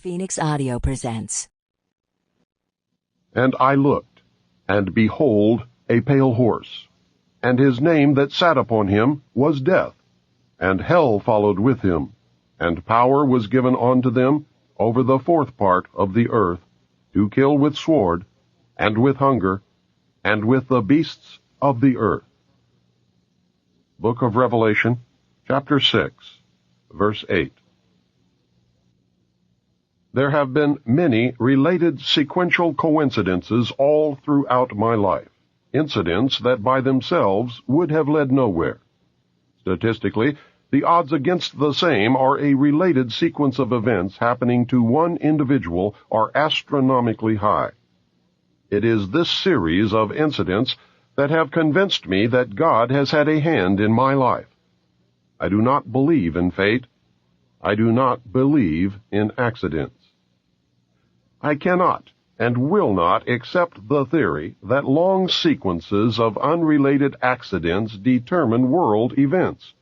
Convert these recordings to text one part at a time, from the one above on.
Phoenix Audio presents. And I looked, and behold, a pale horse, and his name that sat upon him was Death, and hell followed with him, and power was given unto them over the fourth part of the earth, to kill with sword, and with hunger, and with the beasts of the earth. Book of Revelation, chapter 6, verse 8. There have been many related sequential coincidences all throughout my life, incidents that by themselves would have led nowhere. Statistically, the odds against the same are a related sequence of events happening to one individual are astronomically high. It is this series of incidents that have convinced me that God has had a hand in my life. I do not believe in fate. I do not believe in accidents. I cannot and will not accept the theory that long sequences of unrelated accidents determine world events.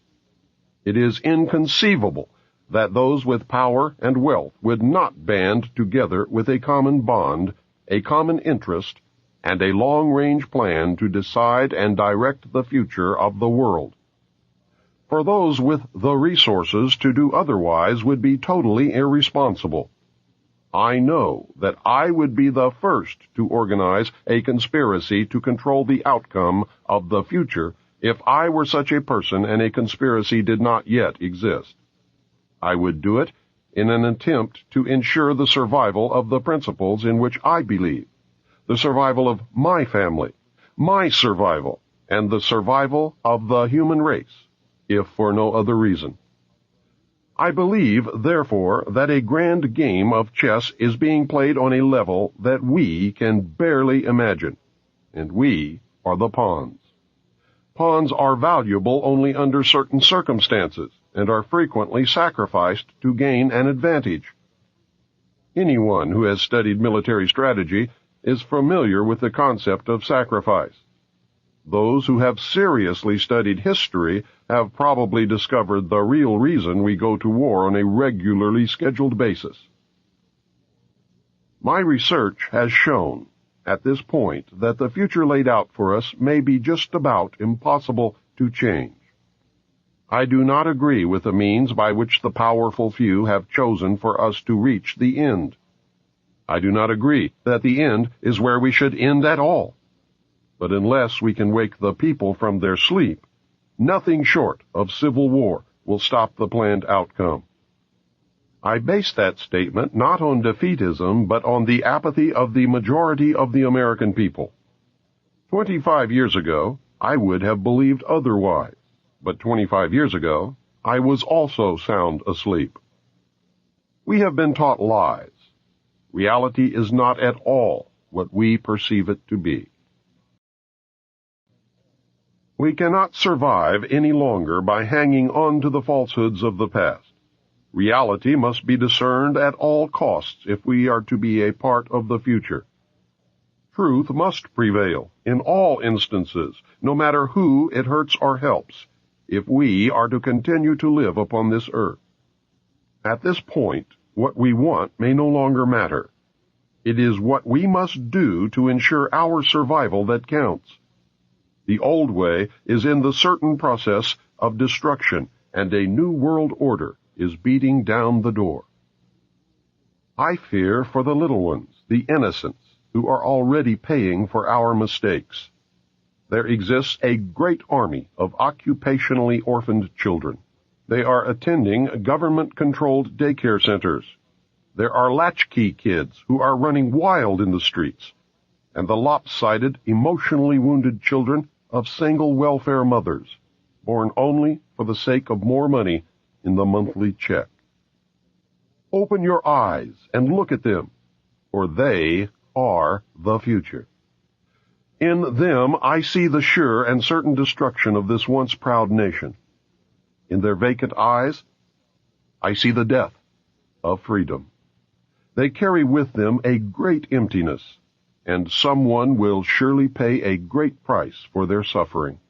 It is inconceivable that those with power and wealth would not band together with a common bond, a common interest, and a long-range plan to decide and direct the future of the world. For those with the resources to do otherwise would be totally irresponsible. I know that I would be the first to organize a conspiracy to control the outcome of the future if I were such a person and a conspiracy did not yet exist. I would do it in an attempt to ensure the survival of the principles in which I believe, the survival of my family, my survival, and the survival of the human race, if for no other reason. I believe, therefore, that a grand game of chess is being played on a level that we can barely imagine, and we are the pawns. Pawns are valuable only under certain circumstances, and are frequently sacrificed to gain an advantage. Anyone who has studied military strategy is familiar with the concept of sacrifice. Those who have seriously studied history have probably discovered the real reason we go to war on a regularly scheduled basis. My research has shown, at this point, that the future laid out for us may be just about impossible to change. I do not agree with the means by which the powerful few have chosen for us to reach the end. I do not agree that the end is where we should end at all. But unless we can wake the people from their sleep, nothing short of civil war will stop the planned outcome. I base that statement not on defeatism, but on the apathy of the majority of the American people. 25 years ago, I would have believed otherwise, but 25 years ago, I was also sound asleep. We have been taught lies. Reality is not at all what we perceive it to be. We cannot survive any longer by hanging on to the falsehoods of the past. Reality must be discerned at all costs if we are to be a part of the future. Truth must prevail in all instances, no matter who it hurts or helps, if we are to continue to live upon this earth. At this point, what we want may no longer matter. It is what we must do to ensure our survival that counts. The old way is in the certain process of destruction, and a new world order is beating down the door. I fear for the little ones, the innocents, who are already paying for our mistakes. There exists a great army of occupationally orphaned children. They are attending government-controlled daycare centers. There are latchkey kids who are running wild in the streets, and the lopsided, emotionally wounded children of single welfare mothers, born only for the sake of more money in the monthly check. Open your eyes and look at them, for they are the future. In them I see the sure and certain destruction of this once proud nation. In their vacant eyes, I see the death of freedom. They carry with them a great emptiness, and someone will surely pay a great price for their suffering.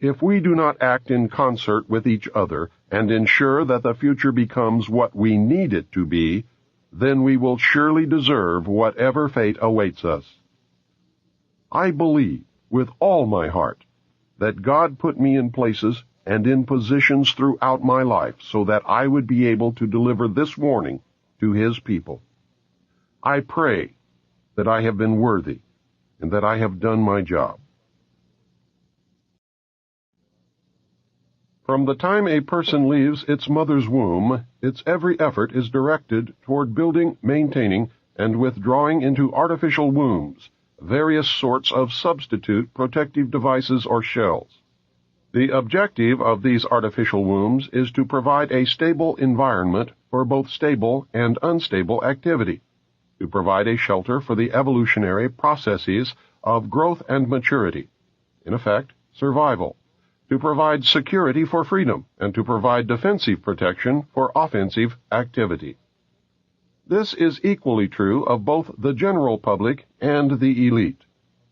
If we do not act in concert with each other and ensure that the future becomes what we need it to be, then we will surely deserve whatever fate awaits us. I believe with all my heart that God put me in places and in positions throughout my life so that I would be able to deliver this warning to His people. I pray that I have been worthy and that I have done my job. From the time a person leaves its mother's womb, its every effort is directed toward building, maintaining, and withdrawing into artificial wombs various sorts of substitute protective devices or shells. The objective of these artificial wombs is to provide a stable environment for both stable and unstable activity, to provide a shelter for the evolutionary processes of growth and maturity, in effect, survival, to provide security for freedom, and to provide defensive protection for offensive activity. This is equally true of both the general public and the elite.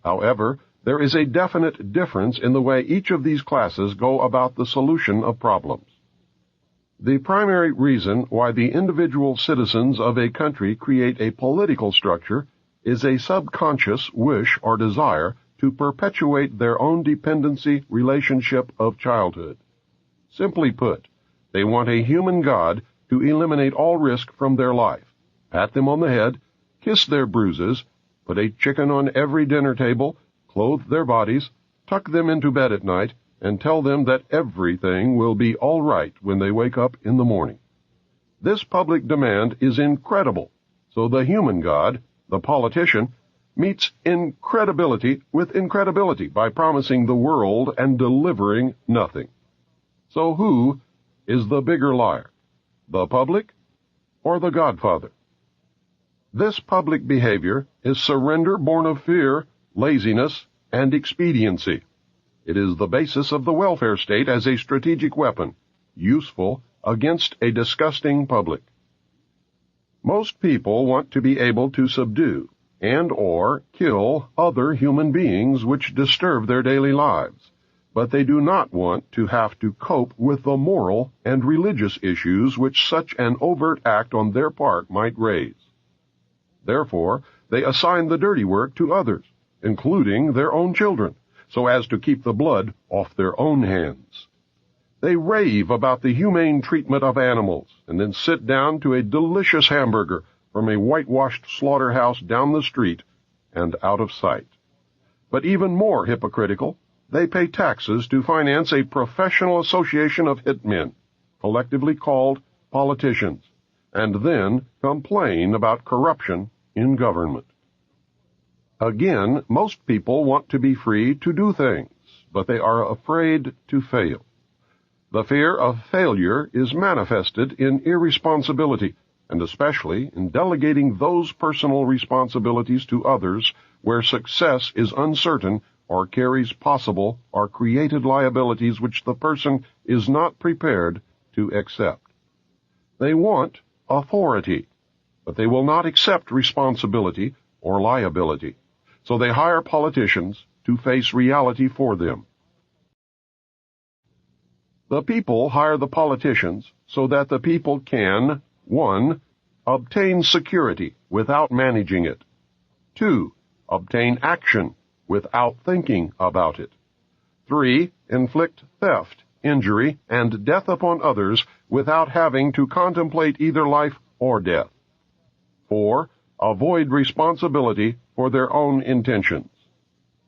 However, there is a definite difference in the way each of these classes go about the solution of problems. The primary reason why the individual citizens of a country create a political structure is a subconscious wish or desire to perpetuate their own dependency relationship of childhood. Simply put, they want a human God to eliminate all risk from their life, pat them on the head, kiss their bruises, put a chicken on every dinner table, clothe their bodies, tuck them into bed at night, and tell them that everything will be all right when they wake up in the morning. This public demand is incredible, so the human God, the politician, meets incredibility with incredibility by promising the world and delivering nothing. So who is the bigger liar, the public or the Godfather? This public behavior is surrender born of fear, laziness, and expediency. It is the basis of the welfare state as a strategic weapon, useful against a disgusting public. Most people want to be able to subdue and or kill other human beings which disturb their daily lives, but they do not want to have to cope with the moral and religious issues which such an overt act on their part might raise. Therefore, they assign the dirty work to others, including their own children, so as to keep the blood off their own hands. They rave about the humane treatment of animals, and then sit down to a delicious hamburger from a whitewashed slaughterhouse down the street and out of sight. But even more hypocritical, they pay taxes to finance a professional association of hitmen, collectively called politicians, and then complain about corruption in government. Again, most people want to be free to do things, but they are afraid to fail. The fear of failure is manifested in irresponsibility, and especially in delegating those personal responsibilities to others where success is uncertain or carries possible or created liabilities which the person is not prepared to accept. They want authority, but they will not accept responsibility or liability, so they hire politicians to face reality for them. The people hire the politicians so that the people can 1. Obtain security without managing it. 2. Obtain action without thinking about it. 3. Inflict theft, injury, and death upon others without having to contemplate either life or death. 4. Avoid responsibility for their own intentions.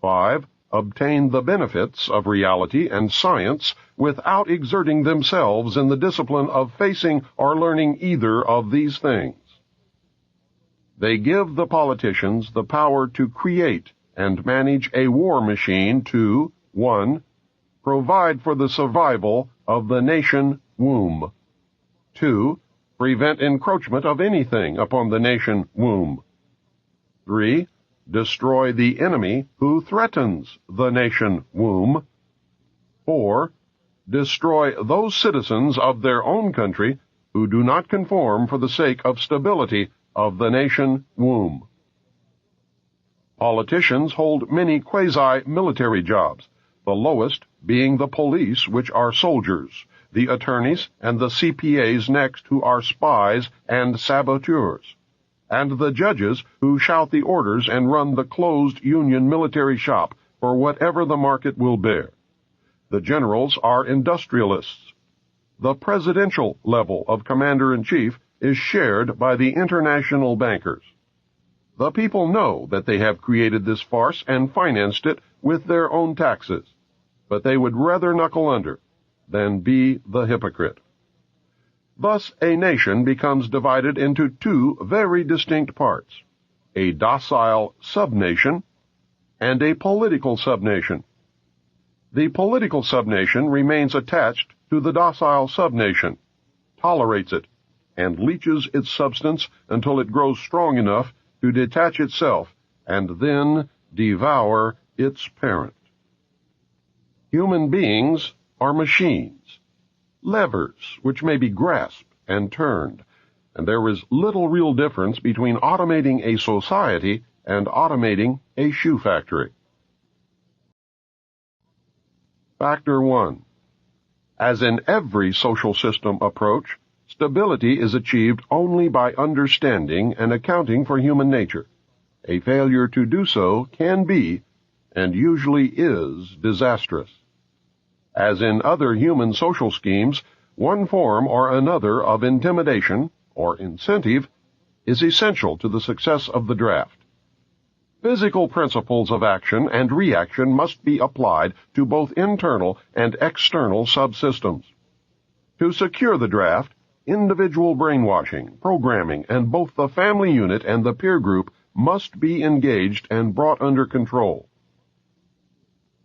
5. Obtain the benefits of reality and science without exerting themselves in the discipline of facing or learning either of these things. They give the politicians the power to create and manage a war machine to 1. Provide for the survival of the nation womb. 2. Prevent encroachment of anything upon the nation womb. 3. Destroy the enemy who threatens the nation womb. 4. Destroy those citizens of their own country who do not conform for the sake of stability of the nation womb. Politicians hold many quasi-military jobs, the lowest being the police, which are soldiers, the attorneys and the CPAs next, who are spies and saboteurs, and the judges, who shout the orders and run the closed Union military shop for whatever the market will bear. The generals are industrialists. The presidential level of commander-in-chief is shared by the international bankers. The people know that they have created this farce and financed it with their own taxes, but they would rather knuckle under than be the hypocrite. Thus, a nation becomes divided into two very distinct parts, a docile subnation and a political subnation. The political subnation remains attached to the docile subnation, tolerates it, and leeches its substance until it grows strong enough to detach itself and then devour its parent. Human beings are machines, levers which may be grasped and turned, and there is little real difference between automating a society and automating a shoe factory. Factor 1. As in every social system approach, stability is achieved only by understanding and accounting for human nature. A failure to do so can be, and usually is, disastrous. As in other human social schemes, one form or another of intimidation, or incentive, is essential to the success of the draft. Physical principles of action and reaction must be applied to both internal and external subsystems. To secure the draft, individual brainwashing, programming, and both the family unit and the peer group must be engaged and brought under control.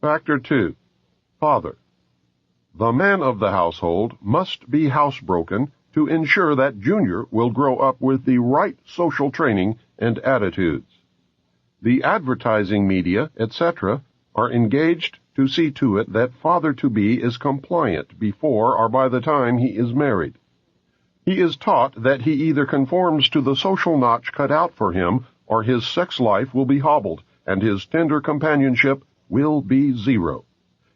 Factor 2. Father. The man of the household must be housebroken to ensure that Junior will grow up with the right social training and attitudes. The advertising media, etc., are engaged to see to it that father-to-be is compliant before or by the time he is married. He is taught that he either conforms to the social notch cut out for him, or his sex life will be hobbled, and his tender companionship will be zero.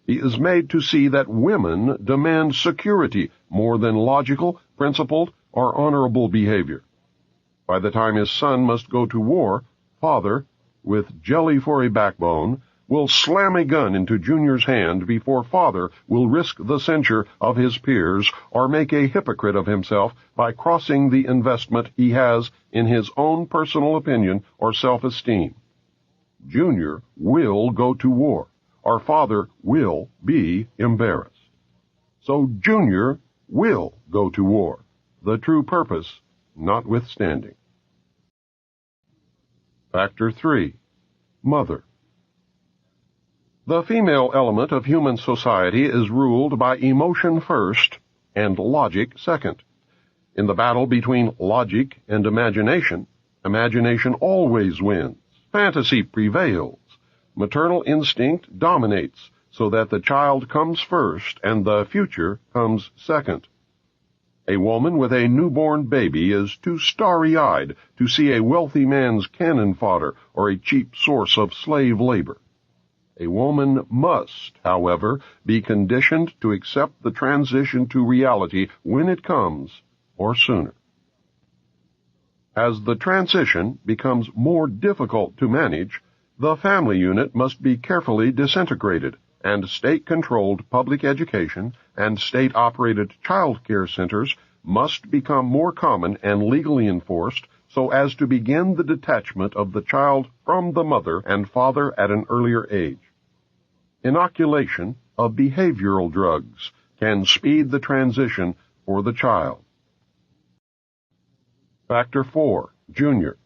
He is made to see that women demand security more than logical, principled, or honorable behavior. By the time his son must go to war, father, with jelly for a backbone, will slam a gun into Junior's hand before father will risk the censure of his peers or make a hypocrite of himself by crossing the investment he has in his own personal opinion or self-esteem. Junior will go to war, or father will be embarrassed. So Junior will go to war, the true purpose notwithstanding. Factor 3. Mother. The female element of human society is ruled by emotion first and logic second. In the battle between logic and imagination, imagination always wins. Fantasy prevails. Maternal instinct dominates, so that the child comes first and the future comes second. A woman with a newborn baby is too starry-eyed to see a wealthy man's cannon fodder or a cheap source of slave labor. A woman must, however, be conditioned to accept the transition to reality when it comes, or sooner. As the transition becomes more difficult to manage, the family unit must be carefully disintegrated, and state-controlled public education and state-operated child care centers must become more common and legally enforced so as to begin the detachment of the child from the mother and father at an earlier age. Inoculation of behavioral drugs can speed the transition for the child. Factor 4. Junior.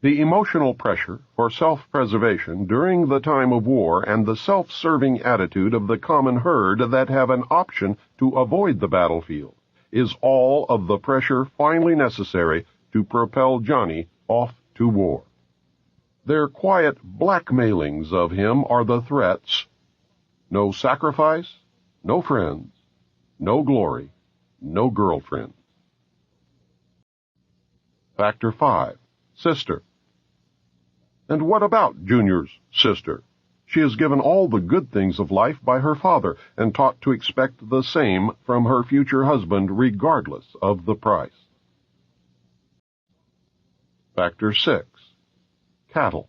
The emotional pressure for self-preservation during the time of war and the self-serving attitude of the common herd that have an option to avoid the battlefield is all of the pressure finally necessary to propel Johnny off to war. Their quiet blackmailings of him are the threats: no sacrifice, no friends, no glory, no girlfriend. Factor 5. Sister. And what about Junior's sister? She is given all the good things of life by her father and taught to expect the same from her future husband regardless of the price. Factor 6. Cattle.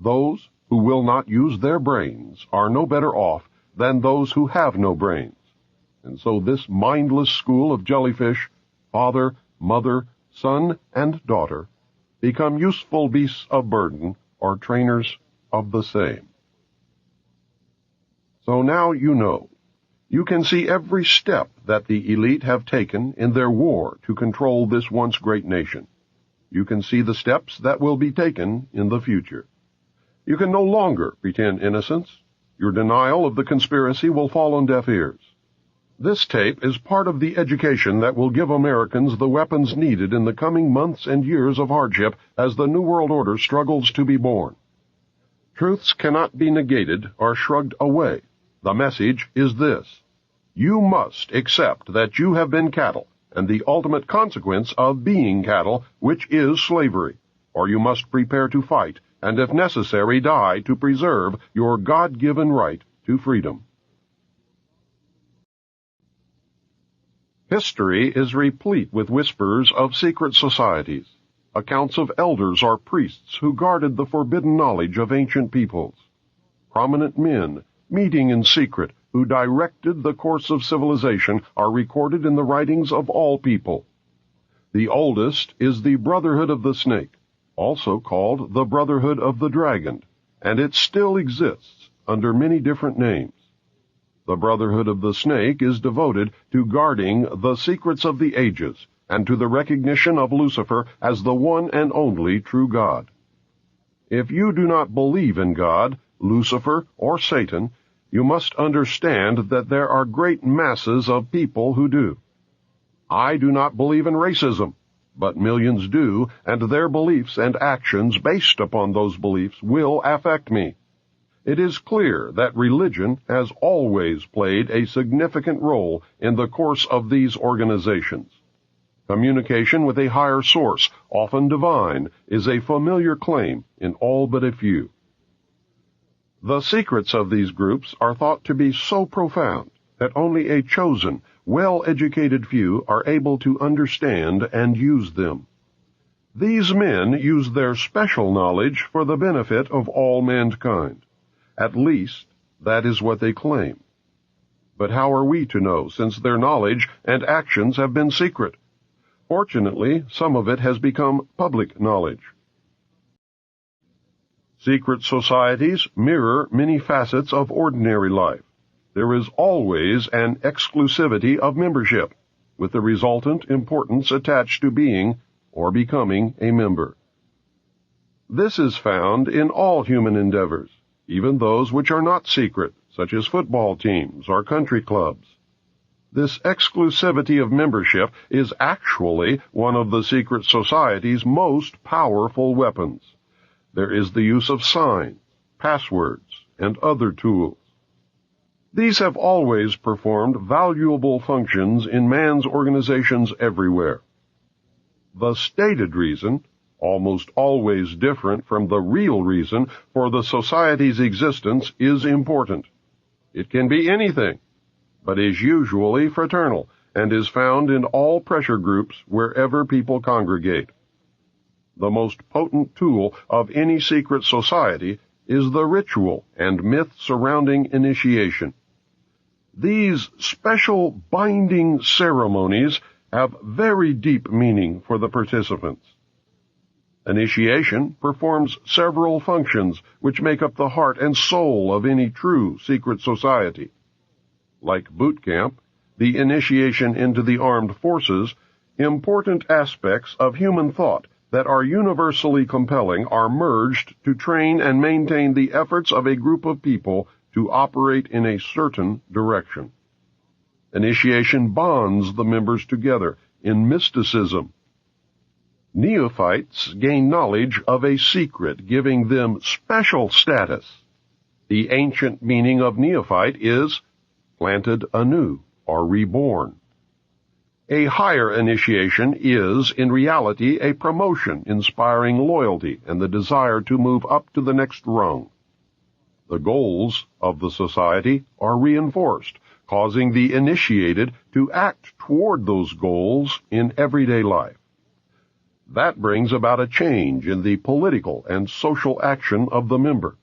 Those who will not use their brains are no better off than those who have no brains. And so this mindless school of jellyfish, father, mother, son, and daughter, become useful beasts of burden or trainers of the same. So now you know. You can see every step that the elite have taken in their war to control this once great nation. You can see the steps that will be taken in the future. You can no longer pretend innocence. Your denial of the conspiracy will fall on deaf ears. This tape is part of the education that will give Americans the weapons needed in the coming months and years of hardship as the New World Order struggles to be born. Truths cannot be negated or shrugged away. The message is this: you must accept that you have been cattle, and the ultimate consequence of being cattle, which is slavery, or you must prepare to fight, and if necessary die to preserve your God-given right to freedom. History is replete with whispers of secret societies, accounts of elders or priests who guarded the forbidden knowledge of ancient peoples, prominent men meeting in secret who directed the course of civilization are recorded in the writings of all people. The oldest is the Brotherhood of the Snake, also called the Brotherhood of the Dragon, and it still exists under many different names. The Brotherhood of the Snake is devoted to guarding the secrets of the ages and to the recognition of Lucifer as the one and only true God. If you do not believe in God, Lucifer, or Satan, you must understand that there are great masses of people who do. I do not believe in racism, but millions do, and their beliefs and actions based upon those beliefs will affect me. It is clear that religion has always played a significant role in the course of these organizations. Communication with a higher source, often divine, is a familiar claim in all but a few. The secrets of these groups are thought to be so profound that only a chosen, well-educated few are able to understand and use them. These men use their special knowledge for the benefit of all mankind. At least, that is what they claim. But how are we to know, since their knowledge and actions have been secret? Fortunately, some of it has become public knowledge. Secret societies mirror many facets of ordinary life. There is always an exclusivity of membership, with the resultant importance attached to being or becoming a member. This is found in all human endeavors, even those which are not secret, such as football teams or country clubs. This exclusivity of membership is actually one of the secret society's most powerful weapons. There is the use of signs, passwords, and other tools. These have always performed valuable functions in man's organizations everywhere. The stated reason, almost always different from the real reason for the society's existence, is important. It can be anything, but is usually fraternal and is found in all pressure groups wherever people congregate. The most potent tool of any secret society is the ritual and myth surrounding initiation. These special binding ceremonies have very deep meaning for the participants. Initiation performs several functions which make up the heart and soul of any true secret society. Like boot camp, the initiation into the armed forces, important aspects of human thought that are universally compelling are merged to train and maintain the efforts of a group of people to operate in a certain direction. Initiation bonds the members together in mysticism. Neophytes gain knowledge of a secret, giving them special status. The ancient meaning of neophyte is planted anew or reborn. A higher initiation is, in reality, a promotion inspiring loyalty and the desire to move up to the next rung. The goals of the society are reinforced, causing the initiated to act toward those goals in everyday life. That brings about a change in the political and social action of the member.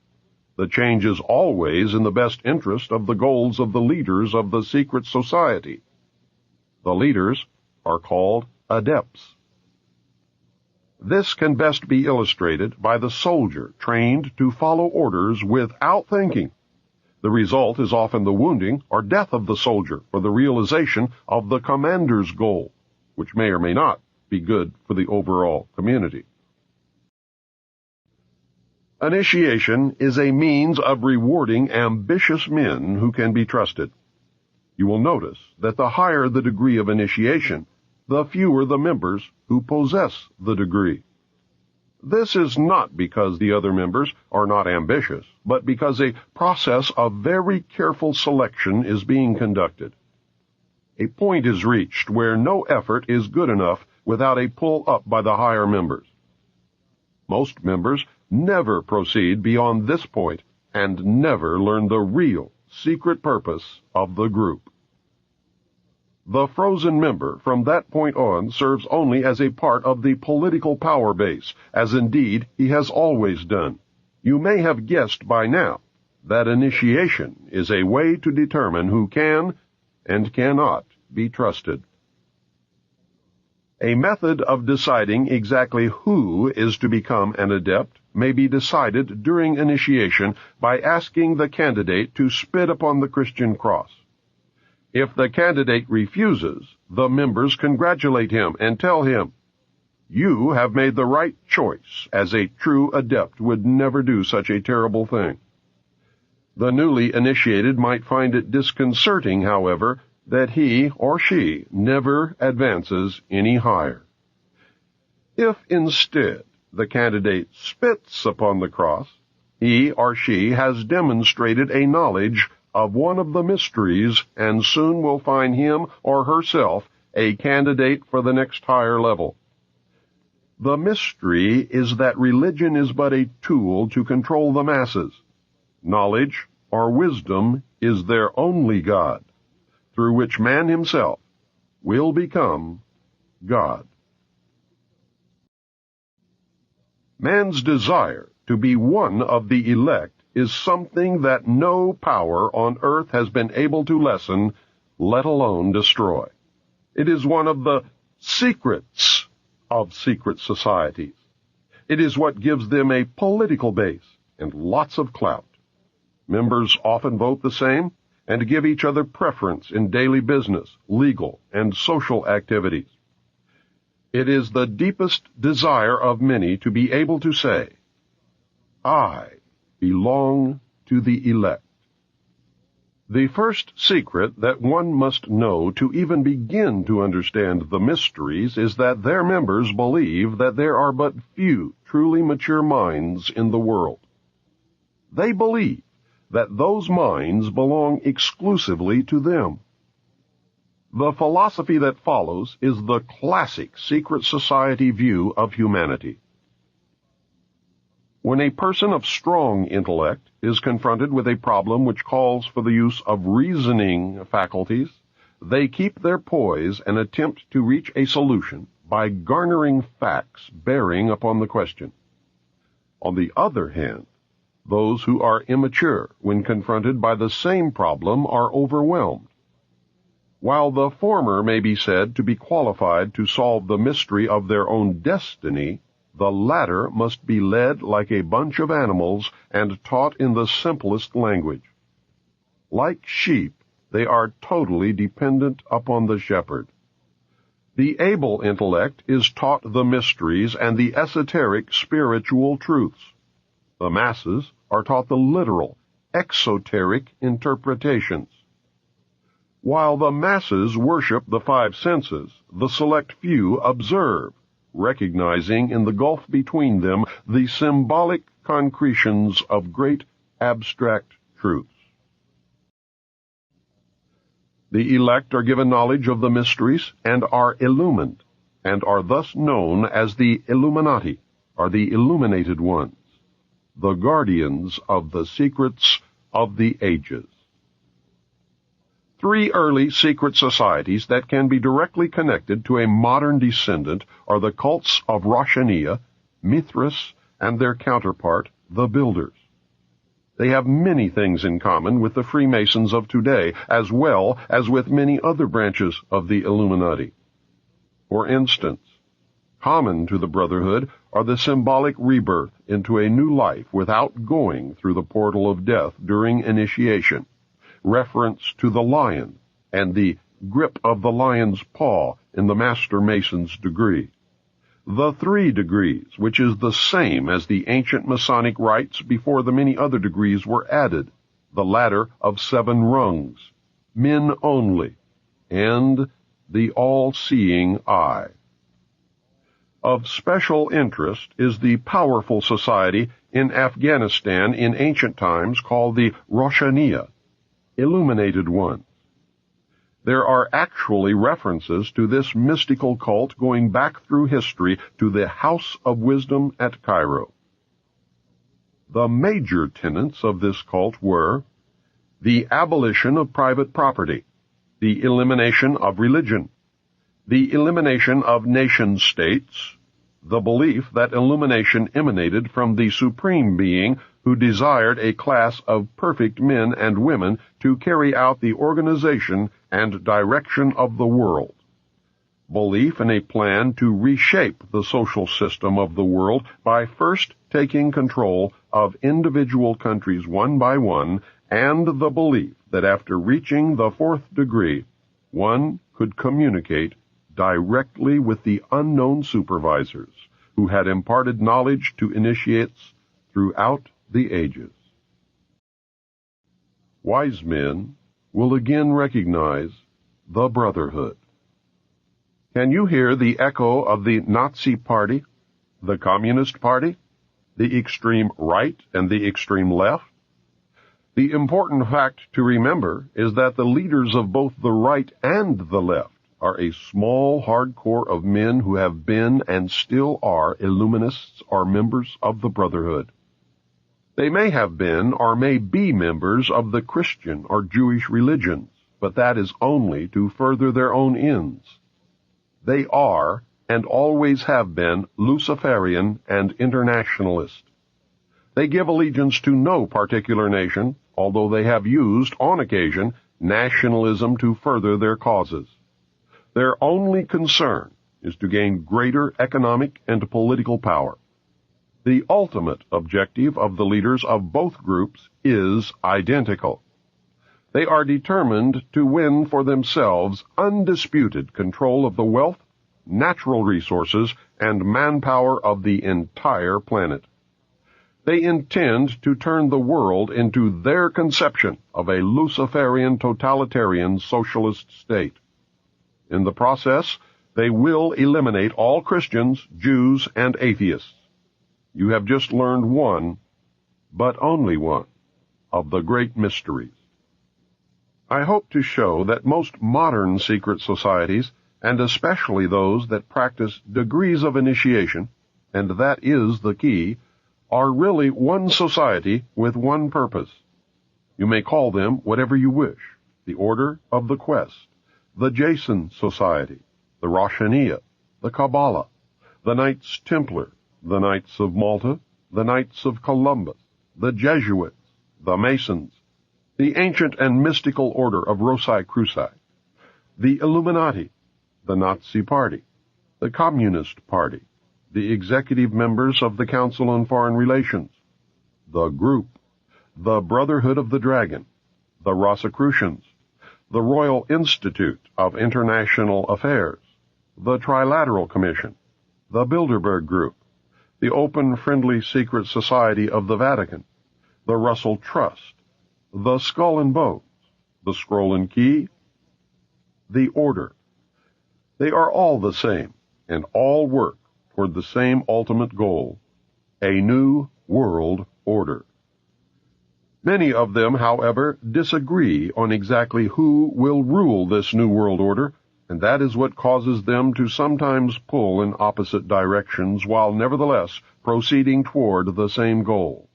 The change is always in the best interest of the goals of the leaders of the secret society. The leaders are called adepts. This can best be illustrated by the soldier trained to follow orders without thinking. The result is often the wounding or death of the soldier for the realization of the commander's goal, which may or may not be good for the overall community. Initiation is a means of rewarding ambitious men who can be trusted. You will notice that the higher the degree of initiation, the fewer the members who possess the degree. This is not because the other members are not ambitious, but because a process of very careful selection is being conducted. A point is reached where no effort is good enough without a pull up by the higher members. Most members never proceed beyond this point and never learn the real, secret purpose of the group. The frozen member from that point on serves only as a part of the political power base, as indeed he has always done. You may have guessed by now that initiation is a way to determine who can and cannot be trusted. A method of deciding exactly who is to become an adept may be decided during initiation by asking the candidate to spit upon the Christian cross. If the candidate refuses, the members congratulate him and tell him, "You have made the right choice, as a true adept would never do such a terrible thing." The newly initiated might find it disconcerting, however, that he or she never advances any higher. If instead the candidate spits upon the cross, he or she has demonstrated a knowledge of one of the mysteries and soon will find him or herself a candidate for the next higher level. The mystery is that religion is but a tool to control the masses. Knowledge or wisdom is their only God, through which man himself will become God. Man's desire to be one of the elect is something that no power on earth has been able to lessen, let alone destroy. It is one of the secrets of secret societies. It is what gives them a political base and lots of clout. Members often vote the same and give each other preference in daily business, legal, and social activities. It is the deepest desire of many to be able to say, "I belong to the elect." The first secret that one must know to even begin to understand the mysteries is that their members believe that there are but few truly mature minds in the world. They believe that those minds belong exclusively to them. The philosophy that follows is the classic secret society view of humanity. When a person of strong intellect is confronted with a problem which calls for the use of reasoning faculties, they keep their poise and attempt to reach a solution by garnering facts bearing upon the question. On the other hand, those who are immature when confronted by the same problem are overwhelmed. While the former may be said to be qualified to solve the mystery of their own destiny, the latter must be led like a bunch of animals and taught in the simplest language. Like sheep, they are totally dependent upon the shepherd. The able intellect is taught the mysteries and the esoteric spiritual truths. The masses are taught the literal, exoteric interpretations. While the masses worship the five senses, the select few observe, recognizing in the gulf between them the symbolic concretions of great abstract truths. The elect are given knowledge of the mysteries and are illumined, and are thus known as the Illuminati, or the illuminated ones. the guardians of the secrets of the ages. 3 early secret societies that can be directly connected to a modern descendant are the cults of Roshaniya, Mithras, and their counterpart, the Builders. They have many things in common with the Freemasons of today, as well as with many other branches of the Illuminati. For instance, common to the Brotherhood are the symbolic rebirth into a new life without going through the portal of death during initiation, reference to the lion, and the grip of the lion's paw in the Master Mason's degree. The 3 degrees, which is the same as the ancient Masonic rites before the many other degrees were added, the ladder of 7 rungs, men only, and the all-seeing eye. Of special interest is the powerful society in Afghanistan in ancient times called the Roshaniya, Illuminated Ones. There are actually references to this mystical cult going back through history to the House of Wisdom at Cairo. The major tenets of this cult were the abolition of private property, the elimination of religion, the elimination of nation-states, the belief that illumination emanated from the Supreme Being who desired a class of perfect men and women to carry out the organization and direction of the world, belief in a plan to reshape the social system of the world by first taking control of individual countries one by one, and the belief that after reaching the 4th degree, one could communicate directly with the unknown supervisors who had imparted knowledge to initiates throughout the ages. Wise men will again recognize the Brotherhood. Can you hear the echo of the Nazi Party, the Communist Party, the extreme right and the extreme left? The important fact to remember is that the leaders of both the right and the left are a small, hard core of men who have been and still are Illuminists or members of the Brotherhood. They may have been or may be members of the Christian or Jewish religions, but that is only to further their own ends. They are, and always have been, Luciferian and internationalist. They give allegiance to no particular nation, although they have used, on occasion, nationalism to further their causes. Their only concern is to gain greater economic and political power. The ultimate objective of the leaders of both groups is identical. They are determined to win for themselves undisputed control of the wealth, natural resources, and manpower of the entire planet. They intend to turn the world into their conception of a Luciferian totalitarian socialist state. In the process, they will eliminate all Christians, Jews, and atheists. You have just learned one, but only one, of the great mysteries. I hope to show that most modern secret societies, and especially those that practice degrees of initiation, and that is the key, are really one society with one purpose. You may call them whatever you wish: the Order of the Quest, the Jason Society, the Roshaniya, the Kabbalah, the Knights Templar, the Knights of Malta, the Knights of Columbus, the Jesuits, the Masons, the ancient and mystical order of Rosicruci, the Illuminati, the Nazi Party, the Communist Party, the executive members of the Council on Foreign Relations, the Group, the Brotherhood of the Dragon, the Rosicrucians, the Royal Institute of International Affairs, the Trilateral Commission, the Bilderberg Group, the Open Friendly Secret Society of the Vatican, the Russell Trust, the Skull and Bones, the Scroll and Key, the Order. They are all the same, and all work toward the same ultimate goal: a new world order. Many of them, however, disagree on exactly who will rule this new world order, and that is what causes them to sometimes pull in opposite directions while nevertheless proceeding toward the same goal.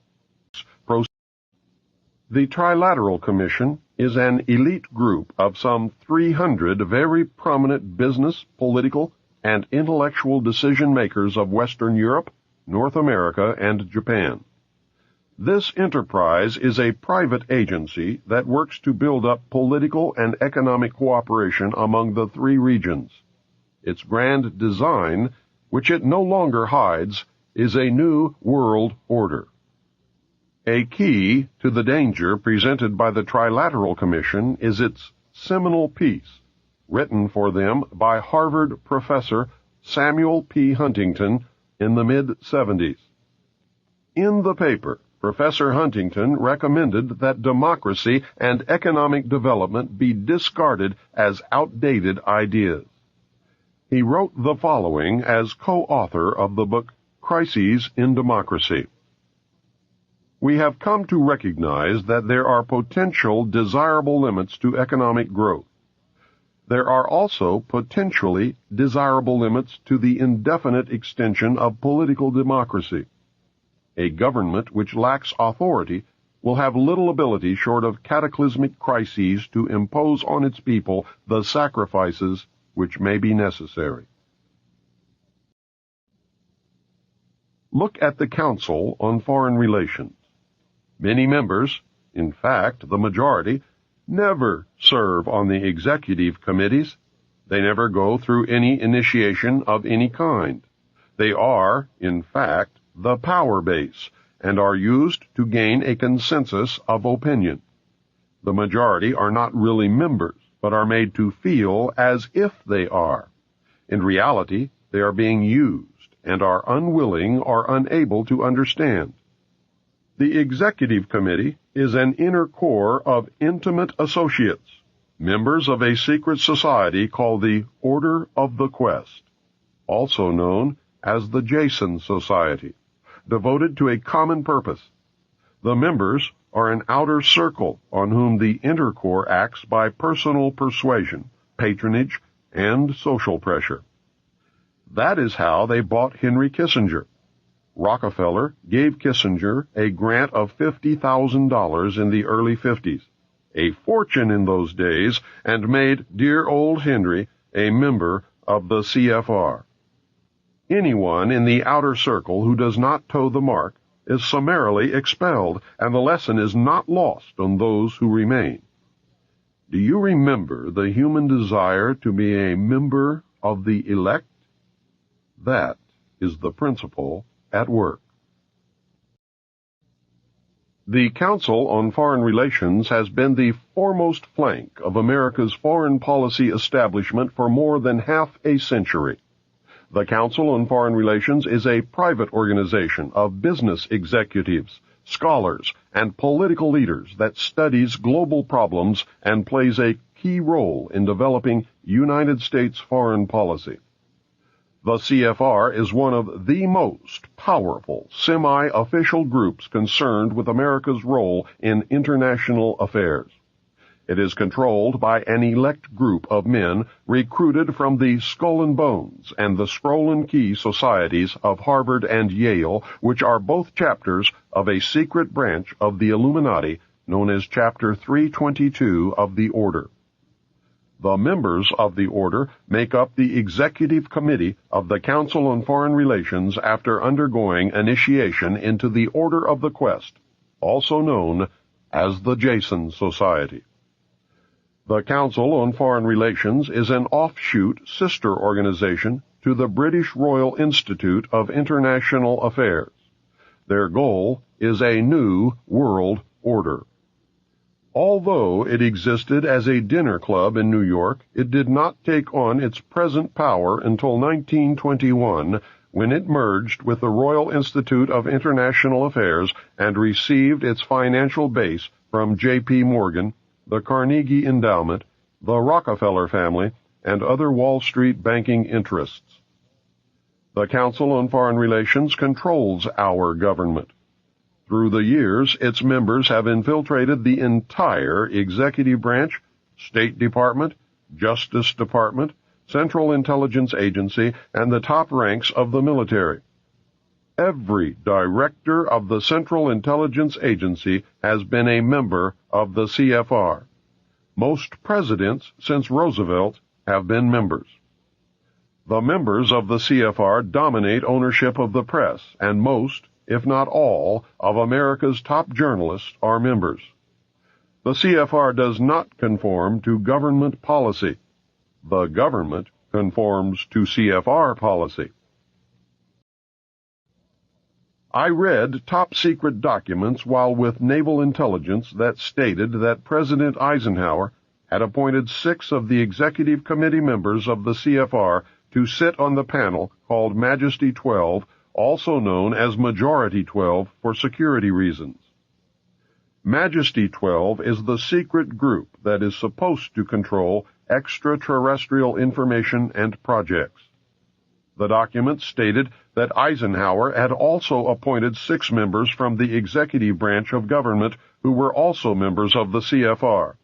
The Trilateral Commission is an elite group of some 300 very prominent business, political, and intellectual decision-makers of Western Europe, North America, and Japan. This enterprise is a private agency that works to build up political and economic cooperation among the three regions. Its grand design, which it no longer hides, is a new world order. A key to the danger presented by the Trilateral Commission is its seminal piece, written for them by Harvard professor Samuel P. Huntington in the mid-'70s. In the paper, Professor Huntington recommended that democracy and economic development be discarded as outdated ideas. He wrote the following as co-author of the book Crises in Democracy. We have come to recognize that there are potential desirable limits to economic growth. There are also potentially desirable limits to the indefinite extension of political democracy. A government which lacks authority will have little ability short of cataclysmic crises to impose on its people the sacrifices which may be necessary. Look at the Council on Foreign Relations. Many members, in fact the majority, never serve on the executive committees. They never go through any initiation of any kind. They are, in fact, the power base, and are used to gain a consensus of opinion. The majority are not really members, but are made to feel as if they are. In reality, they are being used, and are unwilling or unable to understand. The Executive Committee is an inner core of intimate associates, members of a secret society called the Order of the Quest, also known as the Jason Society, devoted to a common purpose. The members are an outer circle on whom the inner core acts by personal persuasion, patronage, and social pressure. That is how they bought Henry Kissinger. Rockefeller gave Kissinger a grant of $50,000 in the early 50s, a fortune in those days, and made dear old Henry a member of the CFR. Anyone in the outer circle who does not toe the mark is summarily expelled, and the lesson is not lost on those who remain. Do you remember the human desire to be a member of the elect? That is the principle at work. The Council on Foreign Relations has been the foremost flank of America's foreign policy establishment for more than half a century. The Council on Foreign Relations is a private organization of business executives, scholars, and political leaders that studies global problems and plays a key role in developing United States foreign policy. The CFR is one of the most powerful semi-official groups concerned with America's role in international affairs. It is controlled by an elect group of men recruited from the Skull and Bones and the Scroll and Key societies of Harvard and Yale, which are both chapters of a secret branch of the Illuminati known as Chapter 322 of the Order. The members of the Order make up the Executive Committee of the Council on Foreign Relations after undergoing initiation into the Order of the Quest, also known as the Jason Society. The Council on Foreign Relations is an offshoot sister organization to the British Royal Institute of International Affairs. Their goal is a new world order. Although it existed as a dinner club in New York, it did not take on its present power until 1921, when it merged with the Royal Institute of International Affairs and received its financial base from J.P. Morgan, the Carnegie Endowment, the Rockefeller family, and other Wall Street banking interests. The Council on Foreign Relations controls our government. Through the years, its members have infiltrated the entire executive branch, State Department, Justice Department, Central Intelligence Agency, and the top ranks of the military. Every director of the Central Intelligence Agency has been a member of the CFR. Most presidents since Roosevelt have been members. The members of the CFR dominate ownership of the press, and most, if not all, of America's top journalists are members. The CFR does not conform to government policy. The government conforms to CFR policy. I read top-secret documents while with naval intelligence that stated that President Eisenhower had appointed 6 of the executive committee members of the CFR to sit on the panel called Majesty 12, also known as Majority 12 for security reasons. Majesty 12 is the secret group that is supposed to control extraterrestrial information and projects. The document stated that Eisenhower had also appointed 6 members from the executive branch of government who were also members of the CFR.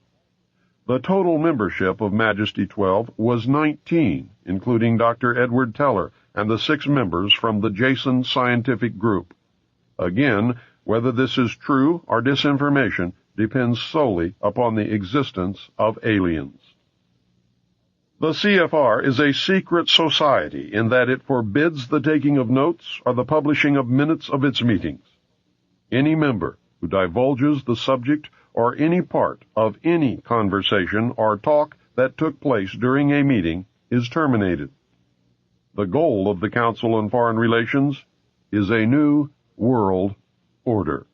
The total membership of Majesty 12 was 19, including Dr. Edward Teller and the 6 members from the Jason Scientific Group. Again, whether this is true or disinformation depends solely upon the existence of aliens. The CFR is a secret society in that it forbids the taking of notes or the publishing of minutes of its meetings. Any member who divulges the subject or any part of any conversation or talk that took place during a meeting is terminated. The goal of the Council on Foreign Relations is a new world order.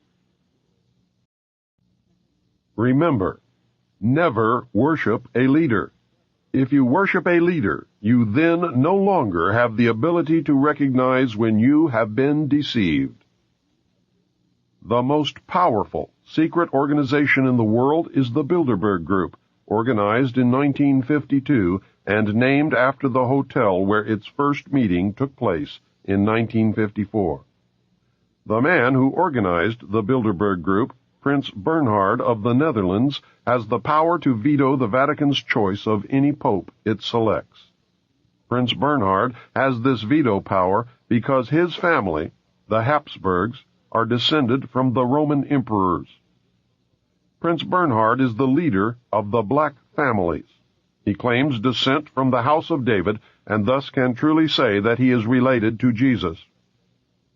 Remember, never worship a leader. If you worship a leader, you then no longer have the ability to recognize when you have been deceived. The most powerful secret organization in the world is the Bilderberg Group, organized in 1952 and named after the hotel where its first meeting took place in 1954. The man who organized the Bilderberg Group, Prince Bernhard of the Netherlands, has the power to veto the Vatican's choice of any pope it selects. Prince Bernhard has this veto power because his family, the Habsburgs, are descended from the Roman emperors. Prince Bernhard is the leader of the black families. He claims descent from the house of David and thus can truly say that he is related to Jesus.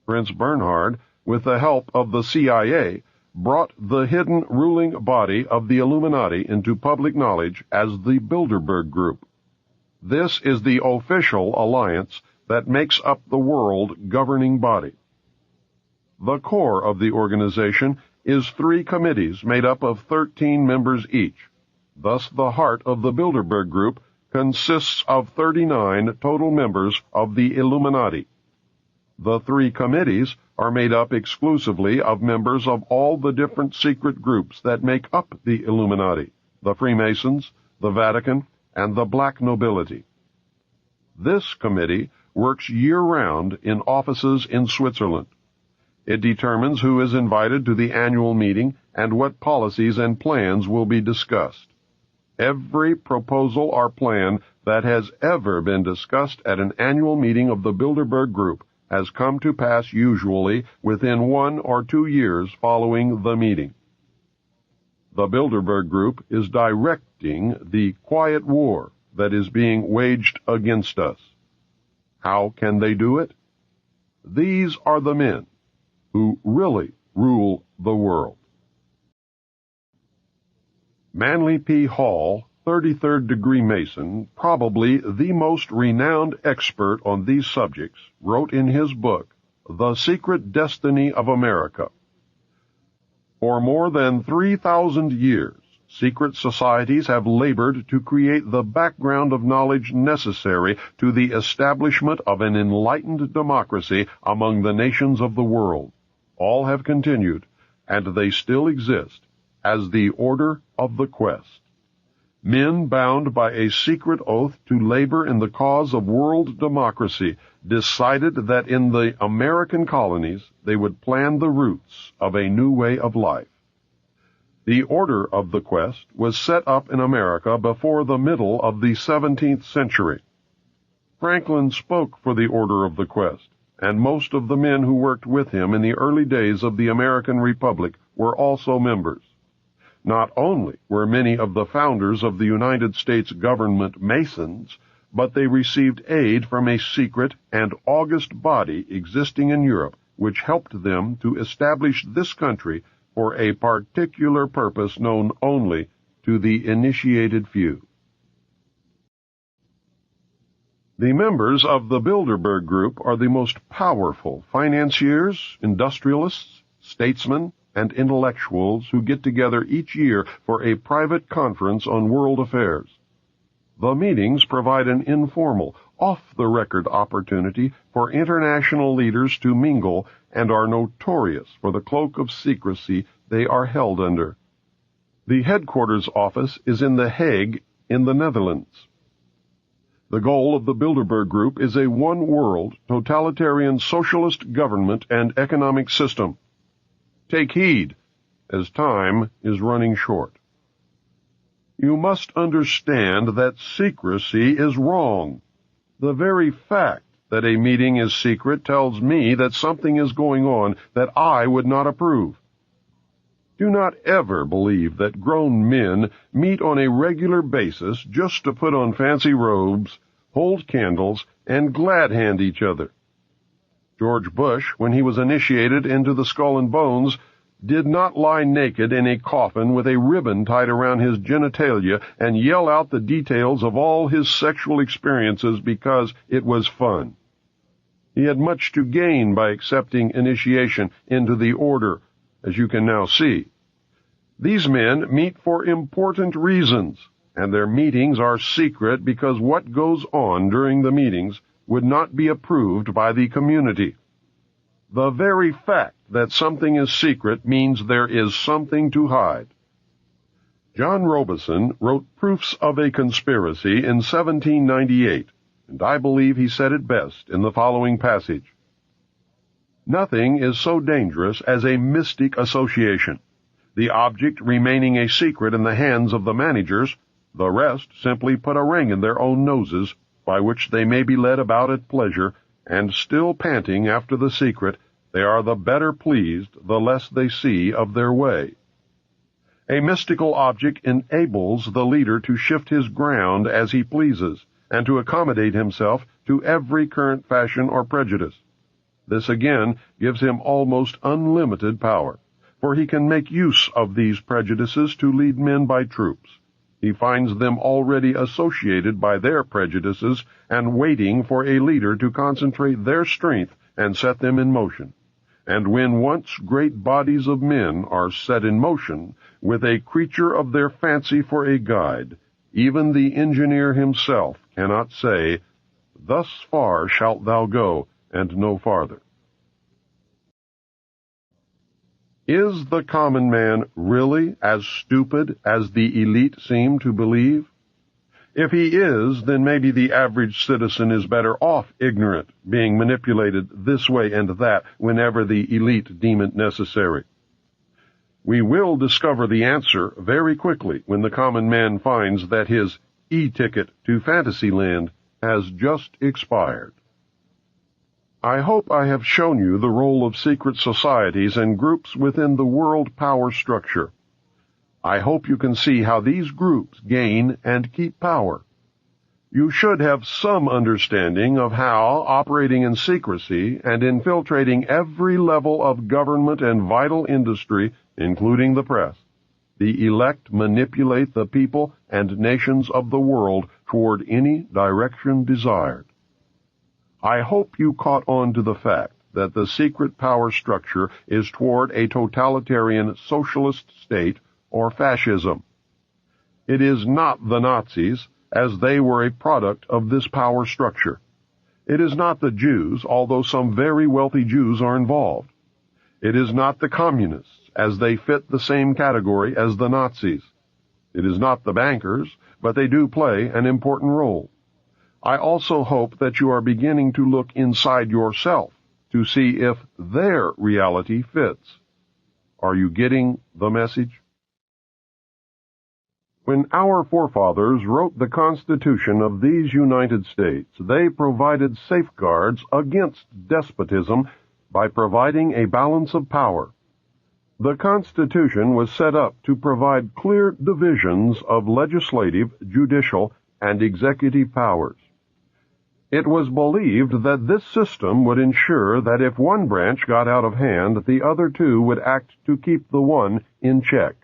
Prince Bernhard, with the help of the CIA, brought the hidden ruling body of the Illuminati into public knowledge as the Bilderberg Group. This is the official alliance that makes up the world governing body. The core of the organization is 3 committees made up of 13 members each. Thus, the heart of the Bilderberg Group consists of 39 total members of the Illuminati. The 3 committees are made up exclusively of members of all the different secret groups that make up the Illuminati, the Freemasons, the Vatican, and the black nobility. This committee works year-round in offices in Switzerland. It determines who is invited to the annual meeting and what policies and plans will be discussed. Every proposal or plan that has ever been discussed at an annual meeting of the Bilderberg Group has come to pass usually within 1 or 2 years following the meeting. The Bilderberg Group is directing the quiet war that is being waged against us. How can they do it? These are the men who really rule the world. Manly P. Hall, 33rd degree Mason, probably the most renowned expert on these subjects, wrote in his book, The Secret Destiny of America. For more than 3,000 years, secret societies have labored to create the background of knowledge necessary to the establishment of an enlightened democracy among the nations of the world. All have continued, and they still exist, as the Order of the Quest. Men bound by a secret oath to labor in the cause of world democracy decided that in the American colonies they would plan the roots of a new way of life. The Order of the Quest was set up in America before the middle of the 17th century. Franklin spoke for the Order of the Quest, and most of the men who worked with him in the early days of the American Republic were also members. Not only were many of the founders of the United States government Masons, but they received aid from a secret and august body existing in Europe, which helped them to establish this country for a particular purpose known only to the initiated few. The members of the Bilderberg Group are the most powerful financiers, industrialists, statesmen, and intellectuals who get together each year for a private conference on world affairs. The meetings provide an informal, off-the-record opportunity for international leaders to mingle and are notorious for the cloak of secrecy they are held under. The headquarters office is in The Hague in the Netherlands. The goal of the Bilderberg Group is a one-world, totalitarian socialist government and economic system. Take heed, as time is running short. You must understand that secrecy is wrong. The very fact that a meeting is secret tells me that something is going on that I would not approve. Do not ever believe that grown men meet on a regular basis just to put on fancy robes, hold candles, and glad-hand each other. George Bush, when he was initiated into the Skull and Bones, did not lie naked in a coffin with a ribbon tied around his genitalia and yell out the details of all his sexual experiences because it was fun. He had much to gain by accepting initiation into the order, as you can now see. These men meet for important reasons, and their meetings are secret because what goes on during the meetings would not be approved by the community. The very fact that something is secret means there is something to hide. John Robison wrote Proofs of a Conspiracy in 1798, and I believe he said it best in the following passage. Nothing is so dangerous as a mystic association. The object remaining a secret in the hands of the managers, the rest simply put a ring in their own noses, by which they may be led about at pleasure, and still panting after the secret, they are the better pleased the less they see of their way. A mystical object enables the leader to shift his ground as he pleases, and to accommodate himself to every current fashion or prejudice. This again gives him almost unlimited power, for he can make use of these prejudices to lead men by troops. He finds them already associated by their prejudices and waiting for a leader to concentrate their strength and set them in motion. And when once great bodies of men are set in motion, with a creature of their fancy for a guide, even the engineer himself cannot say, "Thus far shalt thou go, and no farther." Is the common man really as stupid as the elite seem to believe? If he is, then maybe the average citizen is better off ignorant, being manipulated this way and that whenever the elite deem it necessary. We will discover the answer very quickly when the common man finds that his e-ticket to Fantasyland has just expired. I hope I have shown you the role of secret societies and groups within the world power structure. I hope you can see how these groups gain and keep power. You should have some understanding of how, operating in secrecy and infiltrating every level of government and vital industry, including the press, the elect manipulate the people and nations of the world toward any direction desired. I hope you caught on to the fact that the secret power structure is toward a totalitarian socialist state or fascism. It is not the Nazis, as they were a product of this power structure. It is not the Jews, although some very wealthy Jews are involved. It is not the communists, as they fit the same category as the Nazis. It is not the bankers, but they do play an important role. I also hope that you are beginning to look inside yourself to see if their reality fits. Are you getting the message? When our forefathers wrote the Constitution of these United States, they provided safeguards against despotism by providing a balance of power. The Constitution was set up to provide clear divisions of legislative, judicial, and executive powers. It was believed that this system would ensure that if one branch got out of hand, the other two would act to keep the one in check.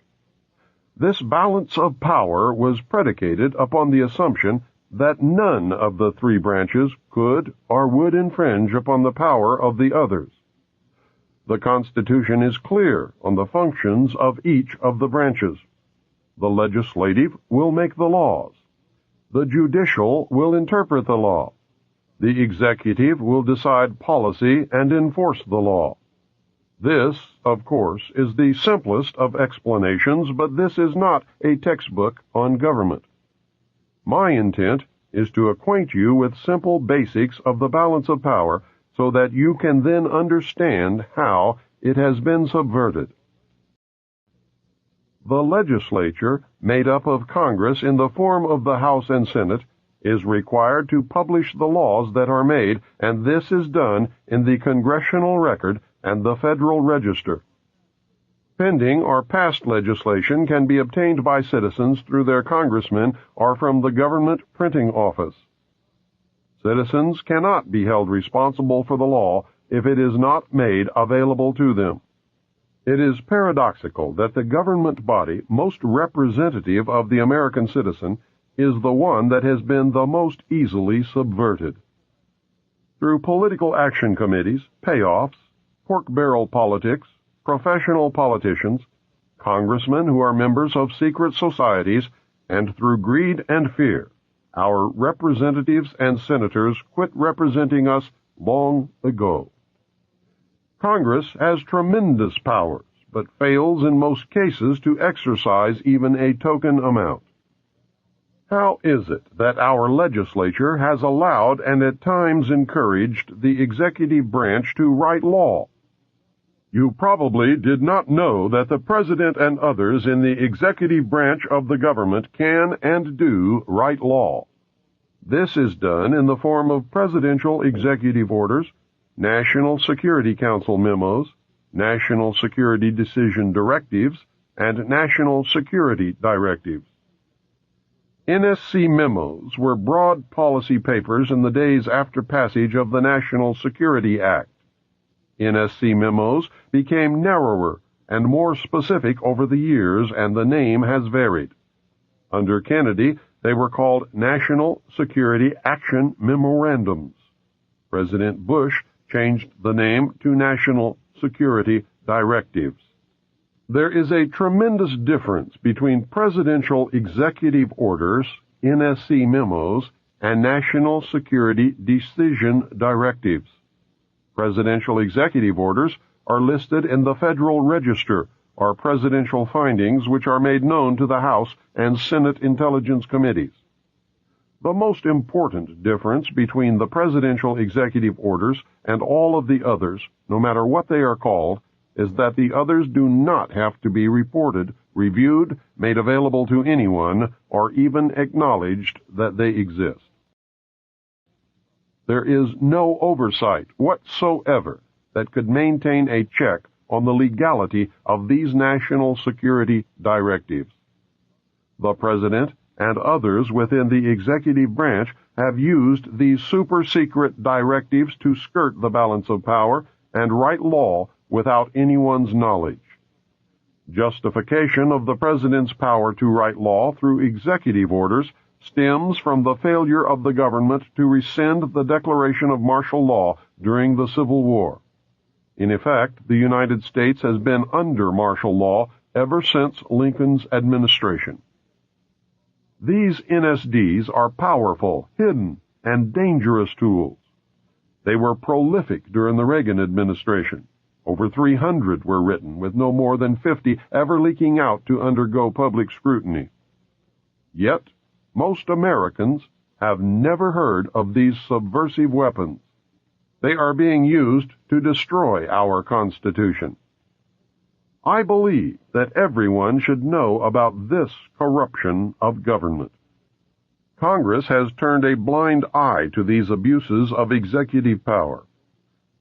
This balance of power was predicated upon the assumption that none of the three branches could or would infringe upon the power of the others. The Constitution is clear on the functions of each of the branches. The legislative will make the laws. The judicial will interpret the law. The executive will decide policy and enforce the law. This, of course, is the simplest of explanations, but this is not a textbook on government. My intent is to acquaint you with simple basics of the balance of power so that you can then understand how it has been subverted. The legislature, made up of Congress in the form of the House and Senate, is required to publish the laws that are made, and this is done in the Congressional Record and the Federal Register. Pending or past legislation can be obtained by citizens through their congressmen or from the government printing office. Citizens cannot be held responsible for the law if it is not made available to them. It is paradoxical that the government body most representative of the American citizen is the one that has been the most easily subverted. Through political action committees, payoffs, pork barrel politics, professional politicians, congressmen who are members of secret societies, and through greed and fear, our representatives and senators quit representing us long ago. Congress has tremendous powers, but fails in most cases to exercise even a token amount. How is it that our legislature has allowed and at times encouraged the executive branch to write law? You probably did not know that the President and others in the executive branch of the government can and do write law. This is done in the form of presidential executive orders, National Security Council memos, National Security Decision directives, and National Security directives. NSC memos were broad policy papers in the days after passage of the National Security Act. NSC memos became narrower and more specific over the years, and the name has varied. Under Kennedy, they were called National Security Action Memorandums. President Bush changed the name to National Security Directives. There is a tremendous difference between presidential executive orders, NSC memos, and National Security Decision directives. Presidential executive orders are listed in the Federal Register, or presidential findings which are made known to the House and Senate Intelligence Committees. The most important difference between the presidential executive orders and all of the others, no matter what they are called, is that the others do not have to be reported, reviewed, made available to anyone, or even acknowledged that they exist. There is no oversight whatsoever that could maintain a check on the legality of these national security directives. The President and others within the executive branch have used these super-secret directives to skirt the balance of power and write law without anyone's knowledge. Justification of the President's power to write law through executive orders stems from the failure of the government to rescind the declaration of martial law during the Civil War. In effect, the United States has been under martial law ever since Lincoln's administration. These NSDs are powerful, hidden, and dangerous tools. They were prolific during the Reagan administration. Over 300 were written, with no more than 50 ever leaking out to undergo public scrutiny. Yet, most Americans have never heard of these subversive weapons. They are being used to destroy our Constitution. I believe that everyone should know about this corruption of government. Congress has turned a blind eye to these abuses of executive power.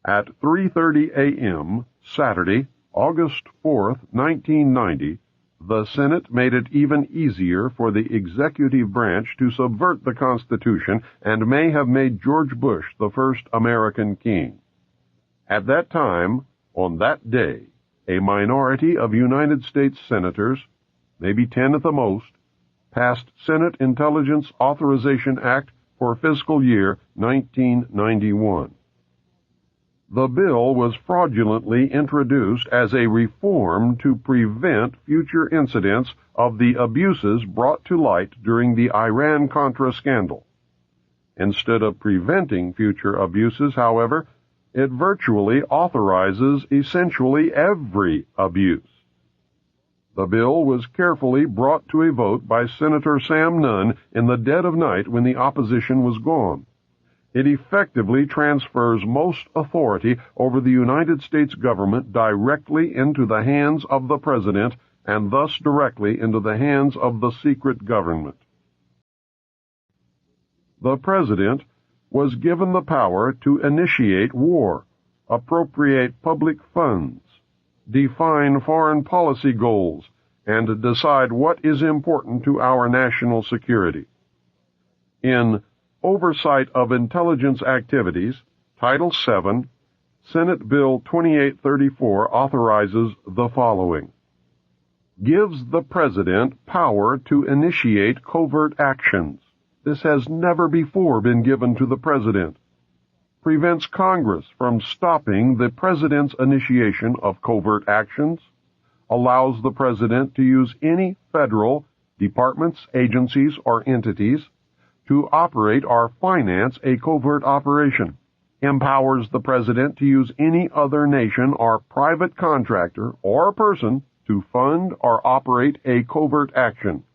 At 3:30 a.m. Saturday, August 4, 1990, the Senate made it even easier for the executive branch to subvert the Constitution and may have made George Bush the first American king. At that time, on that day, a minority of United States senators, maybe 10 at the most, passed Senate Intelligence Authorization Act for fiscal year 1991. The bill was fraudulently introduced as a reform to prevent future incidents of the abuses brought to light during the Iran-Contra scandal. Instead of preventing future abuses, however, it virtually authorizes essentially every abuse. The bill was carefully brought to a vote by Senator Sam Nunn in the dead of night when the opposition was gone. It effectively transfers most authority over the United States government directly into the hands of the President and thus directly into the hands of the secret government. The President was given the power to initiate war, appropriate public funds, define foreign policy goals, and decide what is important to our national security. In Oversight of Intelligence Activities, Title VII, Senate Bill 2834 authorizes the following. Gives the President power to initiate covert actions. This has never before been given to the President. Prevents Congress from stopping the President's initiation of covert actions. Allows the President to use any federal departments, agencies, or entities to operate or finance a covert operation. Empowers the President to use any other nation or private contractor or person to fund or operate a covert action.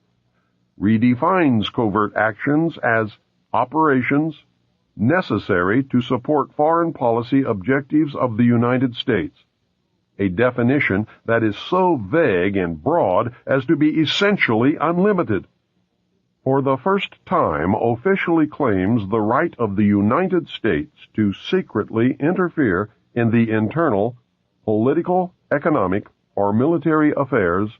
Redefines covert actions as operations necessary to support foreign policy objectives of the United States, a definition that is so vague and broad as to be essentially unlimited. For the first time officially claims the right of the United States to secretly interfere in the internal, political, economic, or military affairs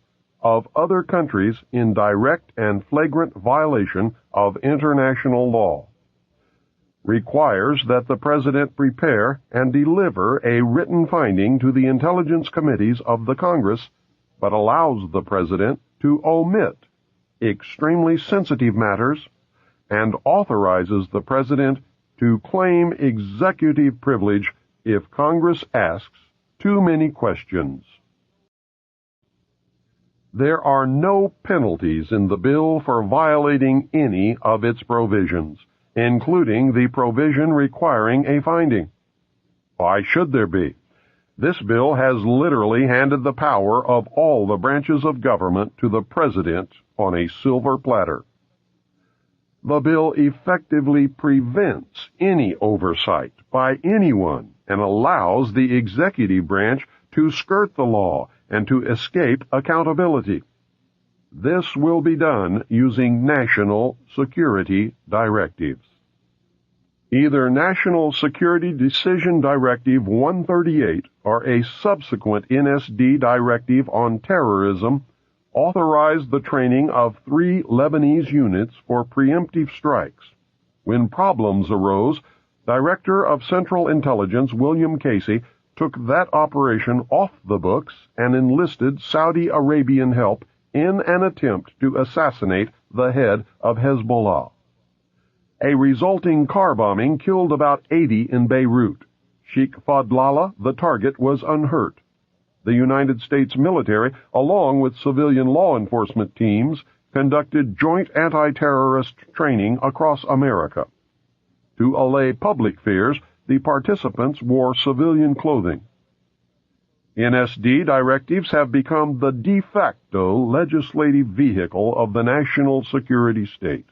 of other countries in direct and flagrant violation of international law. Requires that the President prepare and deliver a written finding to the intelligence committees of the Congress, but allows the President to omit extremely sensitive matters and authorizes the President to claim executive privilege if Congress asks too many questions. There are no penalties in the bill for violating any of its provisions, including the provision requiring a finding. Why should there be? This bill has literally handed the power of all the branches of government to the President on a silver platter. The bill effectively prevents any oversight by anyone and allows the executive branch to skirt the law and to escape accountability. This will be done using national security directives. Either National Security Decision Directive 138 or a subsequent NSD directive on terrorism authorized the training of 3 Lebanese units for preemptive strikes. When problems arose, Director of Central Intelligence William Casey took that operation off the books and enlisted Saudi Arabian help in an attempt to assassinate the head of Hezbollah. A resulting car bombing killed about 80 in Beirut. Sheikh Fadlallah, the target, was unhurt. The United States military, along with civilian law enforcement teams, conducted joint anti-terrorist training across America. To allay public fears, the participants wore civilian clothing. NSD directives have become the de facto legislative vehicle of the national security state.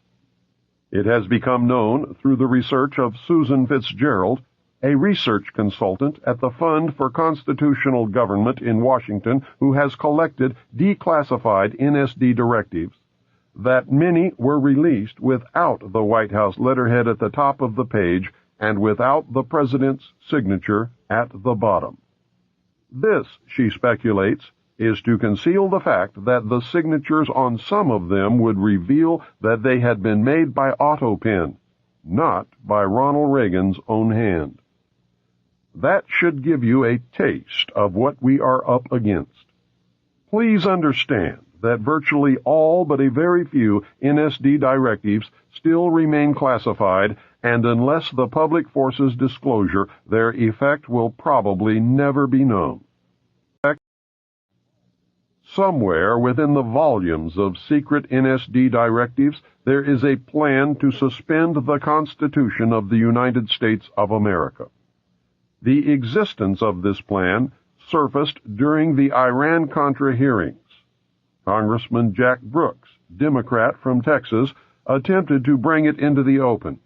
It has become known through the research of Susan Fitzgerald, a research consultant at the Fund for Constitutional Government in Washington who has collected declassified NSD directives, that many were released without the White House letterhead at the top of the page and without the President's signature at the bottom. This, she speculates, is to conceal the fact that the signatures on some of them would reveal that they had been made by autopen, not by Ronald Reagan's own hand. That should give you a taste of what we are up against. Please understand that virtually all but a very few NSD directives still remain classified, and unless the public forces disclosure, their effect will probably never be known. Somewhere within the volumes of secret NSD directives, there is a plan to suspend the Constitution of the United States of America. The existence of this plan surfaced during the Iran-Contra hearings. Congressman Jack Brooks, Democrat from Texas, attempted to bring it into the open.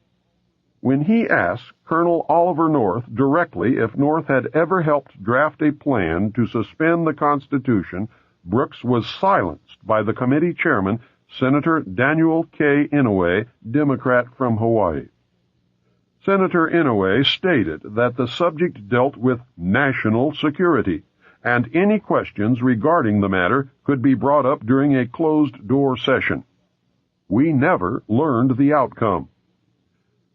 When he asked Colonel Oliver North directly if North had ever helped draft a plan to suspend the Constitution, Brooks was silenced by the committee chairman, Senator Daniel K. Inouye, Democrat from Hawaii. Senator Inouye stated that the subject dealt with national security, and any questions regarding the matter could be brought up during a closed-door session. We never learned the outcome.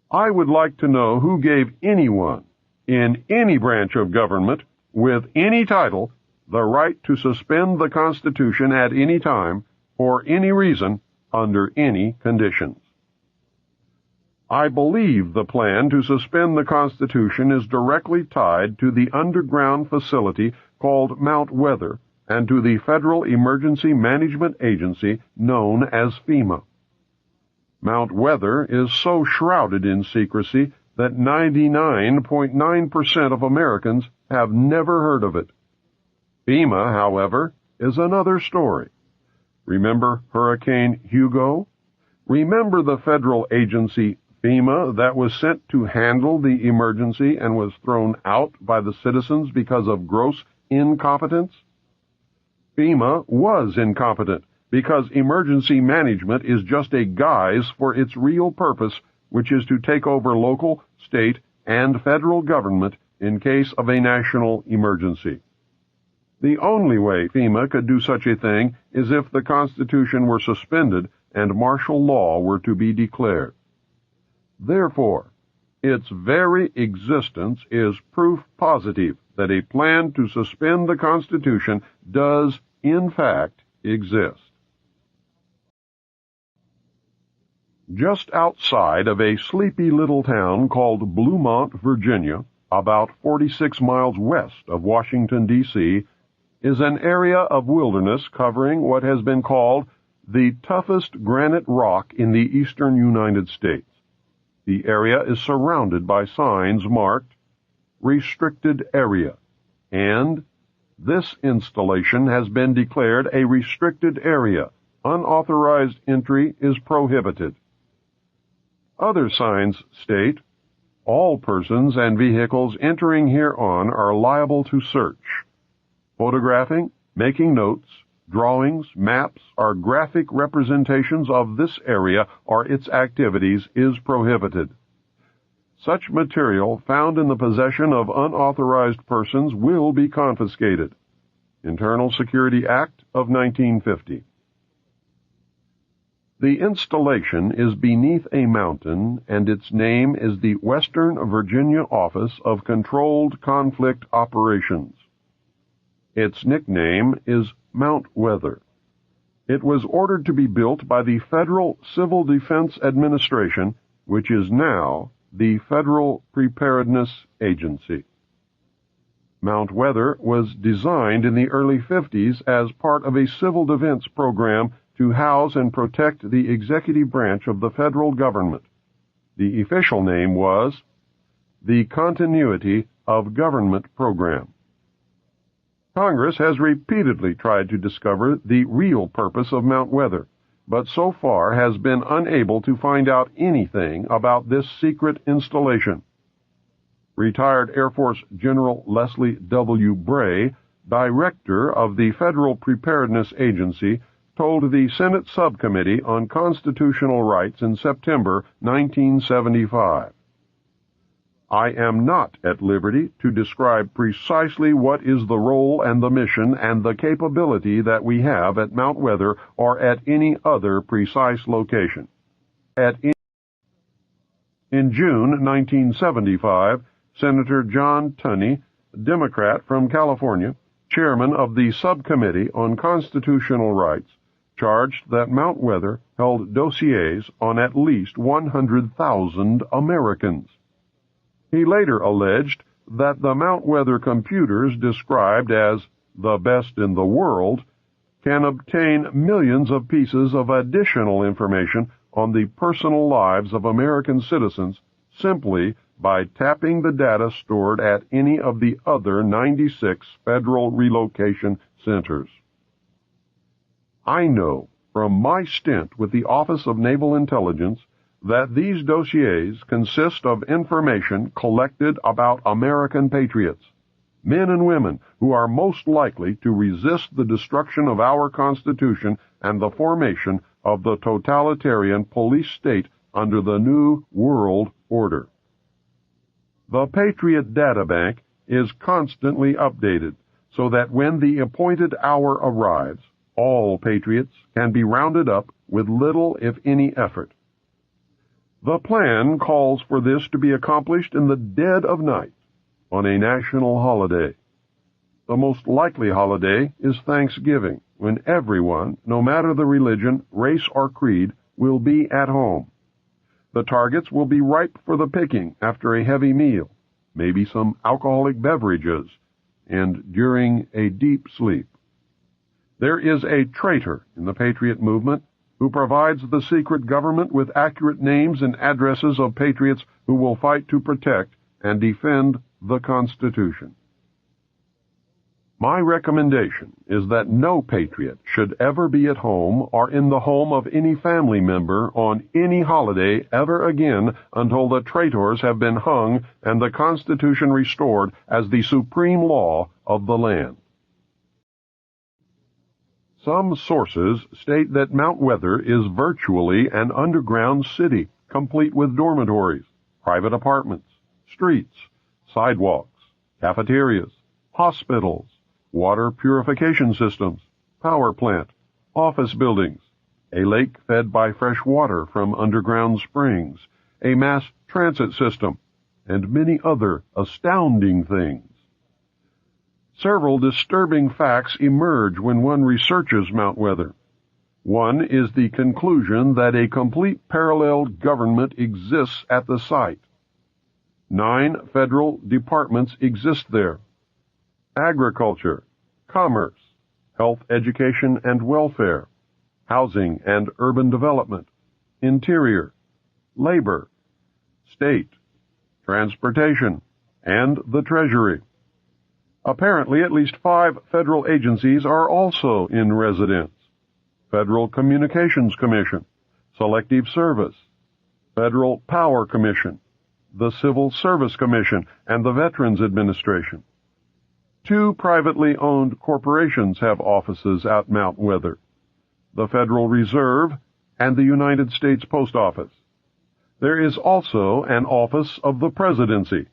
I would like to know who gave anyone, in any branch of government, with any title, the right to suspend the Constitution at any time, for any reason, under any conditions. I believe the plan to suspend the Constitution is directly tied to the underground facility called Mount Weather and to the Federal Emergency Management Agency known as FEMA. Mount Weather is so shrouded in secrecy that 99.9% of Americans have never heard of it. FEMA, however, is another story. Remember Hurricane Hugo? Remember the federal agency FEMA that was sent to handle the emergency and was thrown out by the citizens because of gross incompetence? FEMA was incompetent because emergency management is just a guise for its real purpose, which is to take over local, state, and federal government in case of a national emergency. The only way FEMA could do such a thing is if the Constitution were suspended and martial law were to be declared. Therefore, its very existence is proof positive that a plan to suspend the Constitution does, in fact, exist. Just outside of a sleepy little town called Bluemont, Virginia, about 46 miles west of Washington, D.C., is an area of wilderness covering what has been called the toughest granite rock in the eastern United States. The area is surrounded by signs marked Restricted Area, and this installation has been declared a restricted area. Unauthorized entry is prohibited. Other signs state, all persons and vehicles entering hereon are liable to search. Photographing, making notes, drawings, maps, or graphic representations of this area or its activities is prohibited. Such material found in the possession of unauthorized persons will be confiscated. Internal Security Act of 1950. The installation is beneath a mountain, and its name is the Western Virginia Office of Controlled Conflict Operations. Its nickname is Mount Weather. It was ordered to be built by the Federal Civil Defense Administration, which is now the Federal Preparedness Agency. Mount Weather was designed in the early 50s as part of a civil defense program to house and protect the executive branch of the federal government. The official name was the Continuity of Government Program. Congress has repeatedly tried to discover the real purpose of Mount Weather, but so far has been unable to find out anything about this secret installation. retired Air Force General Leslie W. Bray, director of the Federal Preparedness Agency, told the Senate Subcommittee on Constitutional Rights in September 1975, "I am not at liberty to describe precisely what is the role and the mission and the capability that we have at Mount Weather or at any other precise location." In June 1975, Senator John Tunney, Democrat from California, chairman of the Subcommittee on Constitutional Rights, charged that Mount Weather held dossiers on at least 100,000 Americans. He later alleged that the Mount Weather computers described as the best in the world can obtain millions of pieces of additional information on the personal lives of American citizens simply by tapping the data stored at any of the other 96 federal relocation centers. I know from my stint with the Office of Naval Intelligence that these dossiers consist of information collected about American patriots, men and women who are most likely to resist the destruction of our Constitution and the formation of the totalitarian police state under the New World Order. The Patriot Data Bank is constantly updated so that when the appointed hour arrives, all patriots can be rounded up with little, if any, effort. The plan calls for this to be accomplished in the dead of night on a national holiday. The most likely holiday is Thanksgiving, when everyone, no matter the religion, race, or creed, will be at home. The targets will be ripe for the picking after a heavy meal, maybe some alcoholic beverages, and during a deep sleep. There is a traitor in the Patriot movement who provides the secret government with accurate names and addresses of patriots who will fight to protect and defend the Constitution. My recommendation is that no patriot should ever be at home or in the home of any family member on any holiday ever again until the traitors have been hung and the Constitution restored as the supreme law of the land. Some sources state that Mount Weather is virtually an underground city, complete with dormitories, private apartments, streets, sidewalks, cafeterias, hospitals, water purification systems, power plant, office buildings, a lake fed by fresh water from underground springs, a mass transit system, and many other astounding things. Several disturbing facts emerge when one researches Mount Weather. One is the conclusion that a complete parallel government exists at the site. 9 federal departments exist there: agriculture, commerce, health, education, and welfare, housing and urban development, interior, labor, state, transportation, and the Treasury. Apparently, at least 5 federal agencies are also in residence: Federal Communications Commission, Selective Service, Federal Power Commission, the Civil Service Commission, and the Veterans Administration. 2 privately owned corporations have offices at Mount Weather: the Federal Reserve and the United States Post Office. There is also an office of the Presidency.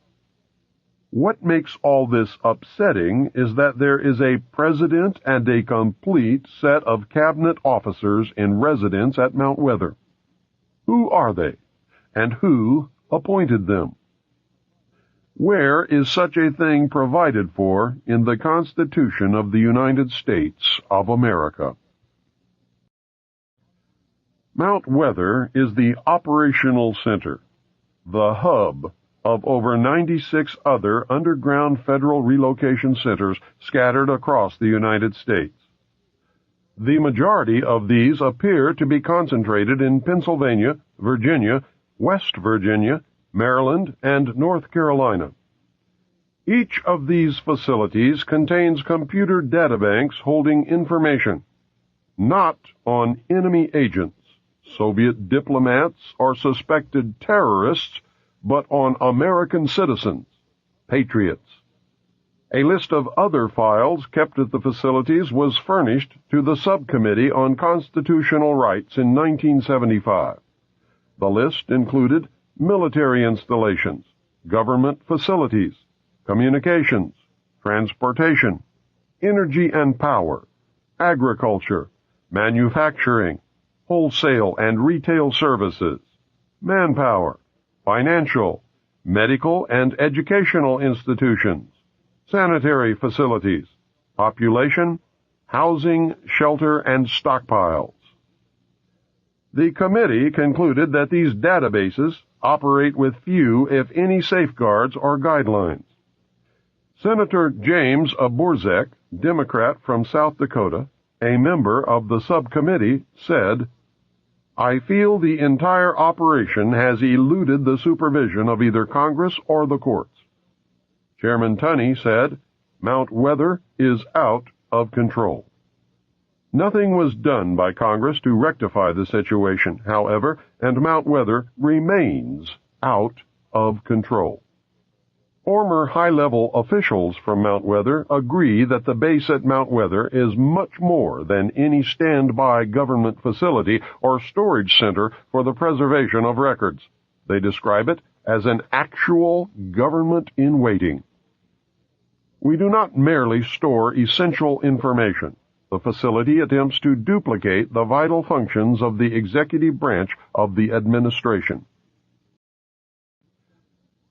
What makes all this upsetting is that there is a president and a complete set of cabinet officers in residence at Mount Weather. Who are they, and who appointed them? Where is such a thing provided for in the Constitution of the United States of America? Mount Weather is the operational center, the hub of over 96 other underground federal relocation centers scattered across the United States. The majority of these appear to be concentrated in Pennsylvania, Virginia, West Virginia, Maryland, and North Carolina. Each of these facilities contains computer databanks holding information, not on enemy agents, Soviet diplomats, or suspected terrorists, but on American citizens, patriots. A list of other files kept at the facilities was furnished to the Subcommittee on Constitutional Rights in 1975. The list included military installations, government facilities, communications, transportation, energy and power, agriculture, manufacturing, wholesale and retail services, manpower, financial, medical and educational institutions, sanitary facilities, population, housing, shelter, and stockpiles. The committee concluded that these databases operate with few, if any, safeguards or guidelines. Senator James Borzek, Democrat from South Dakota, a member of the subcommittee, said, "I feel the entire operation has eluded the supervision of either Congress or the courts." Chairman Tunney said, "Mount Weather is out of control." Nothing was done by Congress to rectify the situation, however, and Mount Weather remains out of control. Former high-level officials from Mount Weather agree that the base at Mount Weather is much more than any standby government facility or storage center for the preservation of records. They describe it as an actual government in waiting. We do not merely store essential information. The facility attempts to duplicate the vital functions of the executive branch of the administration.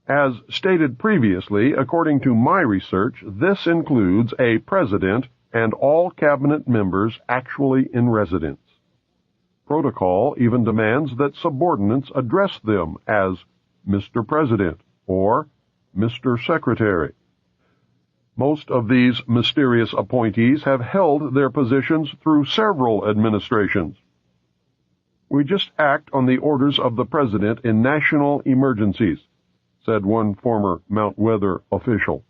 As stated previously, according to my research, this includes a president and all cabinet members actually in residence. Protocol even demands that subordinates address them as Mr. President or Mr. Secretary. Most of these mysterious appointees have held their positions through several administrations. "We just act on the orders of the President in national emergencies," said one former Mount Weather official.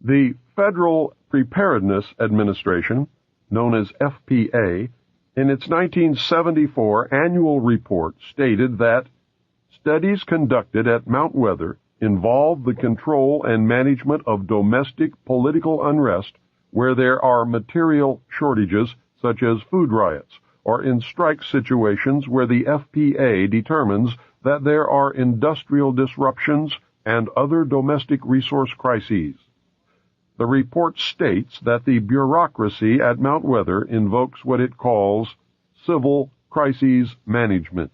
The Federal Preparedness Administration, known as FPA, in its 1974 annual report stated that studies conducted at Mount Weather involve the control and management of domestic political unrest where there are material shortages such as food riots, or in strike situations where the FPA determines that there are industrial disruptions and other domestic resource crises. The report states that the bureaucracy at Mount Weather invokes what it calls civil crises management.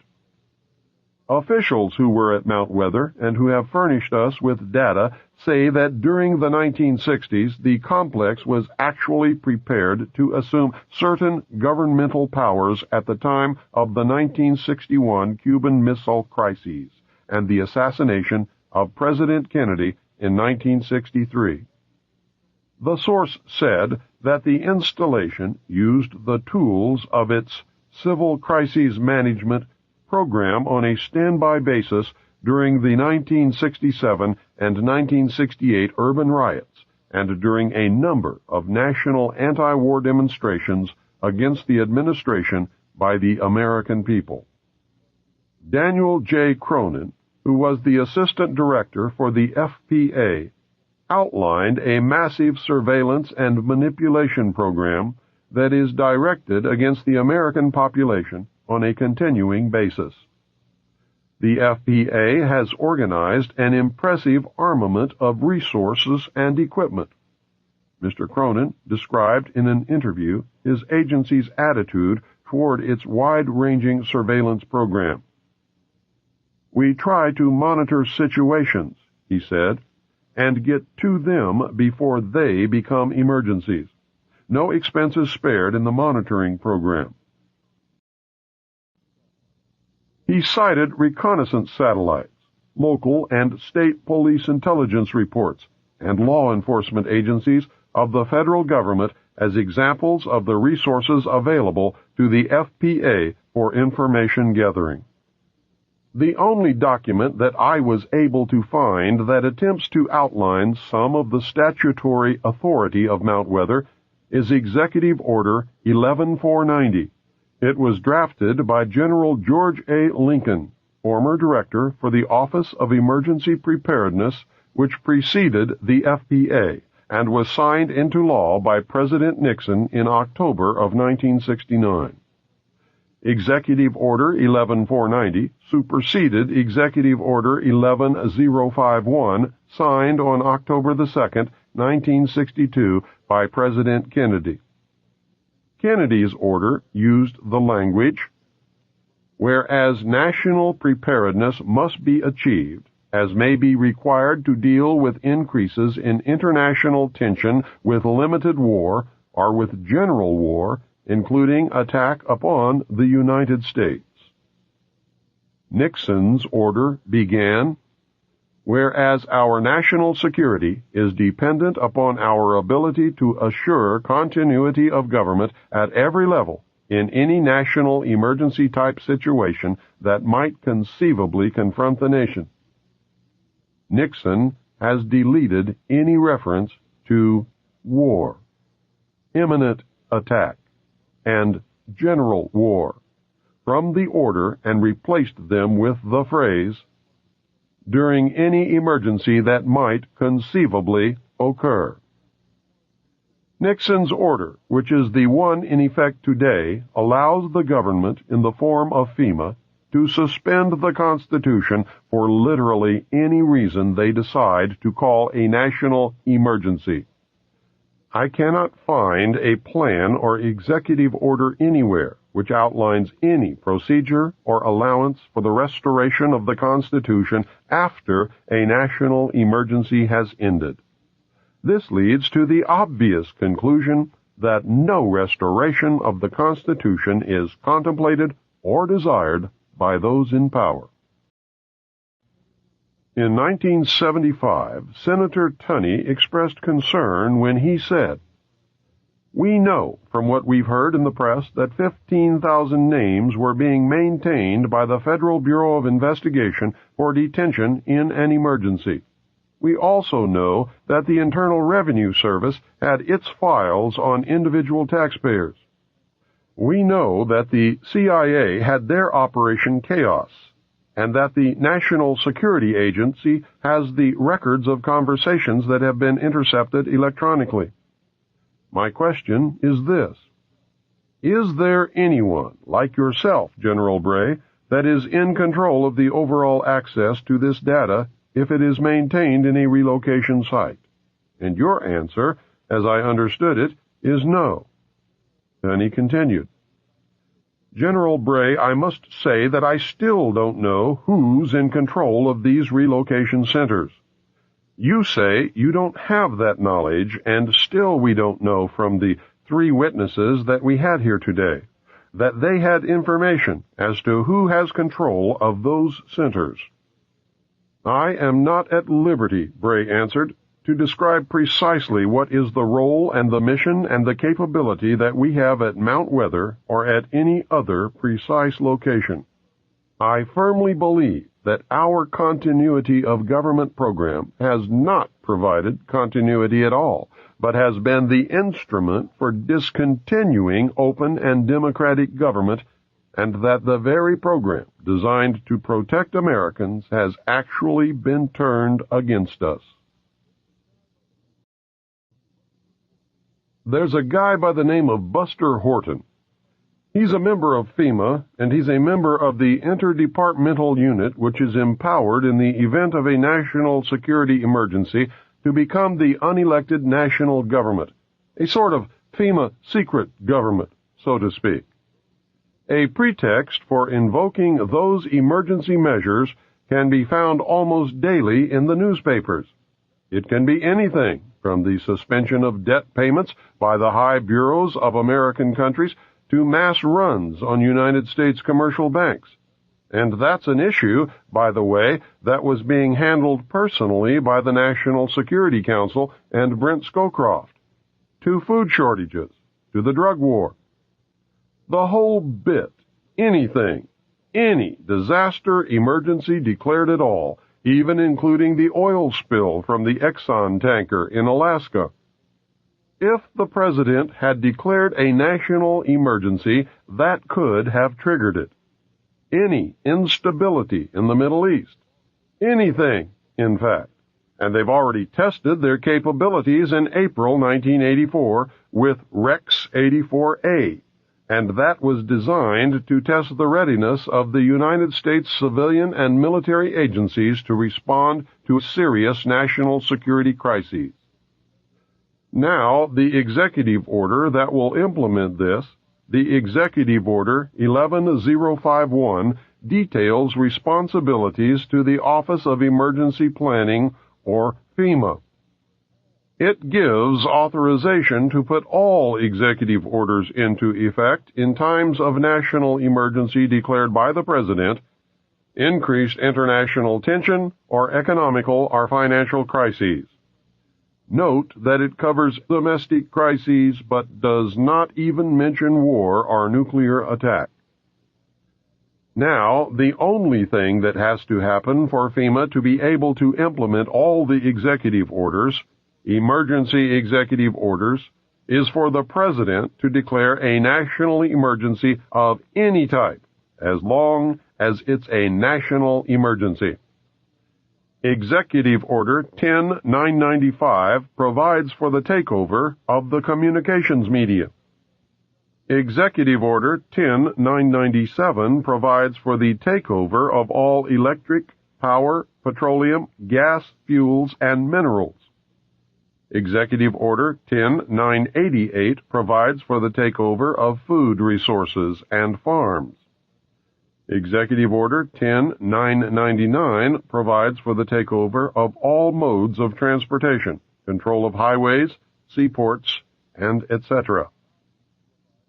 Officials who were at Mount Weather and who have furnished us with data say that during the 1960s, the complex was actually prepared to assume certain governmental powers at the time of the 1961 Cuban Missile Crisis and the assassination of President Kennedy in 1963. The source said that the installation used the tools of its civil crises management program on a standby basis during the 1967 and 1968 urban riots and during a number of national anti-war demonstrations against the administration by the American people. Daniel J. Cronin, who was the assistant director for the FPA, outlined a massive surveillance and manipulation program that is directed against the American population on a continuing basis. The FPA has organized an impressive armament of resources and equipment. Mr. Cronin described in an interview his agency's attitude toward its wide-ranging surveillance program. "We try to monitor situations," he said, "and get to them before they become emergencies. No expenses spared in the monitoring program." He cited reconnaissance satellites, local and state police intelligence reports, and law enforcement agencies of the federal government as examples of the resources available to the FPA for information gathering. The only document that I was able to find that attempts to outline some of the statutory authority of Mount Weather is Executive Order 11490. It was drafted by General George A. Lincoln, former director for the Office of Emergency Preparedness which preceded the FPA and was signed into law by President Nixon in October of 1969. Executive Order 11490 superseded Executive Order 11051, signed on October 2, 1962, by President Kennedy. Kennedy's order used the language, "Whereas national preparedness must be achieved, as may be required to deal with increases in international tension with limited war or with general war, including attack upon the United States." Nixon's order began, "Whereas our national security is dependent upon our ability to assure continuity of government at every level in any national emergency type situation that might conceivably confront the nation." Nixon has deleted any reference to war, imminent attack, and general war from the order and replaced them with the phrase, "during any emergency that might conceivably occur." Nixon's order, which is the one in effect today, allows the government, in the form of FEMA, to suspend the Constitution for literally any reason they decide to call a national emergency. I cannot find a plan or executive order anywhere which outlines any procedure or allowance for the restoration of the Constitution after a national emergency has ended. This leads to the obvious conclusion that no restoration of the Constitution is contemplated or desired by those in power. In 1975, Senator Tunney expressed concern when he said, "We know from what we've heard in the press that 15,000 names were being maintained by the Federal Bureau of Investigation for detention in an emergency. We also know that the Internal Revenue Service had its files on individual taxpayers. We know that the CIA had their Operation Chaos, and that the National Security Agency has the records of conversations that have been intercepted electronically. My question is this: is there anyone like yourself, General Bray, that is in control of the overall access to this data if it is maintained in a relocation site?" And your answer, as I understood it, is no. Then he continued, "General Bray, I must say that I still don't know who's in control of these relocation centers. You say you don't have that knowledge, and still we don't know from the 3 witnesses that we had here today that they had information as to who has control of those centers." "I am not at liberty," Bray answered, "to describe precisely what is the role and the mission and the capability that we have at Mount Weather or at any other precise location. I firmly believe that our continuity of government program has not provided continuity at all, but has been the instrument for discontinuing open and democratic government, and that the very program designed to protect Americans has actually been turned against us." There's a guy by the name of Buster Horton. He's a member of FEMA, and he's a member of the interdepartmental unit which is empowered in the event of a national security emergency to become the unelected national government, a sort of FEMA secret government, so to speak. A pretext for invoking those emergency measures can be found almost daily in the newspapers. It can be anything from the suspension of debt payments by the high bureaus of American countries to mass runs on United States commercial banks. And that's an issue, by the way, that was being handled personally by the National Security Council and Brent Scowcroft. To food shortages, to the drug war. The whole bit, anything, any disaster emergency declared at all, even including the oil spill from the Exxon tanker in Alaska. If the president had declared a national emergency, that could have triggered it. Any instability in the Middle East, anything, in fact, and they've already tested their capabilities in April 1984 with Rex 84A, and that was designed to test the readiness of the United States civilian and military agencies to respond to serious national security crises. Now, the executive order that will implement this, the Executive Order 11051, details responsibilities to the Office of Emergency Planning, or FEMA. It gives authorization to put all executive orders into effect in times of national emergency declared by the President, increased international tension, or economical or financial crises. Note that it covers domestic crises but does not even mention war or nuclear attack. Now, the only thing that has to happen for FEMA to be able to implement all the executive orders, emergency executive orders, is for the President to declare a national emergency of any type, as long as it's a national emergency. Executive Order 10995 provides for the takeover of the communications media. Executive Order 10997 provides for the takeover of all electric, power, petroleum, gas, fuels, and minerals. Executive Order 10988 provides for the takeover of food resources and farms. Executive Order 10999 provides for the takeover of all modes of transportation, control of highways, seaports, and etc.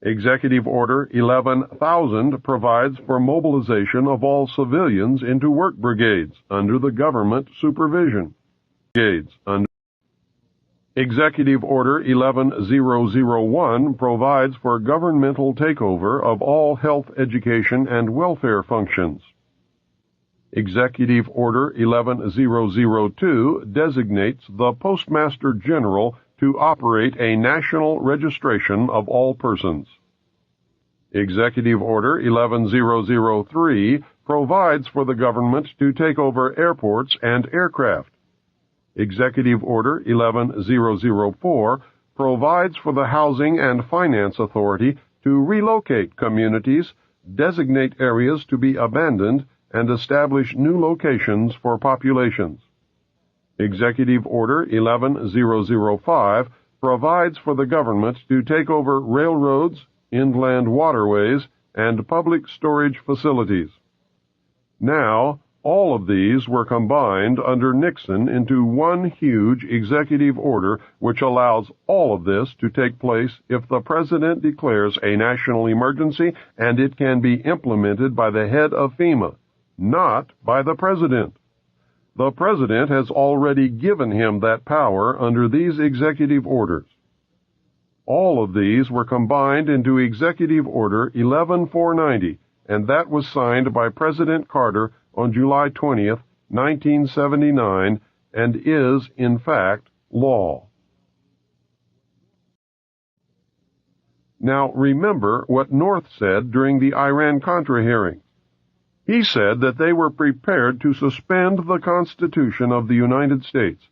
Executive Order 11,000 provides for mobilization of all civilians into work brigades under the government supervision. Executive Order 11001 provides for governmental takeover of all health, education, and welfare functions. Executive Order 11002 designates the Postmaster General to operate a national registration of all persons. Executive Order 11003 provides for the government to take over airports and aircraft. Executive Order 11004 provides for the Housing and Finance Authority to relocate communities, designate areas to be abandoned, and establish new locations for populations. Executive Order 11005 provides for the government to take over railroads, inland waterways, and public storage facilities. Now, all of these were combined under Nixon into one huge executive order which allows all of this to take place if the President declares a national emergency, and it can be implemented by the head of FEMA, not by the President. The President has already given him that power under these executive orders. All of these were combined into Executive Order 11490, and that was signed by President Carter on July 20th, 1979, and is, in fact, law. Now, remember what North said during the Iran-Contra hearing. He said that they were prepared to suspend the Constitution of the United States,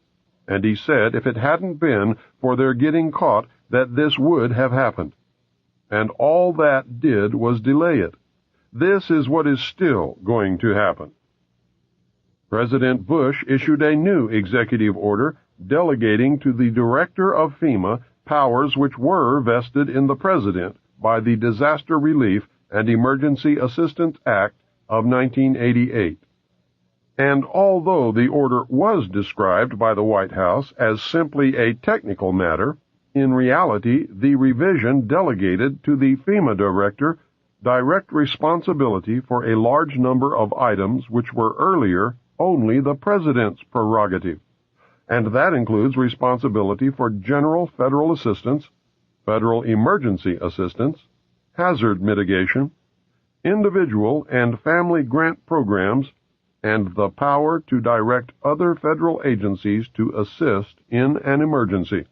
and he said if it hadn't been for their getting caught, that this would have happened. And all that did was delay it. This is what is still going to happen. President Bush issued a new executive order delegating to the director of FEMA powers which were vested in the President by the Disaster Relief and Emergency Assistance Act of 1988. And although the order was described by the White House as simply a technical matter, in reality the revision delegated to the FEMA director direct responsibility for a large number of items which were earlier only the President's prerogative, and that includes responsibility for general federal assistance, federal emergency assistance, hazard mitigation, individual and family grant programs, and the power to direct other federal agencies to assist in an emergency.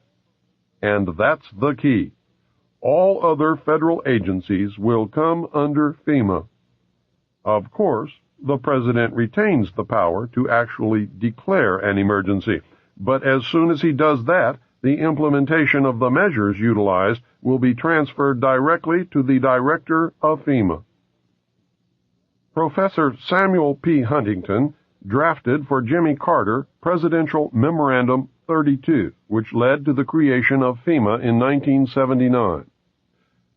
And that's the key. All other federal agencies will come under FEMA. Of course, the President retains the power to actually declare an emergency, but as soon as he does that, the implementation of the measures utilized will be transferred directly to the director of FEMA. Professor Samuel P. Huntington drafted for Jimmy Carter Presidential Memorandum 32, which led to the creation of FEMA in 1979.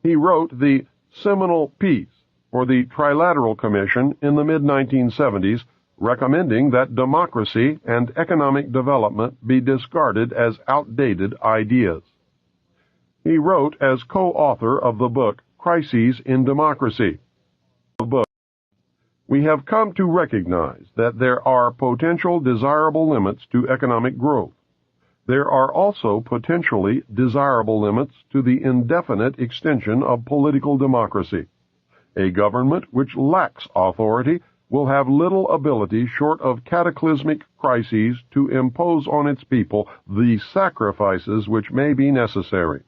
He wrote the seminal piece for the Trilateral Commission in the mid-1970s, recommending that democracy and economic development be discarded as outdated ideas. He wrote as co-author of the book Crises in Democracy. We have come to recognize that there are potential desirable limits to economic growth. There are also potentially desirable limits to the indefinite extension of political democracy. A government which lacks authority will have little ability short of cataclysmic crises to impose on its people the sacrifices which may be necessary.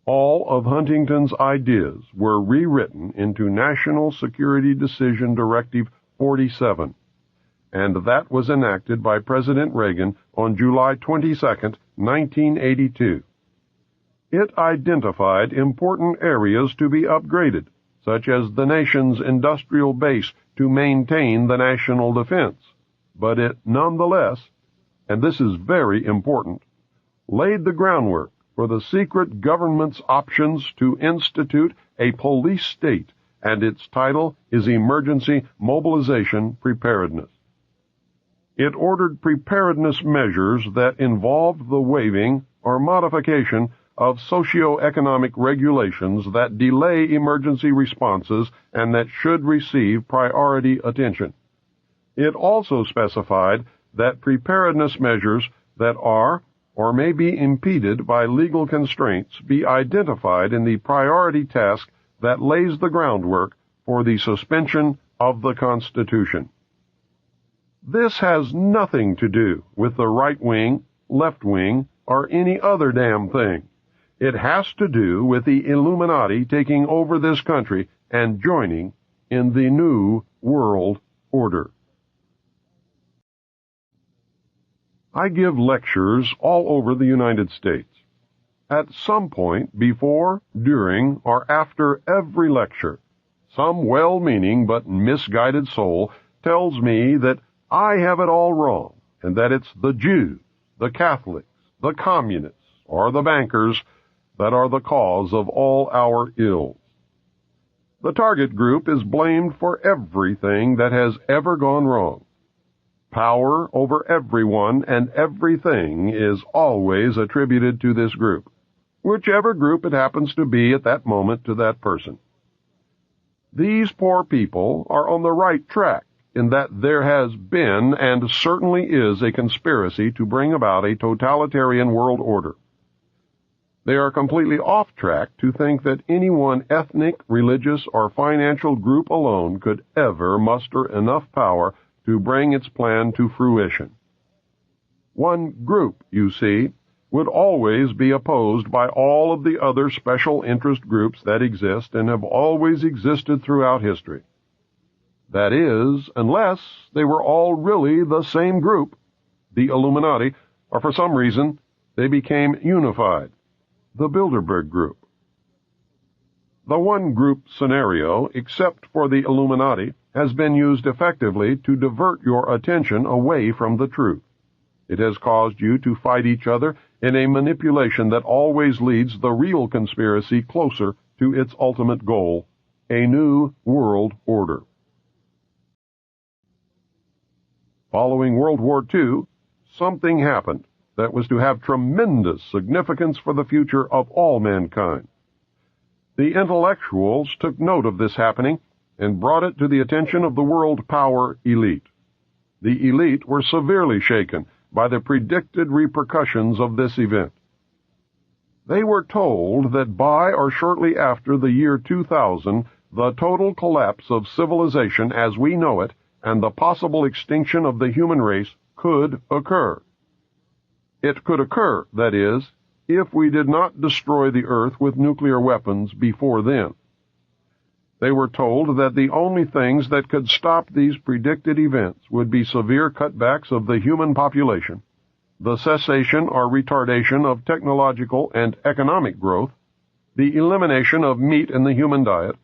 All of Huntington's ideas were rewritten into National Security Decision Directive 47, and that was enacted by President Reagan on July 22, 1982. It identified important areas to be upgraded, such as the nation's industrial base to maintain the national defense, but it nonetheless, and this is very important, laid the groundwork for the secret government's options to institute a police state, and its title is Emergency Mobilization Preparedness. It ordered preparedness measures that involved the waiving or modification of socio-economic regulations that delay emergency responses and that should receive priority attention. It also specified that preparedness measures that are or may be impeded by legal constraints be identified in the priority task that lays the groundwork for the suspension of the Constitution. This has nothing to do with the right wing, left wing, or any other damn thing. It has to do with the Illuminati taking over this country and joining in the New World Order. I give lectures all over the United States. At some point before, during, or after every lecture, some well-meaning but misguided soul tells me that I have it all wrong, and that it's the Jews, the Catholics, the communists, or the bankers that are the cause of all our ills. The target group is blamed for everything that has ever gone wrong. Power over everyone and everything is always attributed to this group, whichever group it happens to be at that moment to that person. These poor people are on the right track in that there has been and certainly is a conspiracy to bring about a totalitarian world order. They are completely off track to think that any one ethnic, religious, or financial group alone could ever muster enough power to bring its plan to fruition. One group, you see, would always be opposed by all of the other special interest groups that exist and have always existed throughout history. That is, unless they were all really the same group, the Illuminati, or for some reason they became unified, the Bilderberg Group. The one-group scenario, except for the Illuminati, has been used effectively to divert your attention away from the truth. It has caused you to fight each other in a manipulation that always leads the real conspiracy closer to its ultimate goal, a new world order. Following World War II, something happened that was to have tremendous significance for the future of all mankind. The intellectuals took note of this happening and brought it to the attention of the world power elite. The elite were severely shaken by the predicted repercussions of this event. They were told that by or shortly after the year 2000, the total collapse of civilization as we know it and the possible extinction of the human race could occur. It could occur, that is, if we did not destroy the earth with nuclear weapons before then. They were told that the only things that could stop these predicted events would be severe cutbacks of the human population, the cessation or retardation of technological and economic growth, the elimination of meat in the human diet,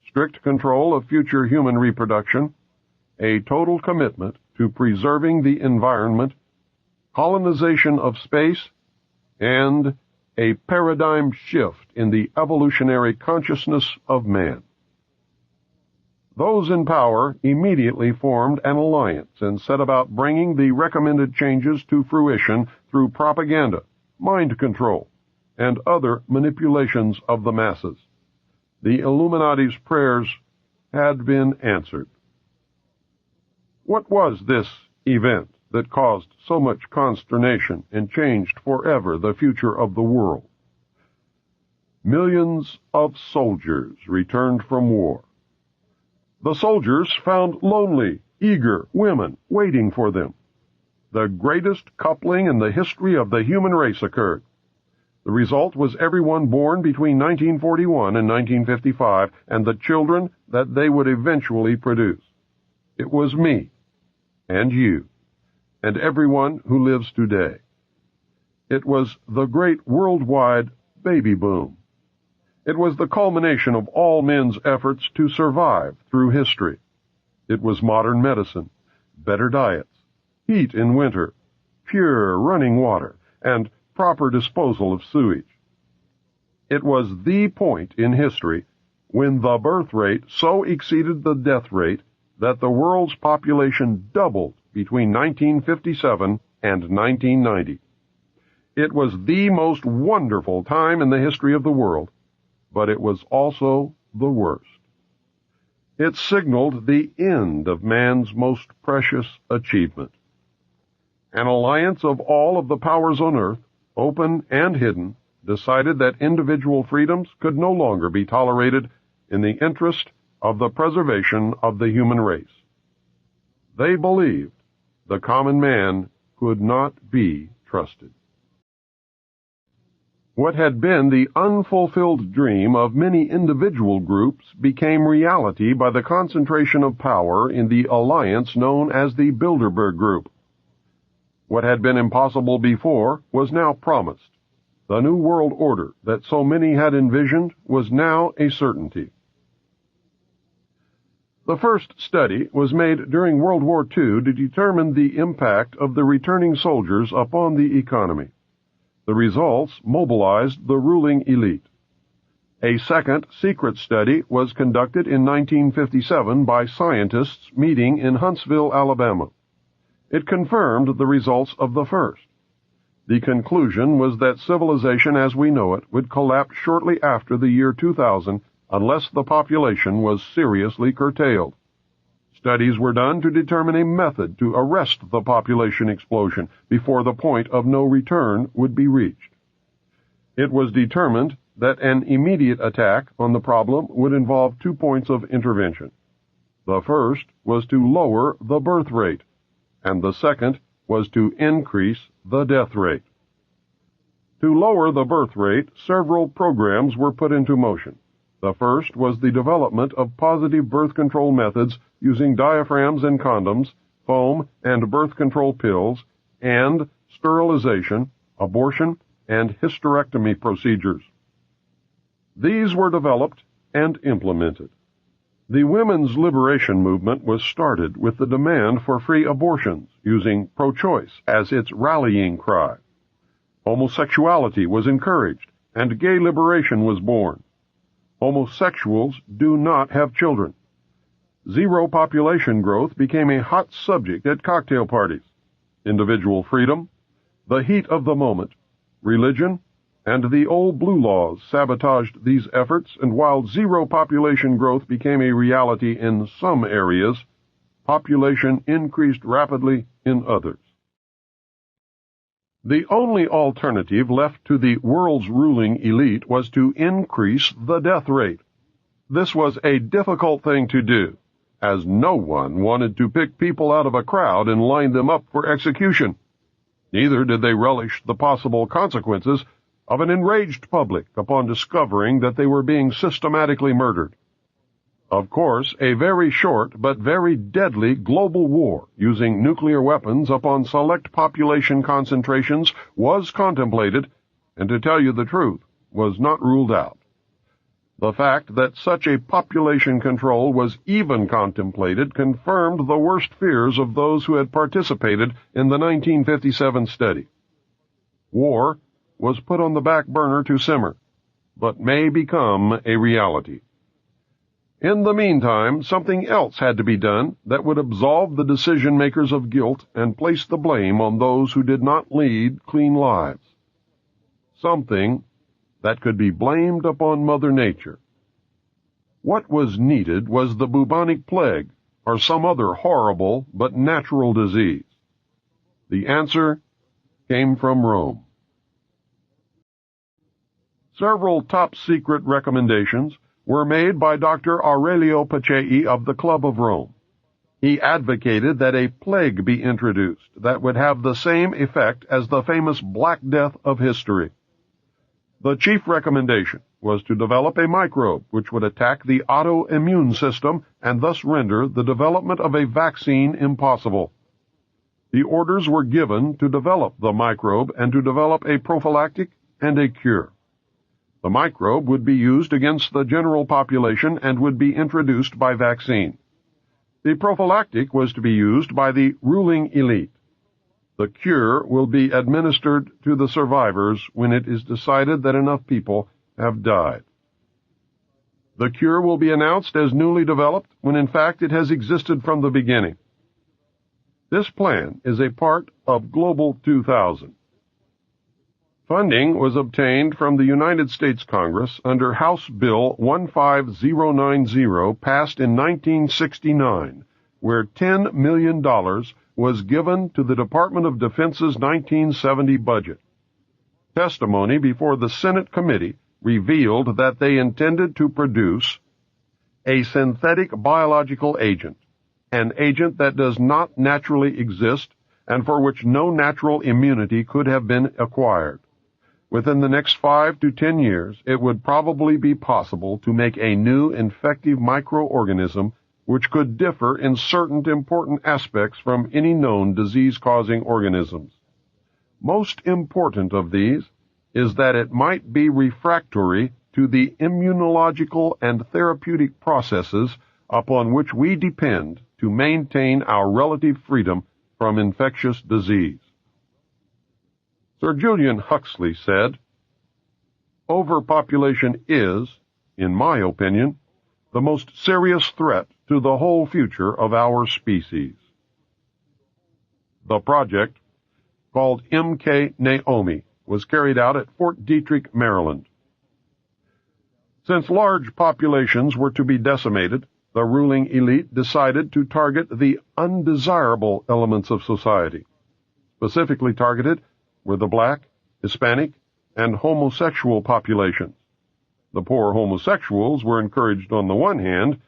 strict control of future human reproduction, a total commitment to preserving the environment, colonization of space, and a paradigm shift in the evolutionary consciousness of man. Those in power immediately formed an alliance and set about bringing the recommended changes to fruition through propaganda, mind control, and other manipulations of the masses. The Illuminati's prayers had been answered. What was this event that caused so much consternation and changed forever the future of the world? Millions of soldiers returned from war. The soldiers found lonely, eager women waiting for them. The greatest coupling in the history of the human race occurred. The result was everyone born between 1941 and 1955 and the children that they would eventually produce. It was me, and you, and everyone who lives today. It was the great worldwide baby boom. It was the culmination of all men's efforts to survive through history. It was modern medicine, better diets, heat in winter, pure running water, and proper disposal of sewage. It was the point in history when the birth rate so exceeded the death rate that the world's population doubled between 1957 and 1990. It was the most wonderful time in the history of the world, but it was also the worst. It signaled the end of man's most precious achievement. An alliance of all of the powers on earth, open and hidden, decided that individual freedoms could no longer be tolerated in the interest of the preservation of the human race. They believed the common man could not be trusted. What had been the unfulfilled dream of many individual groups became reality by the concentration of power in the alliance known as the Bilderberg Group. What had been impossible before was now promised. The new world order that so many had envisioned was now a certainty. The first study was made during World War II to determine the impact of the returning soldiers upon the economy. The results mobilized the ruling elite. A second secret study was conducted in 1957 by scientists meeting in Huntsville, Alabama. It confirmed the results of the first. The conclusion was that civilization as we know it would collapse shortly after the year 2000 unless the population was seriously curtailed. Studies were done to determine a method to arrest the population explosion before the point of no return would be reached. It was determined that an immediate attack on the problem would involve 2 points of intervention. The first was to lower the birth rate, and the second was to increase the death rate. To lower the birth rate, several programs were put into motion. The first was the development of positive birth control methods using diaphragms and condoms, foam and birth control pills, and sterilization, abortion, and hysterectomy procedures. These were developed and implemented. The women's liberation movement was started with the demand for free abortions, using pro-choice as its rallying cry. Homosexuality was encouraged, and gay liberation was born. Homosexuals do not have children. Zero population growth became a hot subject at cocktail parties. Individual freedom, the heat of the moment, religion, and the old blue laws sabotaged these efforts, and while zero population growth became a reality in some areas, population increased rapidly in others. The only alternative left to the world's ruling elite was to increase the death rate. This was a difficult thing to do, as no one wanted to pick people out of a crowd and line them up for execution. Neither did they relish the possible consequences of an enraged public upon discovering that they were being systematically murdered. Of course, a very short but very deadly global war using nuclear weapons upon select population concentrations was contemplated, and to tell you the truth, was not ruled out. The fact that such a population control was even contemplated confirmed the worst fears of those who had participated in the 1957 study. War was put on the back burner to simmer, but may become a reality. In the meantime, something else had to be done that would absolve the decision-makers of guilt and place the blame on those who did not lead clean lives. Something that could be blamed upon Mother Nature. What was needed was the bubonic plague, or some other horrible but natural disease. The answer came from Rome. Several top-secret recommendations were made by Dr. Aurelio Pacelli of the Club of Rome. He advocated that a plague be introduced that would have the same effect as the famous Black Death of history. The chief recommendation was to develop a microbe which would attack the autoimmune system and thus render the development of a vaccine impossible. The orders were given to develop the microbe and to develop a prophylactic and a cure. The microbe would be used against the general population and would be introduced by vaccine. The prophylactic was to be used by the ruling elite. The cure will be administered to the survivors when it is decided that enough people have died. The cure will be announced as newly developed when in fact it has existed from the beginning. This plan is a part of Global 2000. Funding was obtained from the United States Congress under House Bill 15090 passed in 1969, where $10 million was given to the Department of Defense's 1970 budget. Testimony before the Senate committee revealed that they intended to produce a synthetic biological agent, an agent that does not naturally exist and for which no natural immunity could have been acquired. Within the next 5 to 10 years, it would probably be possible to make a new infective microorganism which could differ in certain important aspects from any known disease-causing organisms. Most important of these is that it might be refractory to the immunological and therapeutic processes upon which we depend to maintain our relative freedom from infectious disease. Sir Julian Huxley said, "Overpopulation is, in my opinion, the most serious threat to the whole future of our species." The project, called M.K. Naomi, was carried out at Fort Detrick, Maryland. Since large populations were to be decimated, the ruling elite decided to target the undesirable elements of society. Specifically targeted were the black, Hispanic, and homosexual populations. The poor homosexuals were encouraged on the one hand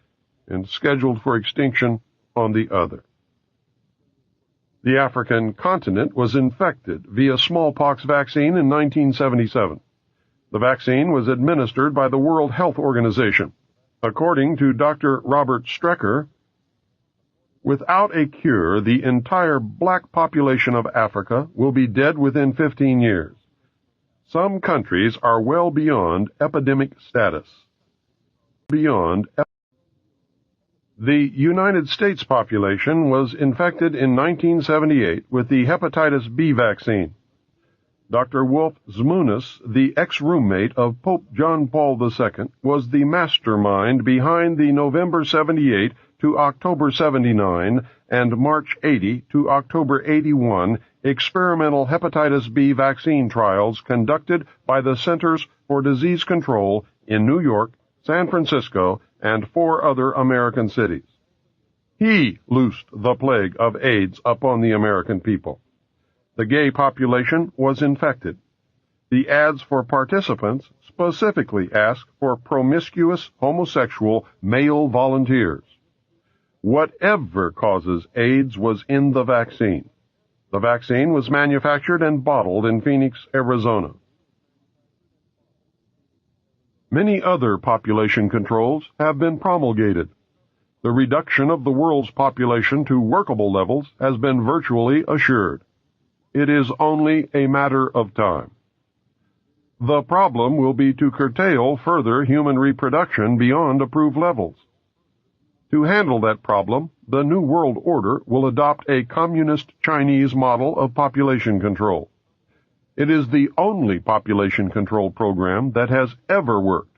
and scheduled for extinction on the other. The African continent was infected via smallpox vaccine in 1977. The vaccine was administered by the World Health Organization. According to Dr. Robert Strecker, without a cure, the entire black population of Africa will be dead within 15 years. Some countries are well beyond epidemic status. The United States population was infected in 1978 with the hepatitis B vaccine. Dr. Wolf Zmunis, the ex-roommate of Pope John Paul II, was the mastermind behind the November 78 to October 79 and March 80 to October 81 experimental hepatitis B vaccine trials conducted by the Centers for Disease Control in New York, San Francisco, and 4 other American cities. He loosed the plague of AIDS upon the American people. The gay population was infected. The ads for participants specifically asked for promiscuous homosexual male volunteers. Whatever causes AIDS was in the vaccine. The vaccine was manufactured and bottled in Phoenix, Arizona. Many other population controls have been promulgated. The reduction of the world's population to workable levels has been virtually assured. It is only a matter of time. The problem will be to curtail further human reproduction beyond approved levels. To handle that problem, the New World Order will adopt a communist Chinese model of population control. It is the only population control program that has ever worked.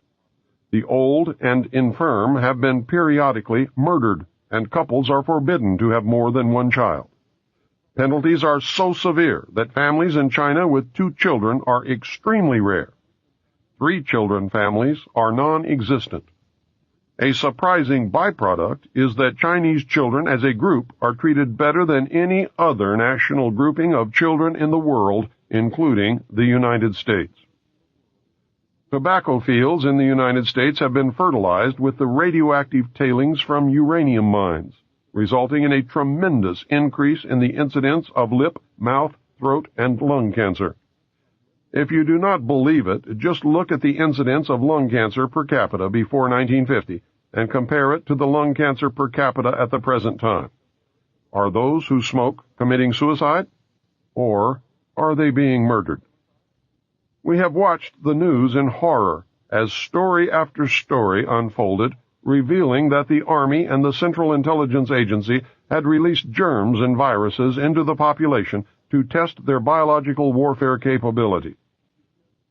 The old and infirm have been periodically murdered, and couples are forbidden to have more than one child. Penalties are so severe that families in China with 2 children are extremely rare. 3-children families are non-existent. A surprising byproduct is that Chinese children as a group are treated better than any other national grouping of children in the world, including the United States. Tobacco fields in the United States have been fertilized with the radioactive tailings from uranium mines, resulting in a tremendous increase in the incidence of lip, mouth, throat, and lung cancer. If you do not believe it, just look at the incidence of lung cancer per capita before 1950 and compare it to the lung cancer per capita at the present time. Are those who smoke committing suicide? Or are they being murdered? We have watched the news in horror as story after story unfolded, revealing that the Army and the Central Intelligence Agency had released germs and viruses into the population to test their biological warfare capability.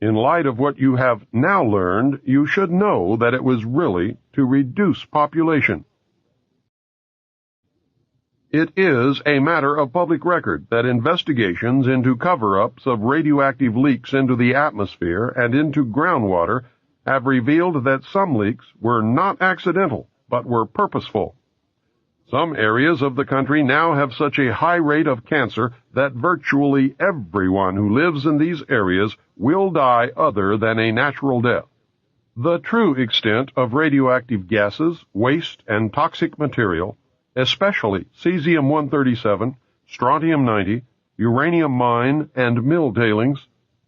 In light of what you have now learned, you should know that it was really to reduce population. It is a matter of public record that investigations into cover-ups of radioactive leaks into the atmosphere and into groundwater have revealed that some leaks were not accidental, but were purposeful. Some areas of the country now have such a high rate of cancer that virtually everyone who lives in these areas will die other than a natural death. The true extent of radioactive gases, waste, and toxic material, especially cesium-137, strontium-90, uranium mine and mill tailings,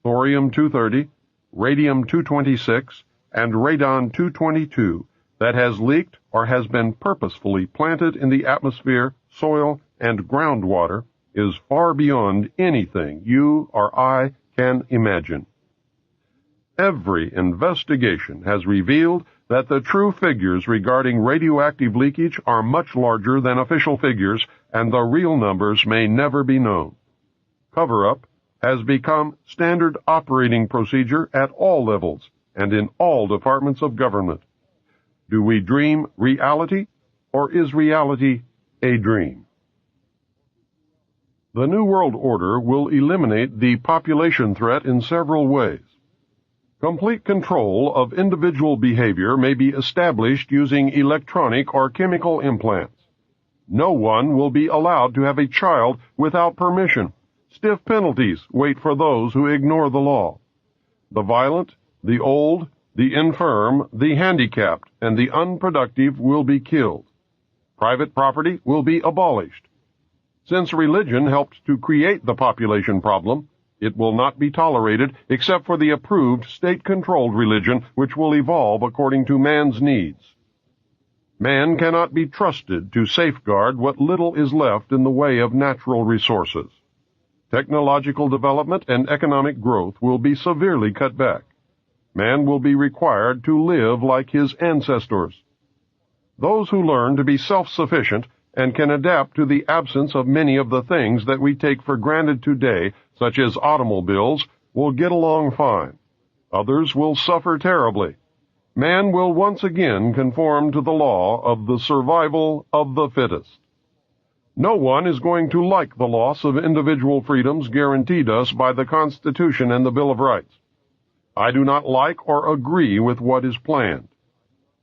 thorium-230, radium-226, and radon-222, that has leaked or has been purposefully planted in the atmosphere, soil, and groundwater is far beyond anything you or I can imagine. Every investigation has revealed that the true figures regarding radioactive leakage are much larger than official figures, and the real numbers may never be known. Cover-up has become standard operating procedure at all levels and in all departments of government. Do we dream reality, or is reality a dream? The New World Order will eliminate the population threat in several ways. Complete control of individual behavior may be established using electronic or chemical implants. No one will be allowed to have a child without permission. Stiff penalties wait for those who ignore the law. The violent, the old, the infirm, the handicapped, and the unproductive will be killed. Private property will be abolished. Since religion helped to create the population problem, it will not be tolerated except for the approved state-controlled religion which will evolve according to man's needs. Man cannot be trusted to safeguard what little is left in the way of natural resources. Technological development and economic growth will be severely cut back. Man will be required to live like his ancestors. Those who learn to be self-sufficient and can adapt to the absence of many of the things that we take for granted today, such as automobiles, will get along fine. Others will suffer terribly. Man will once again conform to the law of the survival of the fittest. No one is going to like the loss of individual freedoms guaranteed us by the Constitution and the Bill of Rights. I do not like or agree with what is planned.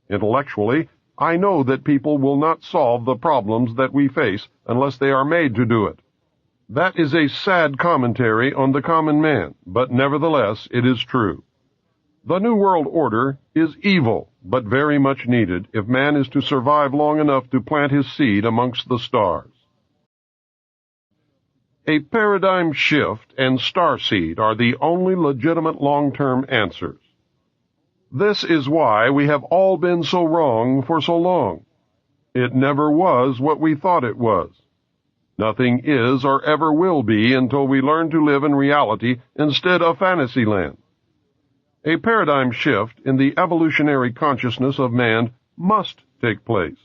Intellectually, I know that people will not solve the problems that we face unless they are made to do it. That is a sad commentary on the common man, but nevertheless it is true. The New World Order is evil, but very much needed if man is to survive long enough to plant his seed amongst the stars. A paradigm shift and starseed are the only legitimate long-term answers. This is why we have all been so wrong for so long. It never was what we thought it was. Nothing is or ever will be until we learn to live in reality instead of fantasyland. A paradigm shift in the evolutionary consciousness of man must take place.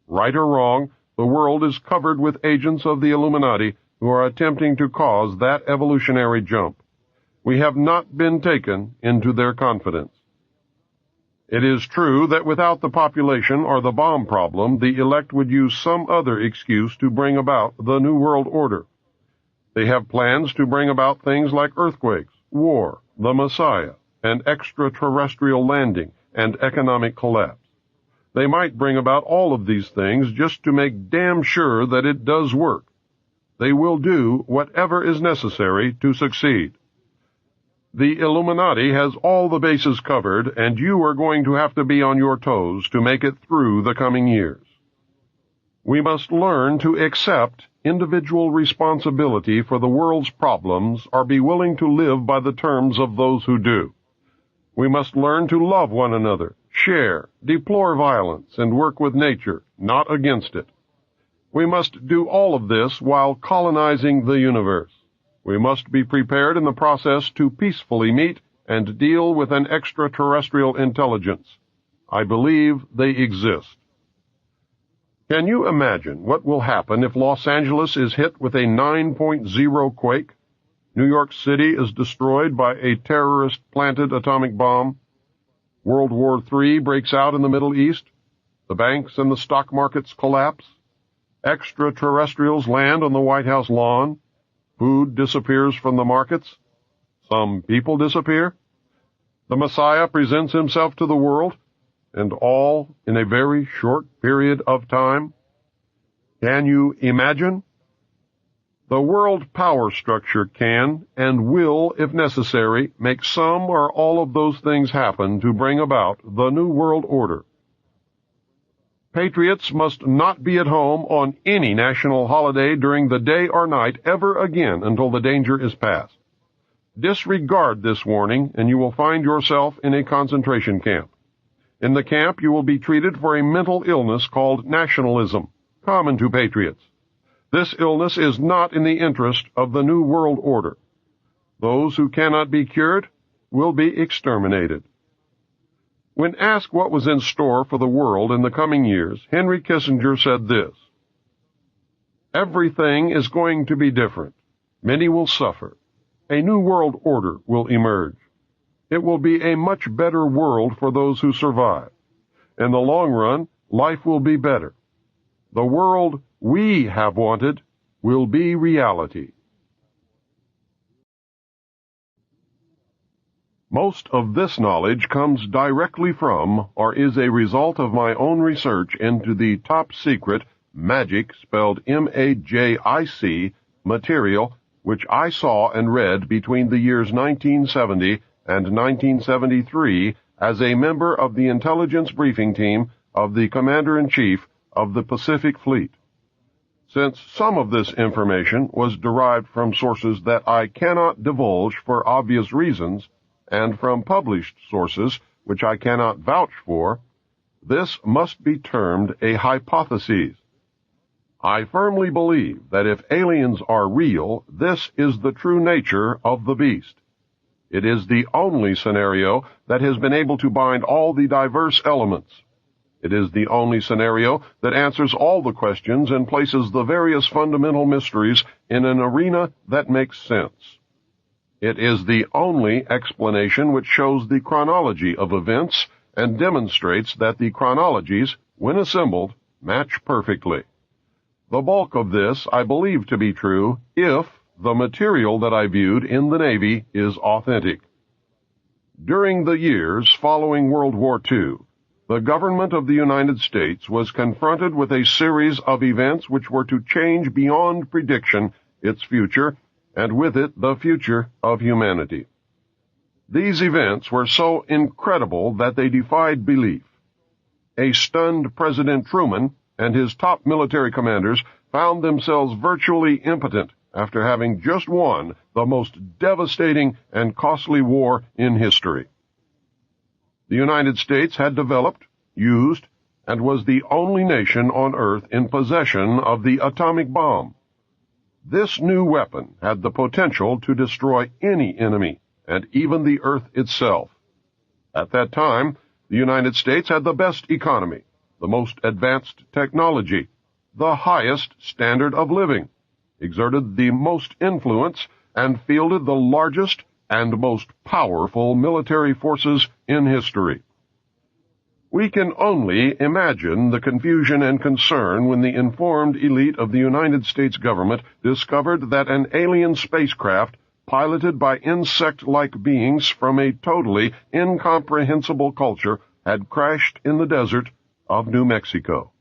Right or wrong, the world is covered with agents of the Illuminati who are attempting to cause that evolutionary jump. We have not been taken into their confidence. It is true that without the population or the bomb problem, the elect would use some other excuse to bring about the New World Order. They have plans to bring about things like earthquakes, war, the Messiah, an extraterrestrial landing, and economic collapse. They might bring about all of these things just to make damn sure that it does work. They will do whatever is necessary to succeed. The Illuminati has all the bases covered, and you are going to have to be on your toes to make it through the coming years. We must learn to accept individual responsibility for the world's problems or be willing to live by the terms of those who do. We must learn to love one another, share, deplore violence, and work with nature, not against it. We must do all of this while colonizing the universe. We must be prepared in the process to peacefully meet and deal with an extraterrestrial intelligence. I believe they exist. Can you imagine what will happen if Los Angeles is hit with a 9.0 quake? New York City is destroyed by a terrorist-planted atomic bomb. World War III breaks out in the Middle East. The banks and the stock markets collapse. Extraterrestrials land on the White House lawn. Food disappears from the markets. Some people disappear. The Messiah presents himself to the world, and all in a very short period of time. Can you imagine? The world power structure can and will, if necessary, make some or all of those things happen to bring about the New World Order. Patriots must not be at home on any national holiday during the day or night ever again until the danger is past. Disregard this warning, and you will find yourself in a concentration camp. In the camp, you will be treated for a mental illness called nationalism, common to patriots. This illness is not in the interest of the New World Order. Those who cannot be cured will be exterminated. When asked what was in store for the world in the coming years, Henry Kissinger said this: "Everything is going to be different. Many will suffer. A new world order will emerge. It will be a much better world for those who survive. In the long run, life will be better. The world we have wanted will be reality." Most of this knowledge comes directly from or is a result of my own research into the top-secret magic, spelled M-A-J-I-C, material which I saw and read between the years 1970 and 1973 as a member of the intelligence briefing team of the Commander-in-Chief of the Pacific Fleet. Since some of this information was derived from sources that I cannot divulge for obvious reasons, and from published sources which I cannot vouch for, this must be termed a hypothesis. I firmly believe that if aliens are real, this is the true nature of the beast. It is the only scenario that has been able to bind all the diverse elements. It is the only scenario that answers all the questions and places the various fundamental mysteries in an arena that makes sense. It is the only explanation which shows the chronology of events and demonstrates that the chronologies, when assembled, match perfectly. The bulk of this I believe to be true if the material that I viewed in the Navy is authentic. During the years following World War II, the government of the United States was confronted with a series of events which were to change beyond prediction its future, and with it the future of humanity. These events were so incredible that they defied belief. A stunned President Truman and his top military commanders found themselves virtually impotent after having just won the most devastating and costly war in history. the United States had developed, used, and was the only nation on Earth in possession of the atomic bomb. This new weapon had the potential to destroy any enemy, and even the Earth itself. At that time, the United States had the best economy, the most advanced technology, the highest standard of living, exerted the most influence, and fielded the largest and most powerful military forces in history. We can only imagine the confusion and concern when the informed elite of the United States government discovered that an alien spacecraft piloted by insect-like beings from a totally incomprehensible culture had crashed in the desert of New Mexico.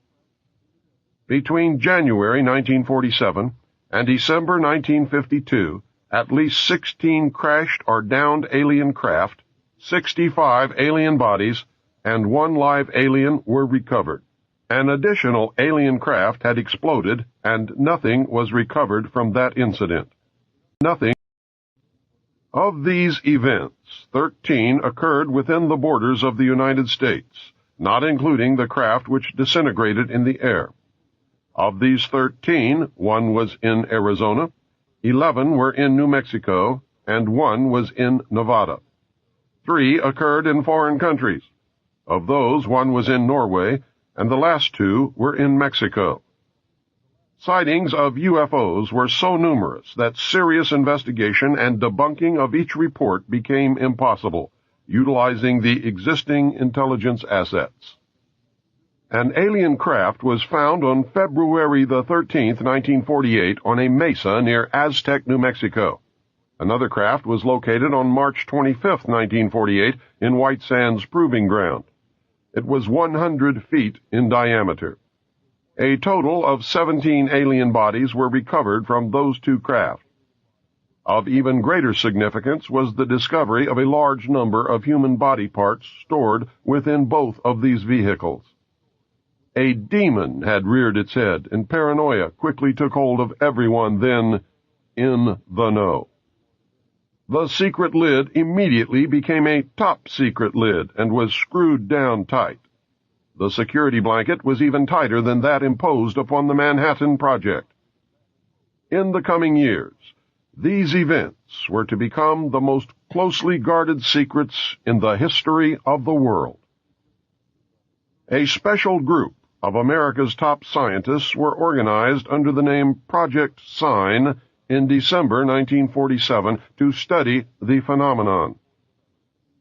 Between January 1947 and December 1952, at least 16 crashed or downed alien craft, 65 alien bodies, and 1 live alien were recovered. An additional alien craft had exploded, and nothing was recovered from that incident. Nothing. Of these events, 13 occurred within the borders of the United States, not including the craft which disintegrated in the air. Of these 13, 1 was in Arizona, 11 were in New Mexico, and 1 was in Nevada. 3 occurred in foreign countries. Of those, 1 was in Norway, and the last 2 were in Mexico. Sightings of UFOs were so numerous that serious investigation and debunking of each report became impossible, utilizing the existing intelligence assets. An alien craft was found on February the 13th, 1948, on a mesa near Aztec, New Mexico. Another craft was located on March 25th, 1948, in White Sands Proving Ground. It was 100 feet in diameter. A total of 17 alien bodies were recovered from those 2 craft. Of even greater significance was the discovery of a large number of human body parts stored within both of these vehicles. A demon had reared its head, and paranoia quickly took hold of everyone then in the know. The secret lid immediately became a top-secret lid and was screwed down tight. The security blanket was even tighter than that imposed upon the Manhattan Project. In the coming years, these events were to become the most closely guarded secrets in the history of the world. A special group of America's top scientists were organized under the name Project Sign in December 1947 to study the phenomenon.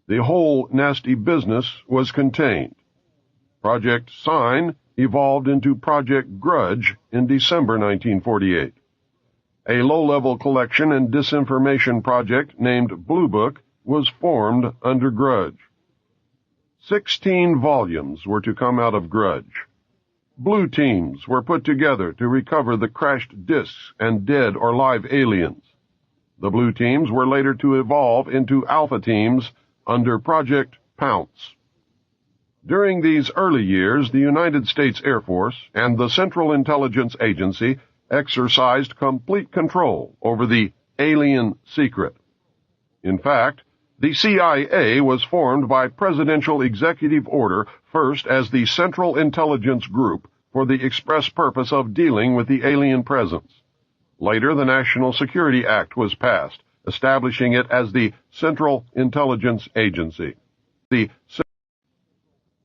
The whole nasty business was contained. Project Sign evolved into Project Grudge in December 1948. A low-level collection and disinformation project named Blue Book was formed under Grudge. 16 volumes were to come out of Grudge. Blue teams were put together to recover the crashed disks and dead or live aliens. The blue teams were later to evolve into alpha teams under Project Pounce. During these early years, the United States Air Force and the Central Intelligence Agency exercised complete control over the alien secret. In fact, the CIA was formed by presidential executive order first as the Central Intelligence Group for the express purpose of dealing with the alien presence. Later, the National Security Act was passed, establishing it as the Central Intelligence Agency. The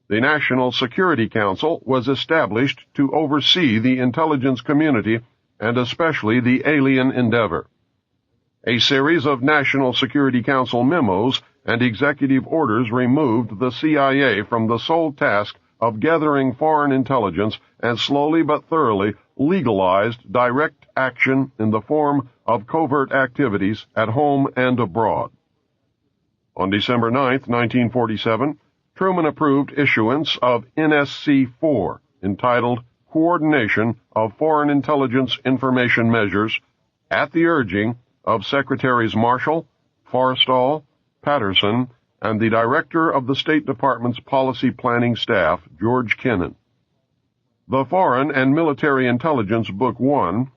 National Security Council was established to oversee the intelligence community and especially the alien endeavor. A series of National Security Council memos and executive orders removed the CIA from the sole task of gathering foreign intelligence and slowly but thoroughly legalized direct action in the form of covert activities at home and abroad. On December 9, 1947, Truman approved issuance of NSC-4, entitled Coordination of Foreign Intelligence Information Measures, at the urging of Secretaries Marshall, Forrestal, Patterson, and the Director of the State Department's Policy Planning Staff, George Kennan. The Foreign and Military Intelligence Book 1,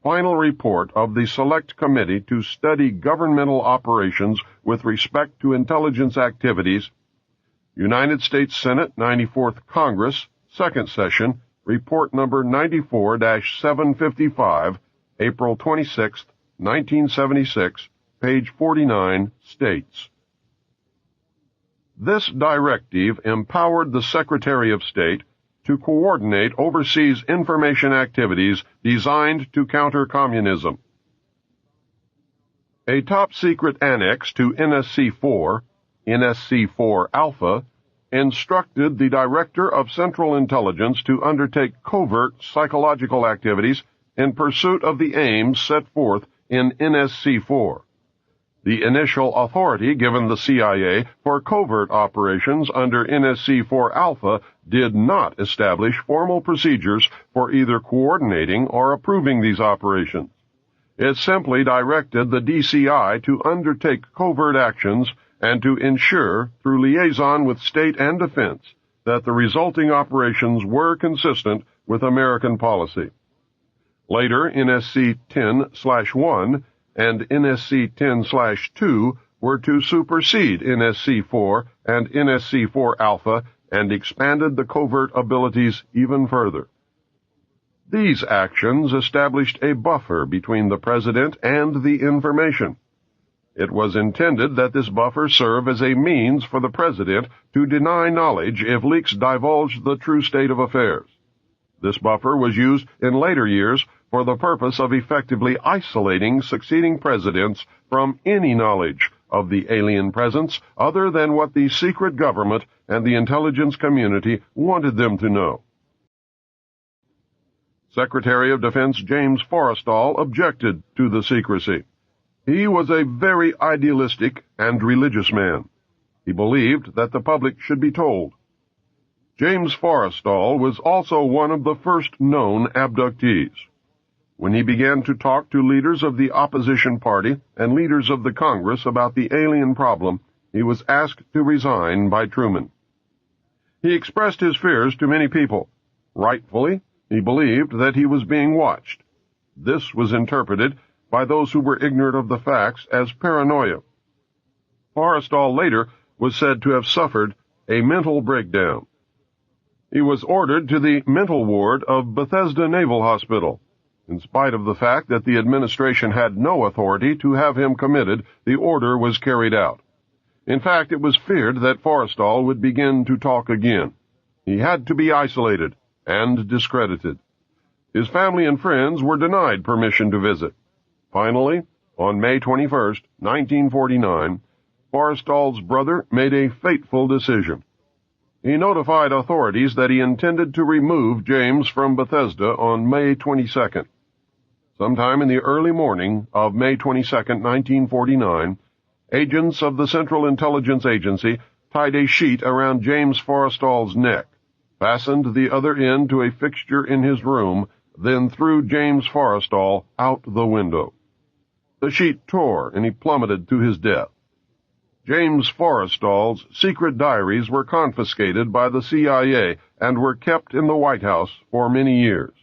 Final Report of the Select Committee to Study Governmental Operations with Respect to Intelligence Activities, United States Senate 94th Congress, Second Session, Report Number 94-755, April 26, 1976, page 49, states, "This directive empowered the Secretary of State to coordinate overseas information activities designed to counter communism. A top-secret annex to NSC-4, NSC-4 Alpha, instructed the Director of Central Intelligence to undertake covert psychological activities in pursuit of the aims set forth in NSC-4. The initial authority given the CIA for covert operations under NSC-4 Alpha did not establish formal procedures for either coordinating or approving these operations. It simply directed the DCI to undertake covert actions and to ensure, through liaison with state and defense, that the resulting operations were consistent with American policy. Later, NSC-10/1 and NSC-10/2 were to supersede NSC-4 and NSC-4 Alpha and expanded the covert abilities even further. These actions established a buffer between the President and the information. It was intended that this buffer serve as a means for the President to deny knowledge if leaks divulged the true state of affairs. This buffer was used in later years for the purpose of effectively isolating succeeding presidents from any knowledge of the alien presence other than what the secret government and the intelligence community wanted them to know. Secretary of Defense James Forrestal objected to the secrecy. He was a very idealistic and religious man. He believed that the public should be told. James Forrestal was also one of the first known abductees. When he began to talk to leaders of the opposition party and leaders of the Congress about the alien problem, he was asked to resign by Truman. He expressed his fears to many people. Rightfully, he believed that he was being watched. This was interpreted by those who were ignorant of the facts as paranoia. Forrestal later was said to have suffered a mental breakdown. He was ordered to the mental ward of Bethesda Naval Hospital. In spite of the fact that the administration had no authority to have him committed, the order was carried out. In fact, it was feared that Forrestal would begin to talk again. He had to be isolated and discredited. His family and friends were denied permission to visit. Finally, on May 21, 1949, Forrestal's brother made a fateful decision. He notified authorities that he intended to remove James from Bethesda on May 22nd. Sometime in the early morning of May 22, 1949, agents of the Central Intelligence Agency tied a sheet around James Forrestal's neck, fastened the other end to a fixture in his room, then threw James Forrestal out the window. The sheet tore and he plummeted to his death. James Forrestal's secret diaries were confiscated by the CIA and were kept in the White House for many years.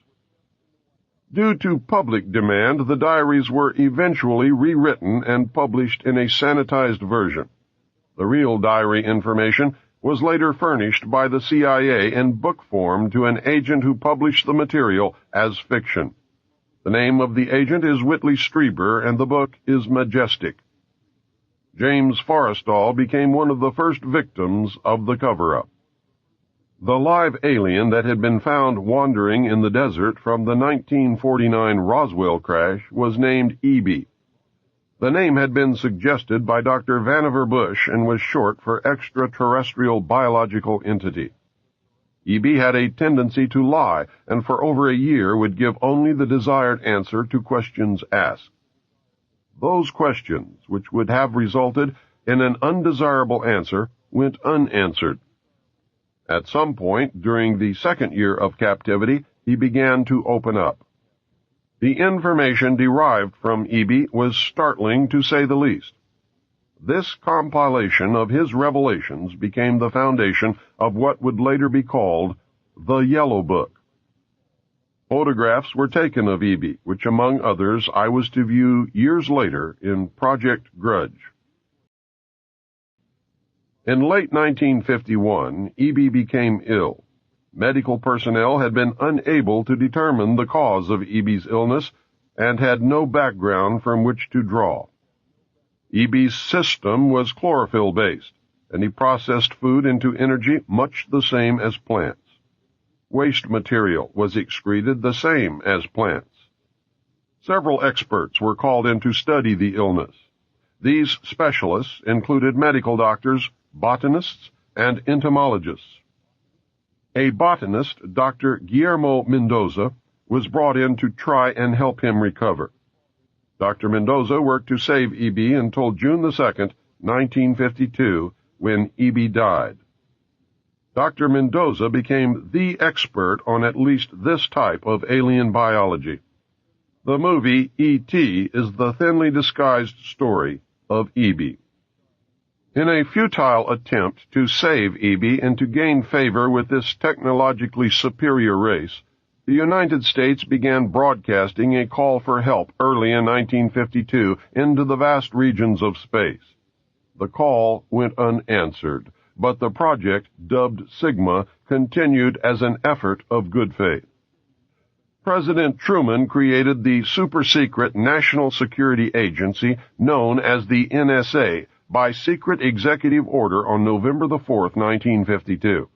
Due to public demand, the diaries were eventually rewritten and published in a sanitized version. The real diary information was later furnished by the CIA in book form to an agent who published the material as fiction. The name of the agent is Whitley Strieber, and the book is Majestic. James Forrestal became one of the first victims of the cover-up. The live alien that had been found wandering in the desert from the 1949 Roswell crash was named E.B. The name had been suggested by Dr. Vannevar Bush and was short for extraterrestrial biological entity. E.B. had a tendency to lie, and for over a year would give only the desired answer to questions asked. Those questions, which would have resulted in an undesirable answer, went unanswered. At some point during the second year of captivity, he began to open up. The information derived from E.B. was startling, to say the least. This compilation of his revelations became the foundation of what would later be called the Yellow Book. Photographs were taken of E.B., which, among others, I was to view years later in Project Grudge. In late 1951, E.B. became ill. Medical personnel had been unable to determine the cause of E.B.'s illness and had no background from which to draw. E.B.'s system was chlorophyll-based, and he processed food into energy much the same as plants. Waste material was excreted the same as plants. Several experts were called in to study the illness. These specialists included medical doctors, botanists, and entomologists. A botanist, Dr. Guillermo Mendoza, was brought in to try and help him recover. Dr. Mendoza worked to save E.B. until June 2, 1952, when E.B. died. Dr. Mendoza became the expert on at least this type of alien biology. The movie E.T. is the thinly disguised story of E.B. In a futile attempt to save E.B. and to gain favor with this technologically superior race, the United States began broadcasting a call for help early in 1952 into the vast regions of space. The call went unanswered, but the project, dubbed Sigma, continued as an effort of good faith. President Truman created the super-secret National Security Agency known as the NSA by secret executive order on November 4, 1952.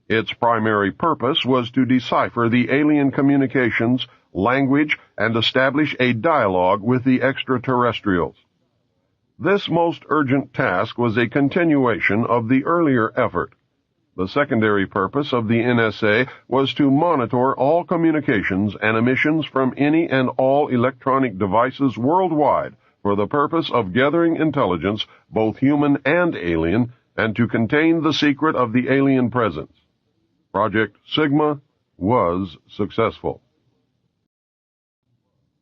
Its primary purpose was to decipher the alien communications, language, and establish a dialogue with the extraterrestrials. This most urgent task was a continuation of the earlier effort. The secondary purpose of the NSA was to monitor all communications and emissions from any and all electronic devices worldwide for the purpose of gathering intelligence, both human and alien, and to contain the secret of the alien presence. Project Sigma was successful.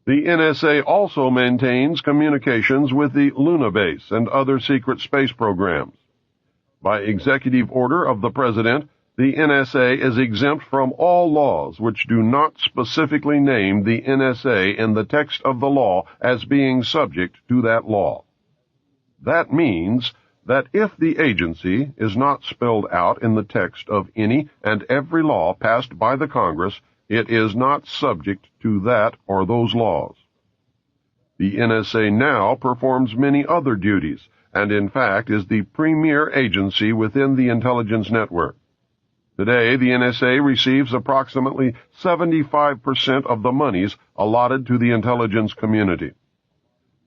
The NSA also maintains communications with the Luna base and other secret space programs. By executive order of the President, the NSA is exempt from all laws which do not specifically name the NSA in the text of the law as being subject to that law. That means that if the agency is not spelled out in the text of any and every law passed by the Congress, it is not subject to that or those laws. The NSA now performs many other duties, and in fact is the premier agency within the intelligence network. Today, the NSA receives approximately 75% of the monies allotted to the intelligence community.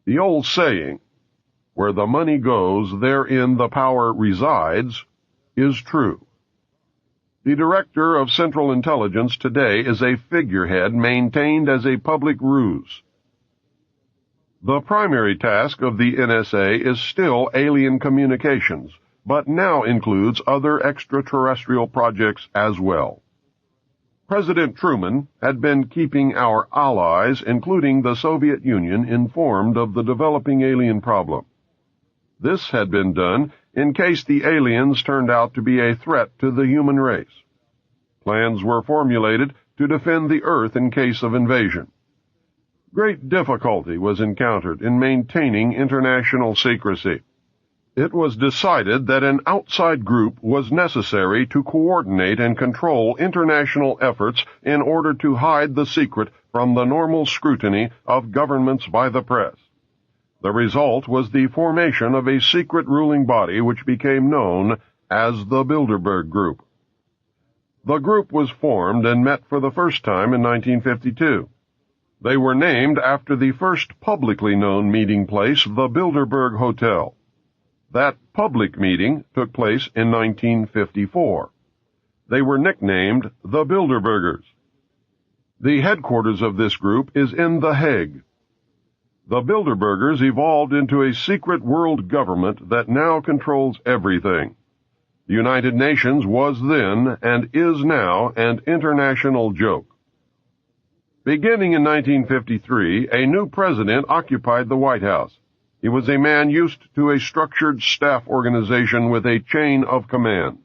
The old saying, "Where the money goes, therein the power resides," is true. The Director of Central Intelligence today is a figurehead maintained as a public ruse. The primary task of the NSA is still alien communications, but now includes other extraterrestrial projects as well. President Truman had been keeping our allies, including the Soviet Union, informed of the developing alien problem. This had been done in case the aliens turned out to be a threat to the human race. Plans were formulated to defend the Earth in case of invasion. Great difficulty was encountered in maintaining international secrecy. It was decided that an outside group was necessary to coordinate and control international efforts in order to hide the secret from the normal scrutiny of governments by the press. The result was the formation of a secret ruling body which became known as the Bilderberg Group. The group was formed and met for the first time in 1952. They were named after the first publicly known meeting place, the Bilderberg Hotel. That public meeting took place in 1954. They were nicknamed the Bilderbergers. The headquarters of this group is in The Hague. The Bilderbergers evolved into a secret world government that now controls everything. The United Nations was then, and is now, an international joke. Beginning in 1953, a new president occupied the White House. He was a man used to a structured staff organization with a chain of command.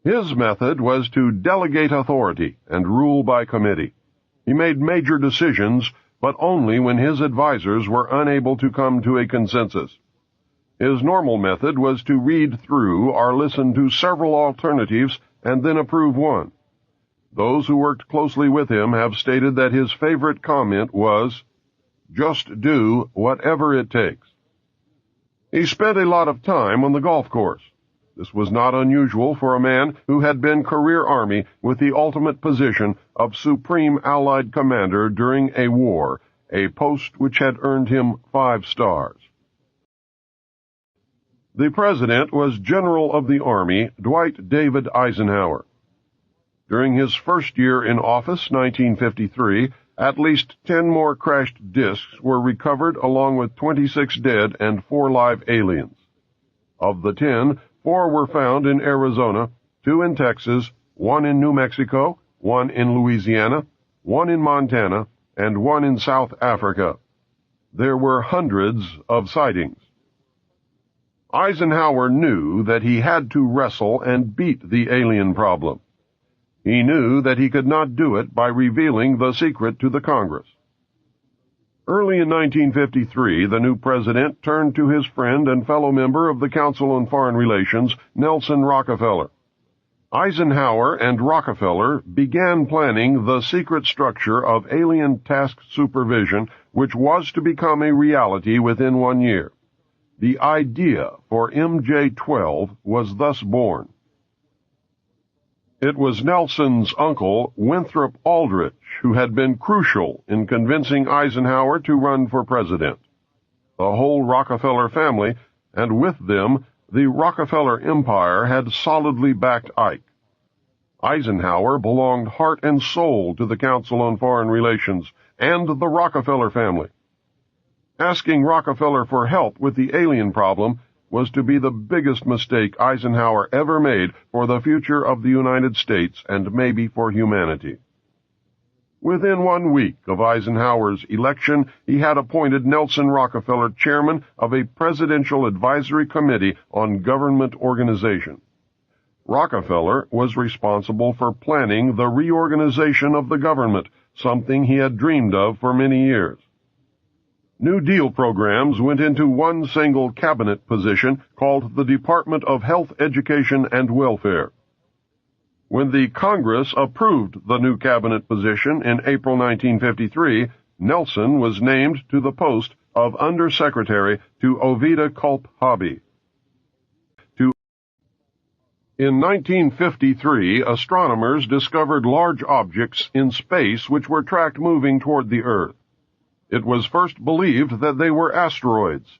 His method was to delegate authority and rule by committee. He made major decisions, but only when his advisers were unable to come to a consensus. His normal method was to read through or listen to several alternatives and then approve one. Those who worked closely with him have stated that his favorite comment was, "Just do whatever it takes." He spent a lot of time on the golf course. This was not unusual for a man who had been career Army with the ultimate position of Supreme Allied Commander during a war, a post which had earned him 5 stars. The President was General of the Army Dwight David Eisenhower. During his first year in office, 1953, at least 10 more crashed discs were recovered along with 26 dead and 4 live aliens. Of the 10, 4 were found in Arizona, 2 in Texas, 1 in New Mexico, 1 in Louisiana, 1 in Montana, and 1 in South Africa. There were hundreds of sightings. Eisenhower knew that he had to wrestle and beat the alien problem. He knew that he could not do it by revealing the secret to the Congress. Early in 1953, the new president turned to his friend and fellow member of the Council on Foreign Relations, Nelson Rockefeller. Eisenhower and Rockefeller began planning the secret structure of alien task supervision, which was to become a reality within 1 year. The idea for MJ-12 was thus born. It was Nelson's uncle, Winthrop Aldrich, who had been crucial in convincing Eisenhower to run for president. The whole Rockefeller family, and with them, the Rockefeller empire, had solidly backed Ike. Eisenhower belonged heart and soul to the Council on Foreign Relations and the Rockefeller family. Asking Rockefeller for help with the alien problem was to be the biggest mistake Eisenhower ever made for the future of the United States and maybe for humanity. Within 1 week of Eisenhower's election, he had appointed Nelson Rockefeller chairman of a Presidential Advisory Committee on Government Organization. Rockefeller was responsible for planning the reorganization of the government, something he had dreamed of for many years. New Deal programs went into one single cabinet position called the Department of Health, Education, and Welfare. When the Congress approved the new cabinet position in April 1953, Nelson was named to the post of Undersecretary to Ovida Culp Hobby. In 1953, astronomers discovered large objects in space which were tracked moving toward the Earth. It was first believed that they were asteroids.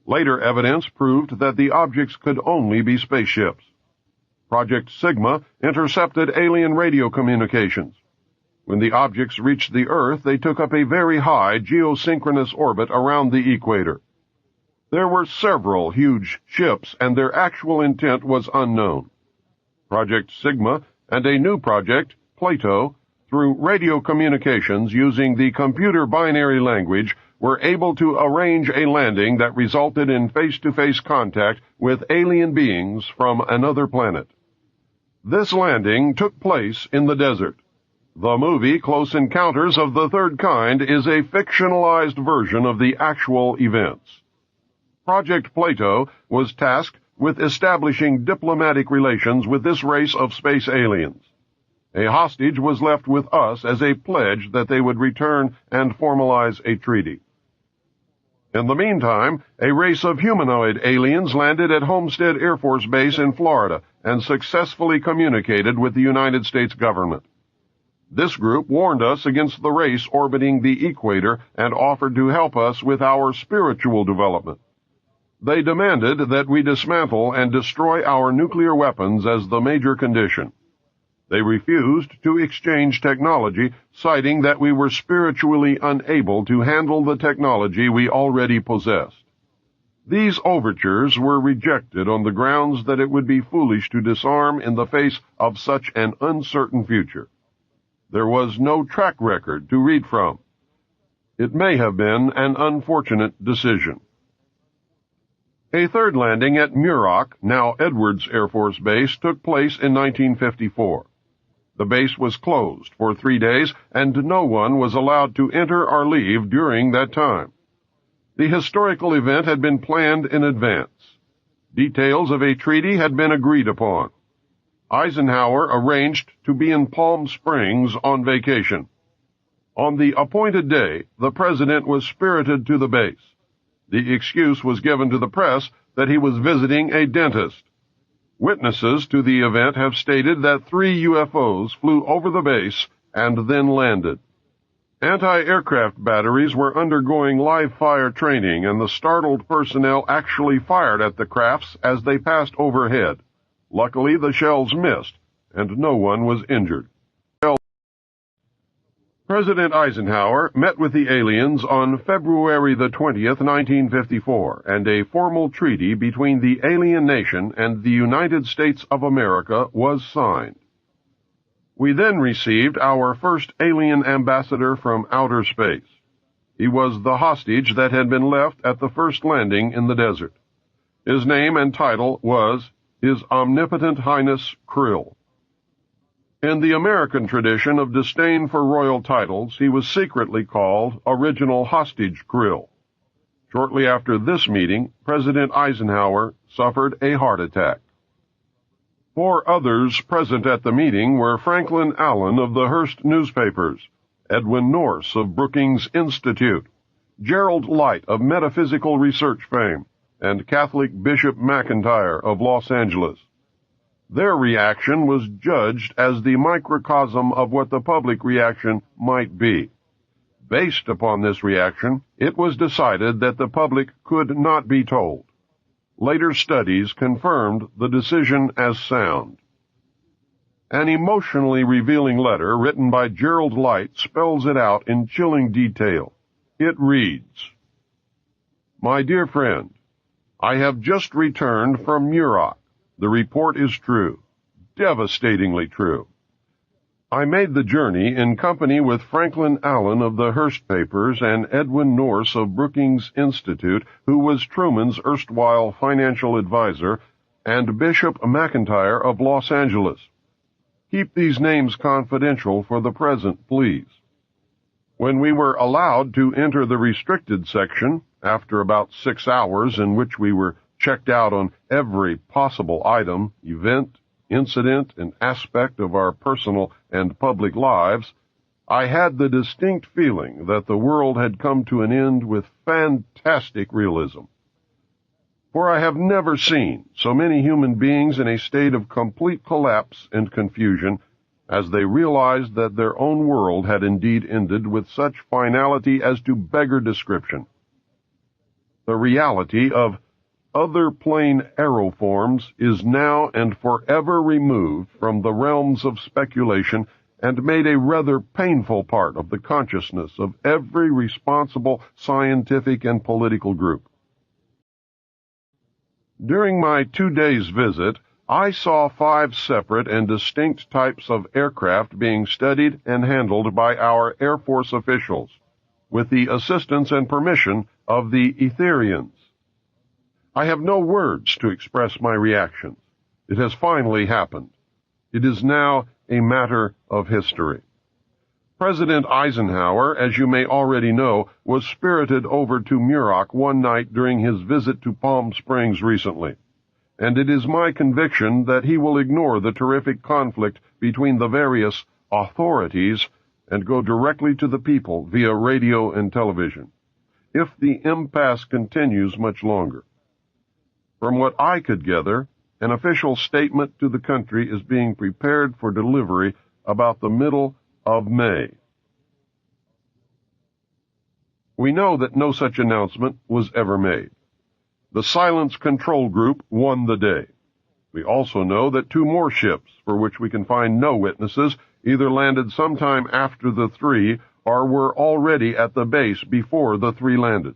Later evidence proved that the objects could only be spaceships. Project Sigma intercepted alien radio communications. When the objects reached the Earth, they took up a very high geosynchronous orbit around the equator. There were several huge ships, and their actual intent was unknown. Project Sigma and a new project, Plato, through radio communications using the computer binary language, were able to arrange a landing that resulted in face-to-face contact with alien beings from another planet. This landing took place in the desert. The movie Close Encounters of the Third Kind is a fictionalized version of the actual events. Project Plato was tasked with establishing diplomatic relations with this race of space aliens. A hostage was left with us as a pledge that they would return and formalize a treaty. In the meantime, a race of humanoid aliens landed at Homestead Air Force Base in Florida and successfully communicated with the United States government. This group warned us against the race orbiting the equator and offered to help us with our spiritual development. They demanded that we dismantle and destroy our nuclear weapons as the major condition. They refused to exchange technology, citing that we were spiritually unable to handle the technology we already possessed. These overtures were rejected on the grounds that it would be foolish to disarm in the face of such an uncertain future. There was no track record to read from. It may have been an unfortunate decision. A third landing at Muroc, now Edwards Air Force Base, took place in 1954. The base was closed for 3 days, and no one was allowed to enter or leave during that time. The historical event had been planned in advance. Details of a treaty had been agreed upon. Eisenhower arranged to be in Palm Springs on vacation. On the appointed day, the President was spirited to the base. The excuse was given to the press that he was visiting a dentist. Witnesses to the event have stated that 3 UFOs flew over the base and then landed. Anti-aircraft batteries were undergoing live-fire training, and the startled personnel actually fired at the crafts as they passed overhead. Luckily, the shells missed, and no one was injured. President Eisenhower met with the aliens on February the 20th, 1954, and a formal treaty between the alien nation and the United States of America was signed. We then received our first alien ambassador from outer space. He was the hostage that had been left at the first landing in the desert. His name and title was His Omnipotent Highness Krill. In the American tradition of disdain for royal titles, he was secretly called Original Hostage Krill. Shortly after this meeting, President Eisenhower suffered a heart attack. 4 others present at the meeting were Franklin Allen of the Hearst newspapers, Edwin Norse of Brookings Institute, Gerald Light of Metaphysical Research fame, and Catholic Bishop McIntyre of Los Angeles. Their reaction was judged as the microcosm of what the public reaction might be. Based upon this reaction, it was decided that the public could not be told. Later studies confirmed the decision as sound. An emotionally revealing letter written by Gerald Light spells it out in chilling detail. It reads, "My dear friend, I have just returned from Muroc. The report is true, devastatingly true. I made the journey in company with Franklin Allen of the Hearst papers and Edwin Norse of Brookings Institute, who was Truman's erstwhile financial advisor, and Bishop McIntyre of Los Angeles. Keep these names confidential for the present, please. When we were allowed to enter the restricted section, after about 6 hours in which we were checked out on every possible item, event, incident, and aspect of our personal and public lives, I had the distinct feeling that the world had come to an end with fantastic realism. For I have never seen so many human beings in a state of complete collapse and confusion as they realized that their own world had indeed ended with such finality as to beggar description. The reality of other plane aeroforms is now and forever removed from the realms of speculation and made a rather painful part of the consciousness of every responsible scientific and political group. During my 2 days' visit, I saw 5 separate and distinct types of aircraft being studied and handled by our Air Force officials, with the assistance and permission of the Etherians. I have no words to express my reactions. It has finally happened. It is now a matter of history. President Eisenhower, as you may already know, was spirited over to Muroc one night during his visit to Palm Springs recently, and it is my conviction that he will ignore the terrific conflict between the various authorities and go directly to the people via radio and television, if the impasse continues much longer. From what I could gather, an official statement to the country is being prepared for delivery about the middle of May. We know that no such announcement was ever made. The Silence Control Group won the day. We also know that 2 more ships, for which we can find no witnesses, either landed sometime after the 3 or were already at the base before the 3 landed.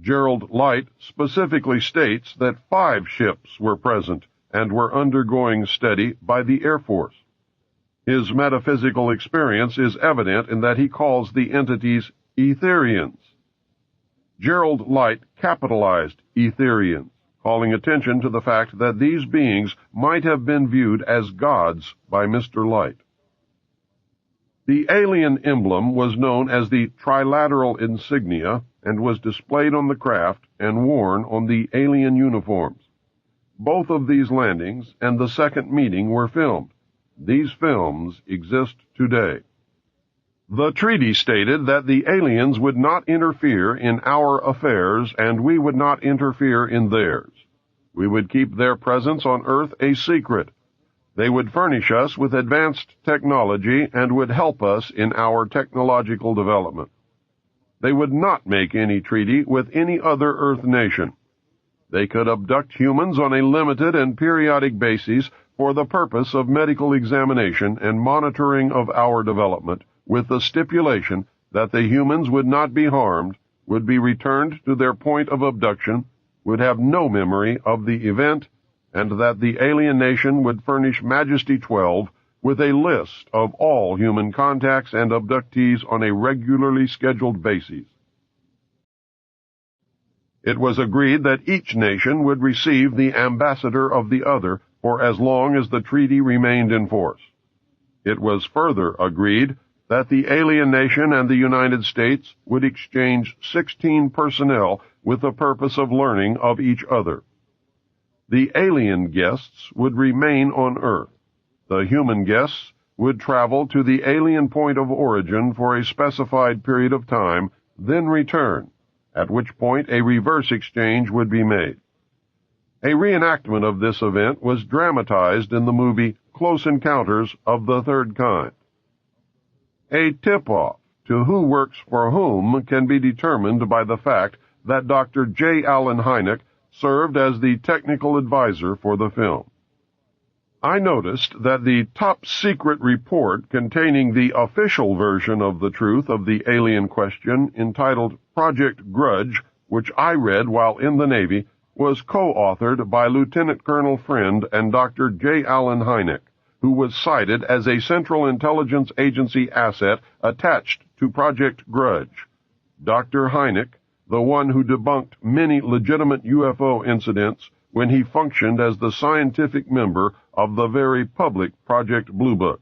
Gerald Light specifically states that 5 ships were present and were undergoing study by the Air Force. His metaphysical experience is evident in that he calls the entities Etherians. Gerald Light capitalized Etherians, calling attention to the fact that these beings might have been viewed as gods by Mr. Light. The alien emblem was known as the trilateral insignia and was displayed on the craft and worn on the alien uniforms. Both of these landings and the second meeting were filmed. These films exist today. The treaty stated that the aliens would not interfere in our affairs and we would not interfere in theirs. We would keep their presence on Earth a secret. They would furnish us with advanced technology and would help us in our technological development. They would not make any treaty with any other Earth nation. They could abduct humans on a limited and periodic basis for the purpose of medical examination and monitoring of our development, with the stipulation that the humans would not be harmed, would be returned to their point of abduction, would have no memory of the event, and that the alien nation would furnish Majesty 12 with a list of all human contacts and abductees on a regularly scheduled basis. It was agreed that each nation would receive the ambassador of the other for as long as the treaty remained in force. It was further agreed that the alien nation and the United States would exchange 16 personnel with the purpose of learning of each other. The alien guests would remain on Earth. The human guests would travel to the alien point of origin for a specified period of time, then return, at which point a reverse exchange would be made. A reenactment of this event was dramatized in the movie Close Encounters of the Third Kind. A tip-off to who works for whom can be determined by the fact that Dr. J. Allen Hynek served as the technical advisor for the film. I noticed that the top-secret report containing the official version of the truth of the alien question, entitled Project Grudge, which I read while in the Navy, was co-authored by Lieutenant Colonel Friend and Dr. J. Allen Hynek, who was cited as a Central Intelligence Agency asset attached to Project Grudge. Dr. Hynek, the one who debunked many legitimate UFO incidents when he functioned as the scientific member of the very public Project Blue Book.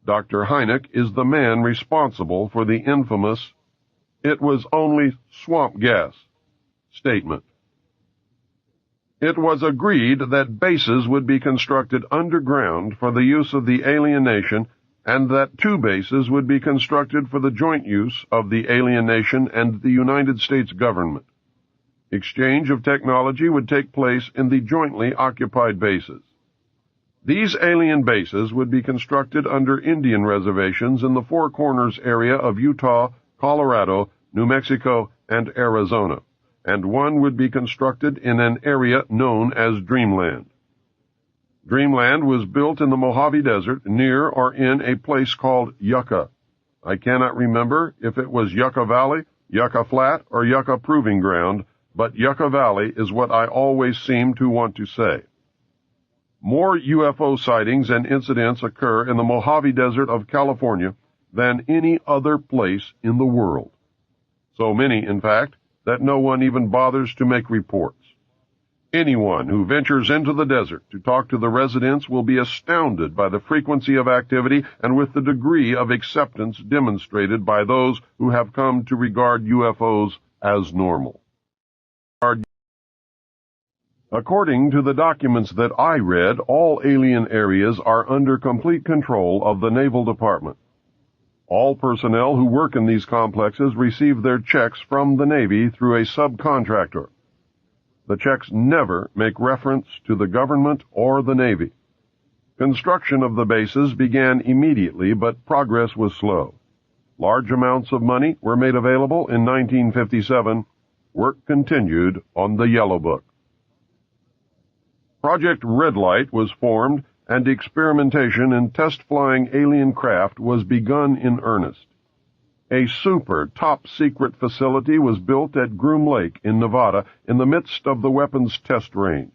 Dr. Hynek is the man responsible for the infamous "it was only swamp gas" statement. It was agreed that bases would be constructed underground for the use of the alien nation and that 2 bases would be constructed for the joint use of the alien nation and the United States government. Exchange of technology would take place in the jointly occupied bases. These alien bases would be constructed under Indian reservations in the Four Corners area of Utah, Colorado, New Mexico, and Arizona, and one would be constructed in an area known as Dreamland. Dreamland was built in the Mojave Desert near or in a place called Yucca. I cannot remember if it was Yucca Valley, Yucca Flat, or Yucca Proving Ground, but Yucca Valley is what I always seem to want to say. More UFO sightings and incidents occur in the Mojave Desert of California than any other place in the world. So many, in fact, that no one even bothers to make reports. Anyone who ventures into the desert to talk to the residents will be astounded by the frequency of activity and with the degree of acceptance demonstrated by those who have come to regard UFOs as normal. According to the documents that I read, all alien areas are under complete control of the Naval Department. All personnel who work in these complexes receive their checks from the Navy through a subcontractor. The checks never make reference to the government or the Navy. Construction of the bases began immediately, but progress was slow. Large amounts of money were made available in 1957. Work continued on the Yellow Book. Project Red Light was formed, and experimentation in test-flying alien craft was begun in earnest. A super top-secret facility was built at Groom Lake in Nevada in the midst of the weapons test range.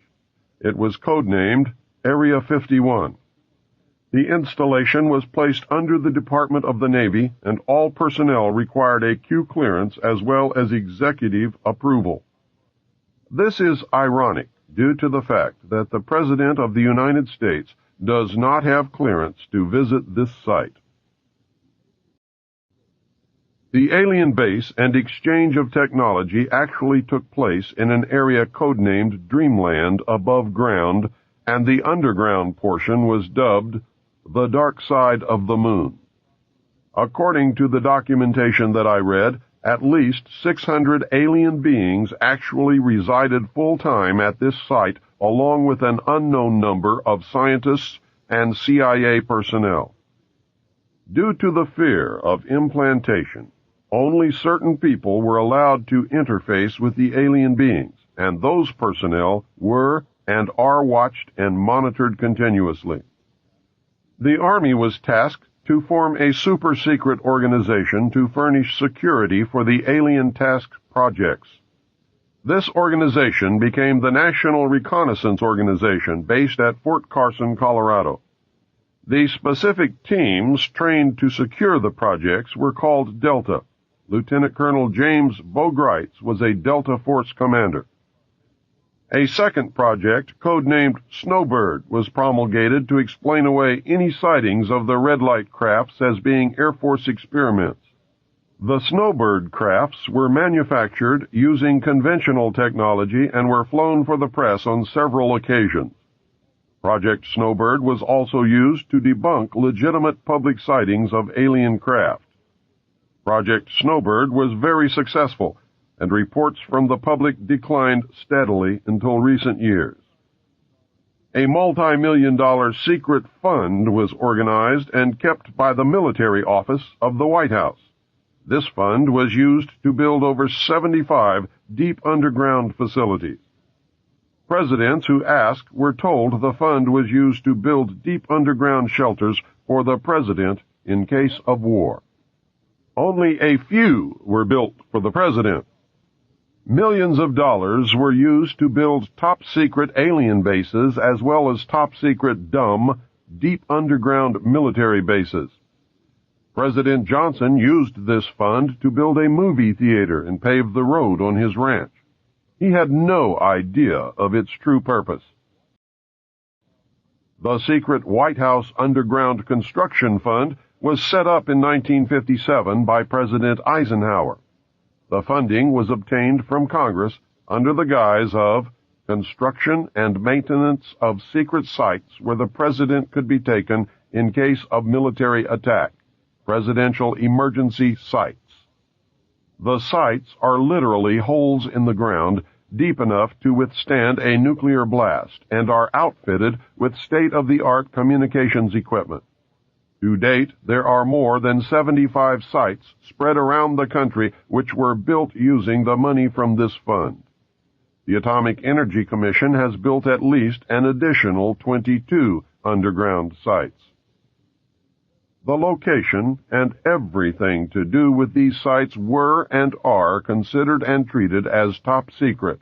It was codenamed Area 51. The installation was placed under the Department of the Navy, and all personnel required a Q clearance as well as executive approval. This is ironic due to the fact that the President of the United States does not have clearance to visit this site. The alien base and exchange of technology actually took place in an area codenamed Dreamland above ground, and the underground portion was dubbed the Dark Side of the Moon. According to the documentation that I read, at least 600 alien beings actually resided full-time at this site, along with an unknown number of scientists and CIA personnel. Due to the fear of implantation, only certain people were allowed to interface with the alien beings, and those personnel were and are watched and monitored continuously. The Army was tasked to form a super-secret organization to furnish security for the alien task projects. This organization became the National Reconnaissance Organization based at Fort Carson, Colorado. The specific teams trained to secure the projects were called Delta. Lieutenant Colonel James Bogreitz was a Delta Force commander. A second project, codenamed Snowbird, was promulgated to explain away any sightings of the red light crafts as being Air Force experiments. The Snowbird crafts were manufactured using conventional technology and were flown for the press on several occasions. Project Snowbird was also used to debunk legitimate public sightings of alien craft. Project Snowbird was very successful, and reports from the public declined steadily until recent years. A multi-million-dollar secret fund was organized and kept by the military office of the White House. This fund was used to build over 75 deep underground facilities. Presidents who asked were told the fund was used to build deep underground shelters for the president in case of war. Only a few were built for the president. Millions of dollars were used to build top-secret alien bases as well as top-secret dumb, deep underground military bases. President Johnson used this fund to build a movie theater and pave the road on his ranch. He had no idea of its true purpose. The secret White House Underground Construction Fund was set up in 1957 by President Eisenhower. The funding was obtained from Congress under the guise of construction and maintenance of secret sites where the president could be taken in case of military attack, presidential emergency sites. The sites are literally holes in the ground deep enough to withstand a nuclear blast and are outfitted with state-of-the-art communications equipment. To date, there are more than 75 sites spread around the country which were built using the money from this fund. The Atomic Energy Commission has built at least an additional 22 underground sites. The location and everything to do with these sites were and are considered and treated as top secret.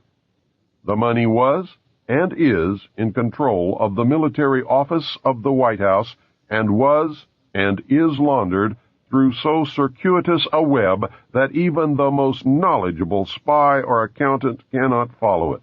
The money was and is in control of the military office of the White House and was and is laundered through so circuitous a web that even the most knowledgeable spy or accountant cannot follow it.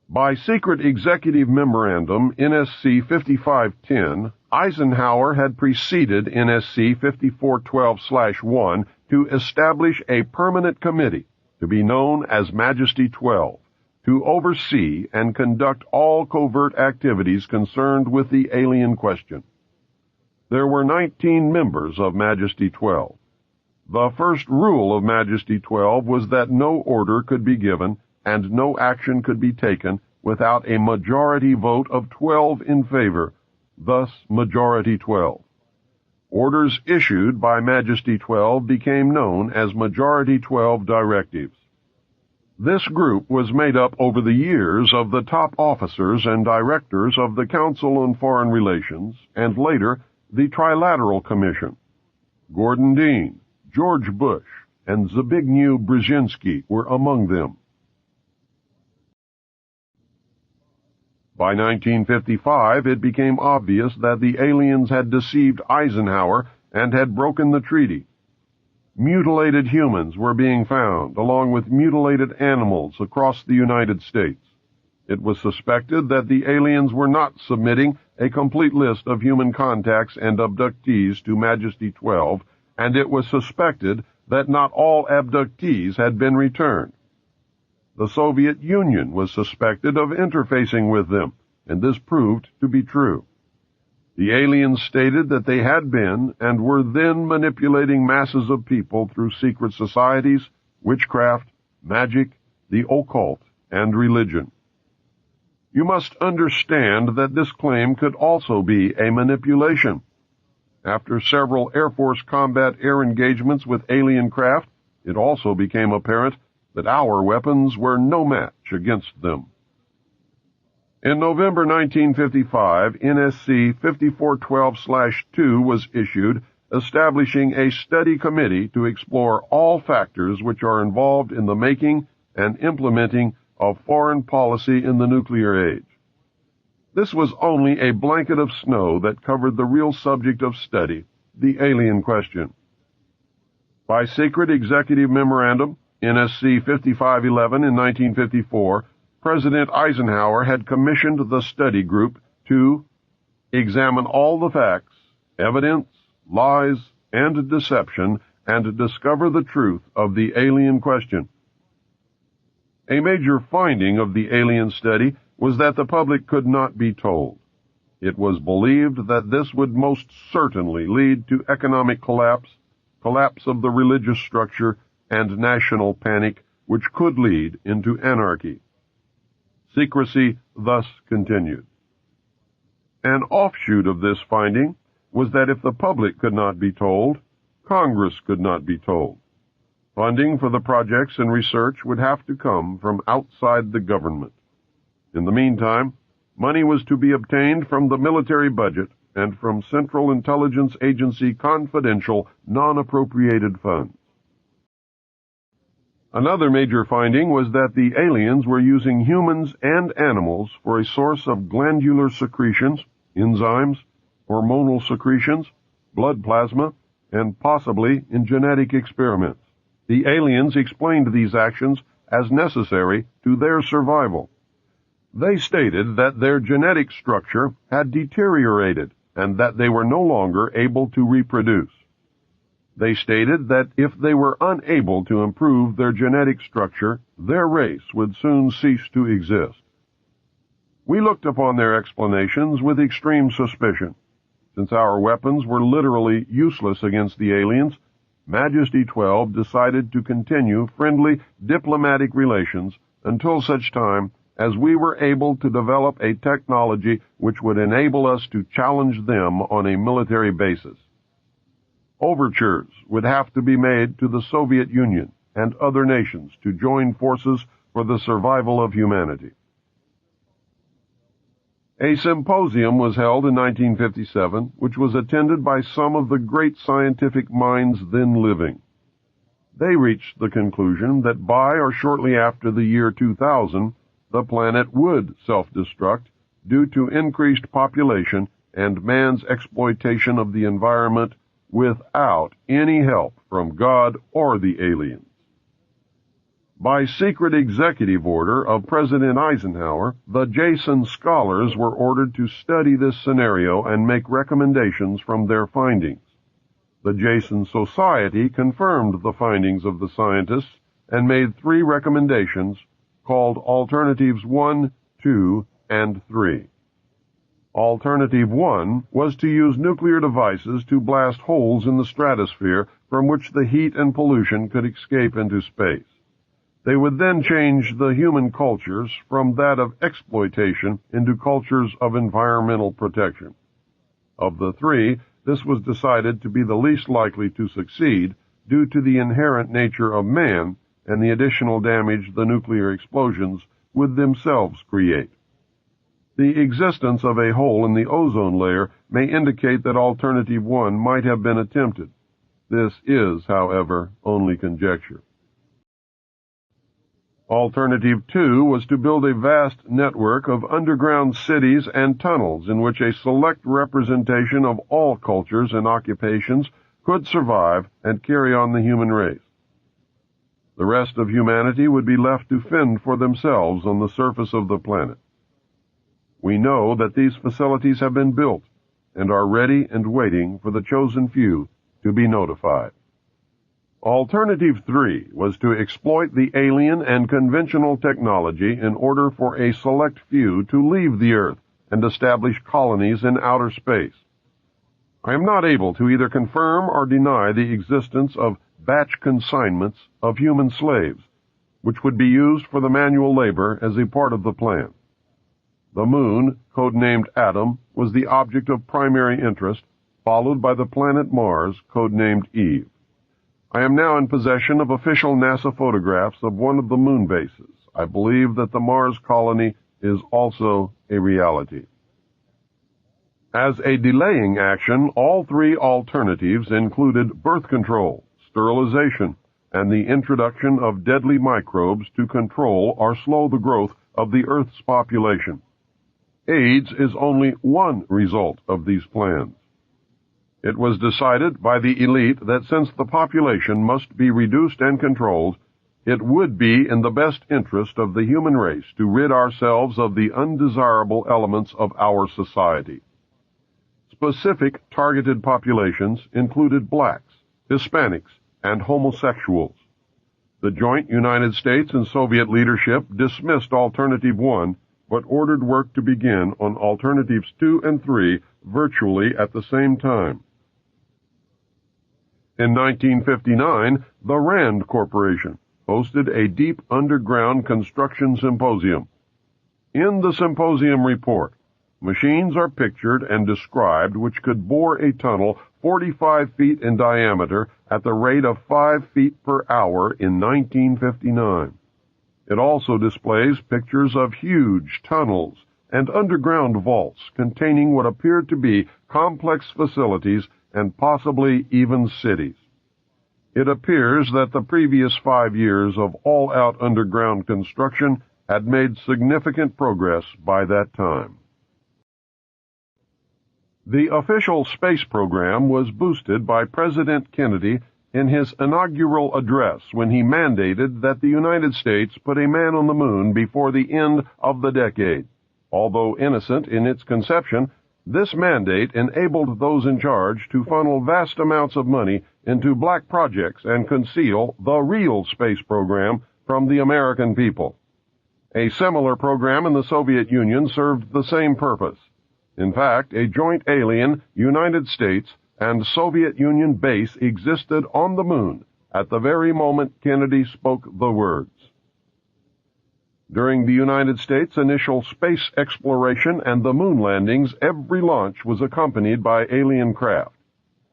By Secret Executive Memorandum NSC 5510, Eisenhower had preceded NSC 5412/1 to establish a permanent committee to be known as Majesty 12 to oversee and conduct all covert activities concerned with the alien question. There were 19 members of Majesty 12. The first rule of Majesty 12 was that no order could be given and no action could be taken without a majority vote of 12 in favor, thus Majority 12. Orders issued by Majesty 12 became known as Majority 12 directives. This group was made up over the years of the top officers and directors of the Council on Foreign Relations and later the Trilateral Commission. Gordon Dean, George Bush, and Zbigniew Brzezinski were among them. By 1955, it became obvious that the aliens had deceived Eisenhower and had broken the treaty. Mutilated humans were being found, along with mutilated animals across the United States. It was suspected that the aliens were not submitting a complete list of human contacts and abductees to Majesty 12, and it was suspected that not all abductees had been returned. The Soviet Union was suspected of interfacing with them, and this proved to be true. The aliens stated that they had been and were then manipulating masses of people through secret societies, witchcraft, magic, the occult, and religion. You must understand that this claim could also be a manipulation. After several Air Force combat air engagements with alien craft, it also became apparent that our weapons were no match against them. In November 1955, NSC 5412/2 was issued, establishing a study committee to explore all factors which are involved in the making and implementing of foreign policy in the nuclear age. This was only a blanket of snow that covered the real subject of study, the alien question. By secret executive memorandum, NSC 5511 in 1954, President Eisenhower had commissioned the study group to examine all the facts, evidence, lies, and deception, and discover the truth of the alien question. A major finding of the alien study was that the public could not be told. It was believed that this would most certainly lead to economic collapse of the religious structure, and national panic, which could lead into anarchy. Secrecy thus continued. An offshoot of this finding was that if the public could not be told, Congress could not be told. Funding for the projects and research would have to come from outside the government. In the meantime, money was to be obtained from the military budget and from Central Intelligence Agency confidential, non-appropriated funds. Another major finding was that the aliens were using humans and animals for a source of glandular secretions, enzymes, hormonal secretions, blood plasma, and possibly in genetic experiments. The aliens explained these actions as necessary to their survival. They stated that their genetic structure had deteriorated and that they were no longer able to reproduce. They stated that if they were unable to improve their genetic structure, their race would soon cease to exist. We looked upon their explanations with extreme suspicion. Since our weapons were literally useless against the aliens, Majesty 12 decided to continue friendly diplomatic relations until such time as we were able to develop a technology which would enable us to challenge them on a military basis. Overtures would have to be made to the Soviet Union and other nations to join forces for the survival of humanity. A symposium was held in 1957, which was attended by some of the great scientific minds then living. They reached the conclusion that by or shortly after the year 2000, the planet would self-destruct due to increased population and man's exploitation of the environment without any help from God or the aliens. By secret executive order of President Eisenhower, the Jason scholars were ordered to study this scenario and make recommendations from their findings. The Jason Society confirmed the findings of the scientists and made 3 recommendations called Alternatives 1, 2, and 3. Alternative 1 was to use nuclear devices to blast holes in the stratosphere from which the heat and pollution could escape into space. They would then change the human cultures from that of exploitation into cultures of environmental protection. Of the 3, this was decided to be the least likely to succeed due to the inherent nature of man and the additional damage the nuclear explosions would themselves create. The existence of a hole in the ozone layer may indicate that Alternative 1 might have been attempted. This is, however, only conjecture. Alternative 2 was to build a vast network of underground cities and tunnels in which a select representation of all cultures and occupations could survive and carry on the human race. The rest of humanity would be left to fend for themselves on the surface of the planet. We know that these facilities have been built and are ready and waiting for the chosen few to be notified. Alternative 3 was to exploit the alien and conventional technology in order for a select few to leave the Earth and establish colonies in outer space. I am not able to either confirm or deny the existence of batch consignments of human slaves, which would be used for the manual labor as a part of the plan. The moon, codenamed Adam, was the object of primary interest, followed by the planet Mars, codenamed Eve. I am now in possession of official NASA photographs of one of the moon bases. I believe that the Mars colony is also a reality. As a delaying action, all three alternatives included birth control, sterilization, and the introduction of deadly microbes to control or slow the growth of the Earth's population. AIDS is only one result of these plans. It was decided by the elite that since the population must be reduced and controlled, it would be in the best interest of the human race to rid ourselves of the undesirable elements of our society. Specific targeted populations included blacks, Hispanics, and homosexuals. The joint United States and Soviet leadership dismissed Alternative 1, but ordered work to begin on Alternatives 2 and 3 virtually at the same time. In 1959, the RAND Corporation hosted a deep underground construction symposium. In the symposium report, machines are pictured and described which could bore a tunnel 45 feet in diameter at the rate of 5 feet per hour in 1959. It also displays pictures of huge tunnels and underground vaults containing what appeared to be complex facilities and possibly even cities. It appears that the previous 5 years of all-out underground construction had made significant progress by that time. The official space program was boosted by President Kennedy in his inaugural address when he mandated that the United States put a man on the moon before the end of the decade. Although innocent in its conception, this mandate enabled those in charge to funnel vast amounts of money into black projects and conceal the real space program from the American people. A similar program in the Soviet Union served the same purpose. In fact, a joint alien, United States, and Soviet Union base existed on the moon at the very moment Kennedy spoke the words. During the United States' initial space exploration and the moon landings, every launch was accompanied by alien craft.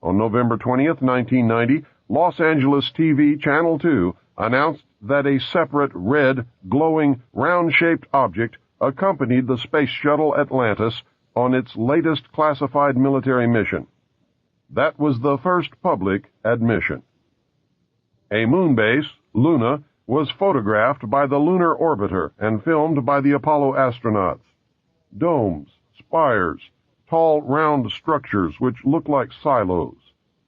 On November 20th, 1990, Los Angeles TV Channel 2 announced that a separate red, glowing, round-shaped object accompanied the space shuttle Atlantis on its latest classified military mission. That was the first public admission. A moon base, Luna, was photographed by the lunar orbiter and filmed by the Apollo astronauts. Domes, spires, tall round structures which look like silos,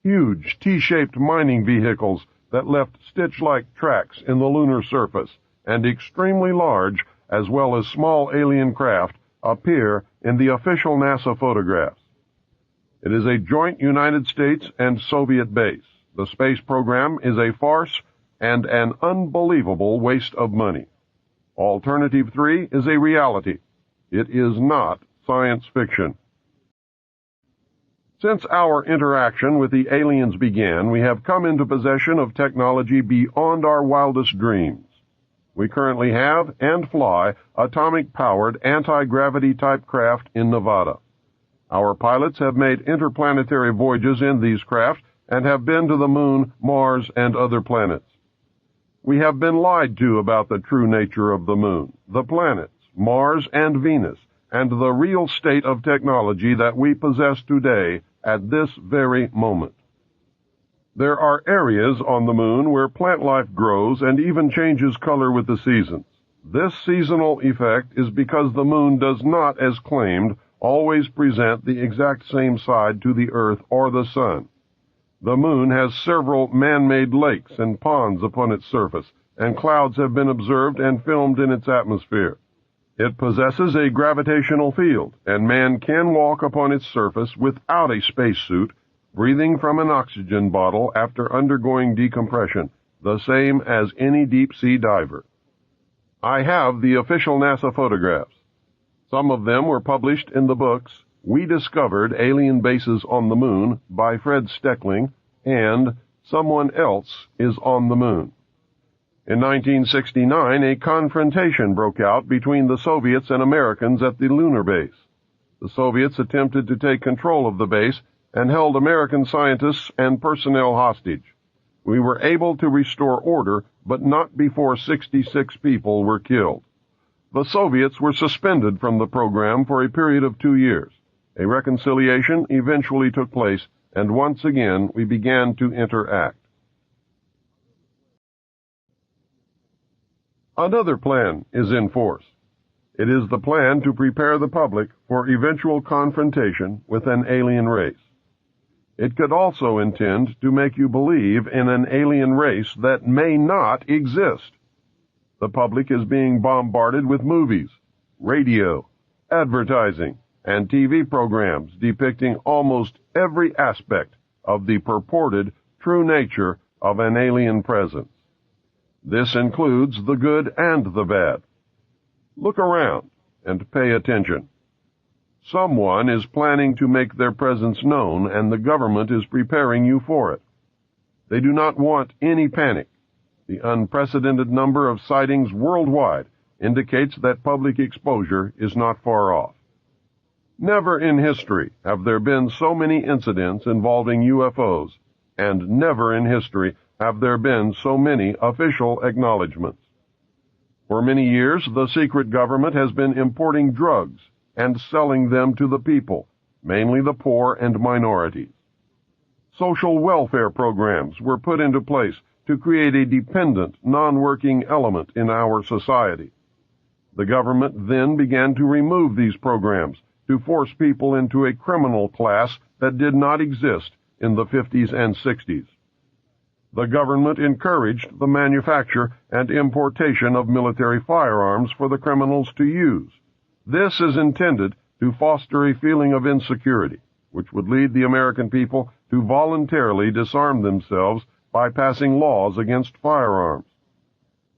huge T-shaped mining vehicles that left stitch-like tracks in the lunar surface, and extremely large as well as small alien craft appear in the official NASA photographs. It is a joint United States and Soviet base. The space program is a farce and an unbelievable waste of money. Alternative 3 is a reality. It is not science fiction. Since our interaction with the aliens began, we have come into possession of technology beyond our wildest dreams. We currently have and fly atomic-powered anti-gravity type craft in Nevada. Our pilots have made interplanetary voyages in these craft and have been to the moon, Mars, and other planets. We have been lied to about the true nature of the moon, the planets, Mars, and Venus, and the real state of technology that we possess today at this very moment. There are areas on the moon where plant life grows and even changes color with the seasons. This seasonal effect is because the moon does not, as claimed, always present the exact same side to the Earth or the Sun. The moon has several man-made lakes and ponds upon its surface, and clouds have been observed and filmed in its atmosphere. It possesses a gravitational field, and man can walk upon its surface without a spacesuit breathing from an oxygen bottle after undergoing decompression, the same as any deep-sea diver. I have the official NASA photographs. Some of them were published in the books We Discovered Alien Bases on the Moon by Fred Steckling and Someone Else is on the Moon. In 1969, a confrontation broke out between the Soviets and Americans at the lunar base. The Soviets attempted to take control of the base and held American scientists and personnel hostage. We were able to restore order, but not before 66 people were killed. The Soviets were suspended from the program for a period of 2 years. A reconciliation eventually took place, and once again we began to interact. Another plan is in force. It is the plan to prepare the public for eventual confrontation with an alien race. It could also intend to make you believe in an alien race that may not exist. The public is being bombarded with movies, radio, advertising, and TV programs depicting almost every aspect of the purported true nature of an alien presence. This includes the good and the bad. Look around and pay attention. Someone is planning to make their presence known, and the government is preparing you for it. They do not want any panic. The unprecedented number of sightings worldwide indicates that public exposure is not far off. Never in history have there been so many incidents involving UFOs, and never in history have there been so many official acknowledgments. For many years, the secret government has been importing drugs and selling them to the people, mainly the poor and minorities. Social welfare programs were put into place to create a dependent, non-working element in our society. The government then began to remove these programs to force people into a criminal class that did not exist in the 50s and 60s. The government encouraged the manufacture and importation of military firearms for the criminals to use. This is intended to foster a feeling of insecurity, which would lead the American people to voluntarily disarm themselves by passing laws against firearms.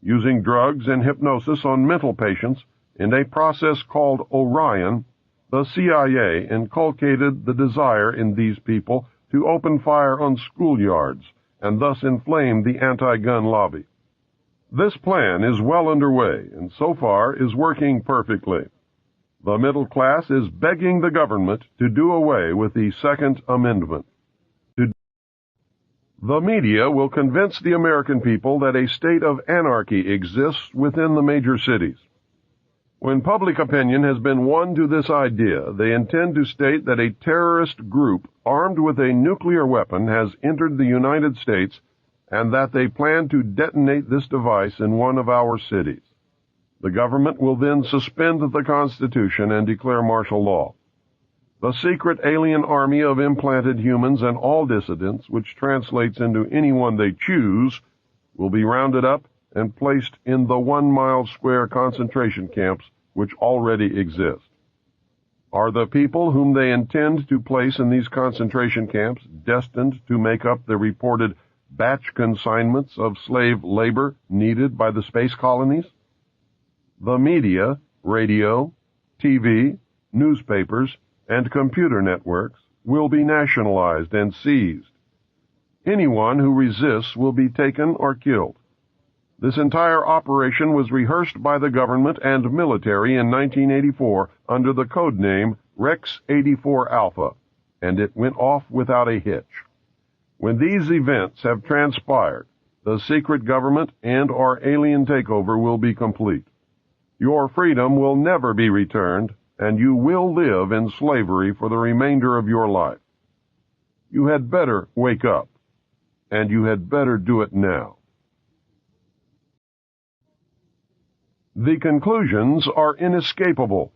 Using drugs and hypnosis on mental patients in a process called Orion, the CIA inculcated the desire in these people to open fire on schoolyards and thus inflame the anti-gun lobby. This plan is well underway and so far is working perfectly. The middle class is begging the government to do away with the Second Amendment. The media will convince the American people that a state of anarchy exists within the major cities. When public opinion has been won to this idea, they intend to state that a terrorist group armed with a nuclear weapon has entered the United States and that they plan to detonate this device in one of our cities. The government will then suspend the Constitution and declare martial law. The secret alien army of implanted humans and all dissidents, which translates into anyone they choose, will be rounded up and placed in the 1-mile square concentration camps which already exist. Are the people whom they intend to place in these concentration camps destined to make up the reported batch consignments of slave labor needed by the space colonies? The media, radio, TV, newspapers, and computer networks will be nationalized and seized. Anyone who resists will be taken or killed. This entire operation was rehearsed by the government and military in 1984 under the code name Rex 84 Alpha, and it went off without a hitch. When these events have transpired, the secret government and our alien takeover will be complete. Your freedom will never be returned, and you will live in slavery for the remainder of your life. You had better wake up, and you had better do it now. The conclusions are inescapable.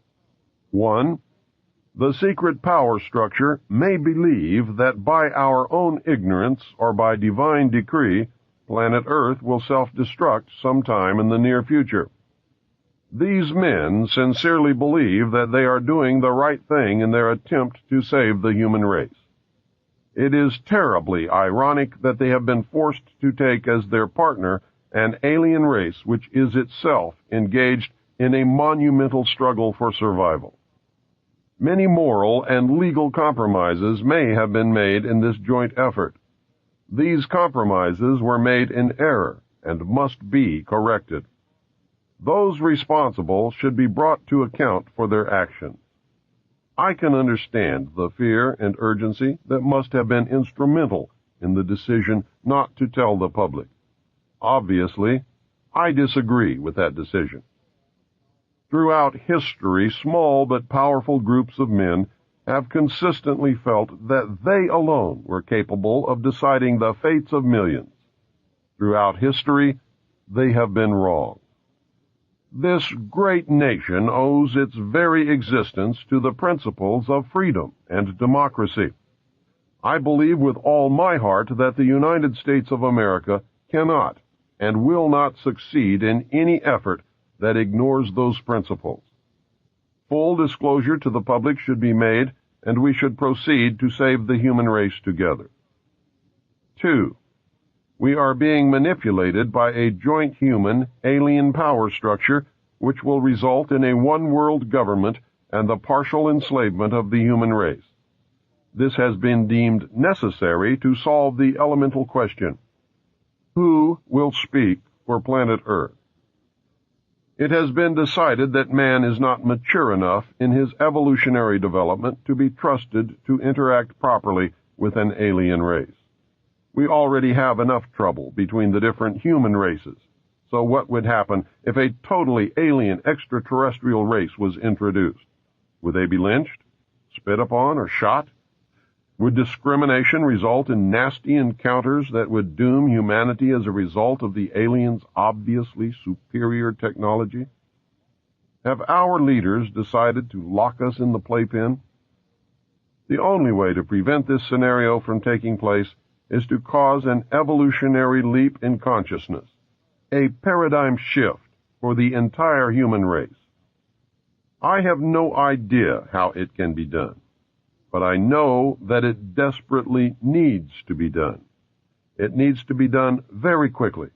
1. The secret power structure may believe that by our own ignorance or by divine decree, planet Earth will self-destruct sometime in the near future. These men sincerely believe that they are doing the right thing in their attempt to save the human race. It is terribly ironic that they have been forced to take as their partner an alien race which is itself engaged in a monumental struggle for survival. Many moral and legal compromises may have been made in this joint effort. These compromises were made in error and must be corrected. Those responsible should be brought to account for their actions. I can understand the fear and urgency that must have been instrumental in the decision not to tell the public. Obviously, I disagree with that decision. Throughout history, small but powerful groups of men have consistently felt that they alone were capable of deciding the fates of millions. Throughout history, they have been wrong. This great nation owes its very existence to the principles of freedom and democracy. I believe with all my heart that the United States of America cannot and will not succeed in any effort that ignores those principles. Full disclosure to the public should be made, and we should proceed to save the human race together. 2. We are being manipulated by a joint human alien power structure which will result in a one-world government and the partial enslavement of the human race. This has been deemed necessary to solve the elemental question: who will speak for planet Earth? It has been decided that man is not mature enough in his evolutionary development to be trusted to interact properly with an alien race. We already have enough trouble between the different human races, so what would happen if a totally alien extraterrestrial race was introduced? Would they be lynched, spit upon, or shot? Would discrimination result in nasty encounters that would doom humanity as a result of the aliens' obviously superior technology? Have our leaders decided to lock us in the playpen? The only way to prevent this scenario from taking place is to cause an evolutionary leap in consciousness, a paradigm shift for the entire human race. I have no idea how it can be done, but I know that it desperately needs to be done. It needs to be done very quickly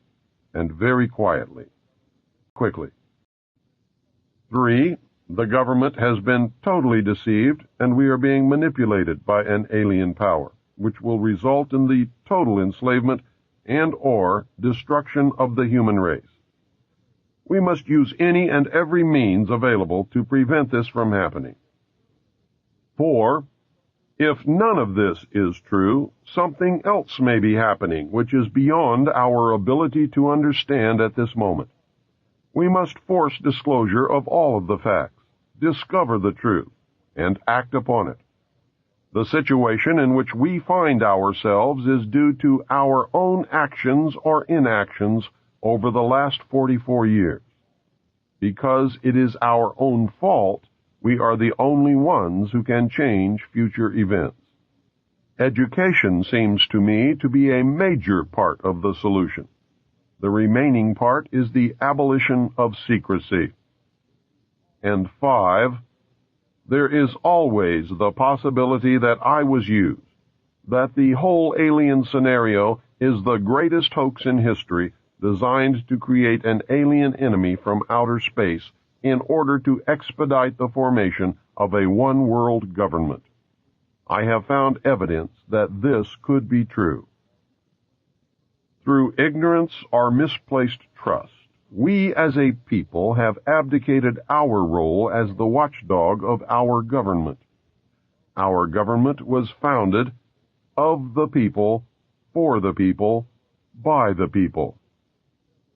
and very quietly. Quickly. 3. The government has been totally deceived, and we are being manipulated by an alien power, which will result in the total enslavement and/or destruction of the human race. We must use any and every means available to prevent this from happening. 4. If none of this is true, something else may be happening which is beyond our ability to understand at this moment. We must force disclosure of all of the facts, discover the truth, and act upon it. The situation in which we find ourselves is due to our own actions or inactions over the last 44 years. Because it is our own fault, we are the only ones who can change future events. Education seems to me to be a major part of the solution. The remaining part is the abolition of secrecy. And 5, there is always the possibility that I was used, that the whole alien scenario is the greatest hoax in history designed to create an alien enemy from outer space in order to expedite the formation of a one-world government. I have found evidence that this could be true. Through ignorance or misplaced trust, we as a people have abdicated our role as the watchdog of our government. Our government was founded of the people, for the people, by the people.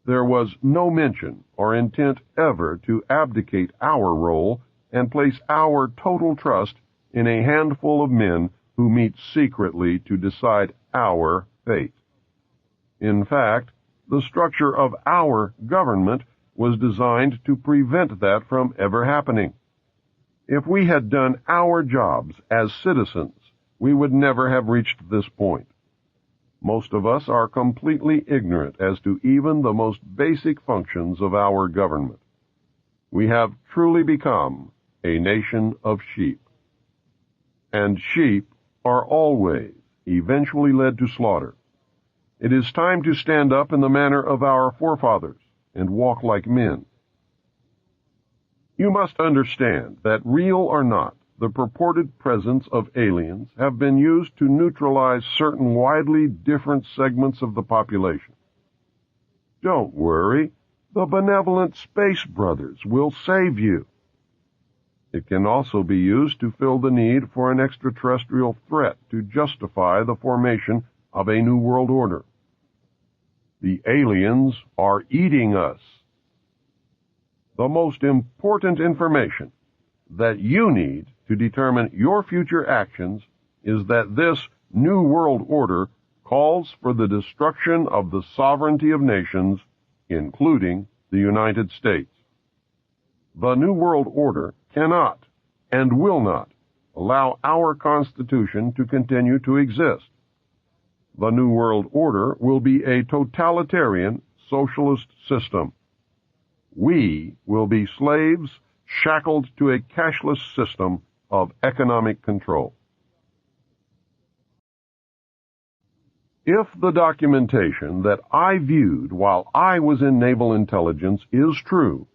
There was no mention or intent ever to abdicate our role and place our total trust in a handful of men who meet secretly to decide our fate. In fact, the structure of our government was designed to prevent that from ever happening. If we had done our jobs as citizens, we would never have reached this point. Most of us are completely ignorant as to even the most basic functions of our government. We have truly become a nation of sheep. And sheep are always eventually led to slaughter. It is time to stand up in the manner of our forefathers and walk like men. You must understand that, real or not, the purported presence of aliens have been used to neutralize certain widely different segments of the population. Don't worry, the benevolent Space Brothers will save you. It can also be used to fill the need for an extraterrestrial threat to justify the formation of a new world order. The aliens are eating us. The most important information that you need to determine your future actions is that this new world order calls for the destruction of the sovereignty of nations, including the United States. The New World Order cannot and will not allow our Constitution to continue to exist. The New World Order will be a totalitarian socialist system. We will be slaves shackled to a cashless system of economic control. If the documentation that I viewed while I was in naval intelligence is true,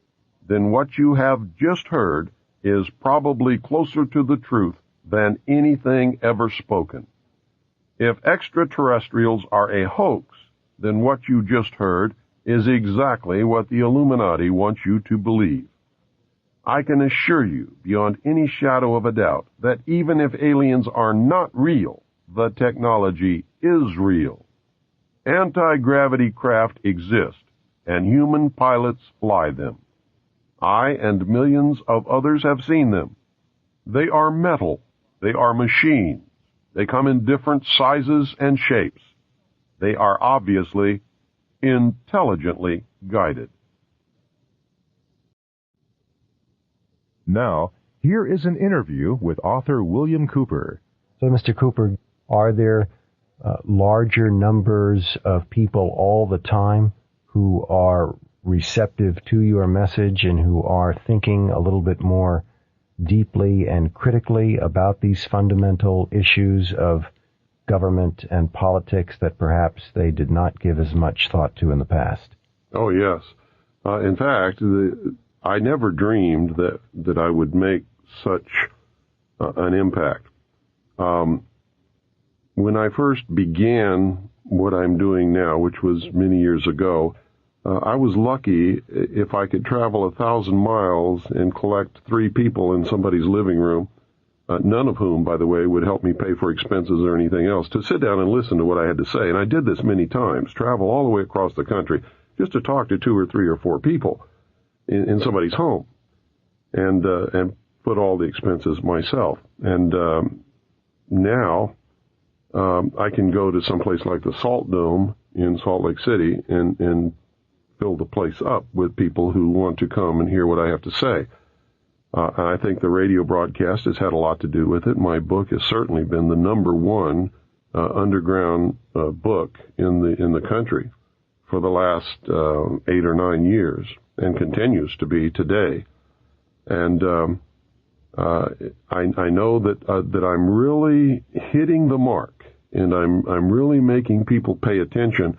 then what you have just heard is probably closer to the truth than anything ever spoken. If extraterrestrials are a hoax, then what you just heard is exactly what the Illuminati wants you to believe. I can assure you, beyond any shadow of a doubt, that even if aliens are not real, the technology is real. Anti-gravity craft exist, and human pilots fly them. I and millions of others have seen them. They are metal. They are machines. They come in different sizes and shapes. They are obviously intelligently guided. Now, here is an interview with author William Cooper. So, Mr. Cooper, are there larger numbers of people all the time who are receptive to your message and who are thinking a little bit more deeply and critically about these fundamental issues of government and politics that perhaps they did not give as much thought to in the past? Oh, yes. In fact, I never dreamed that I would make such an impact. When I first began what I'm doing now, which was many years ago, I was lucky if I could travel 1,000 miles and collect 3 people in somebody's living room, none of whom, by the way, would help me pay for expenses or anything else, to sit down and listen to what I had to say. And I did this many times, travel all the way across the country just to talk to 2 or 3 or 4 people in somebody's home and put all the expenses myself. And now I can go to some place like the Salt Dome in Salt Lake City and fill the place up with people who want to come and hear what I have to say. I think the radio broadcast has had a lot to do with it. My book has certainly been the number one underground book in the country for the last 8 or 9 years, and continues to be today. And I know that I'm really hitting the mark, and I'm really making people pay attention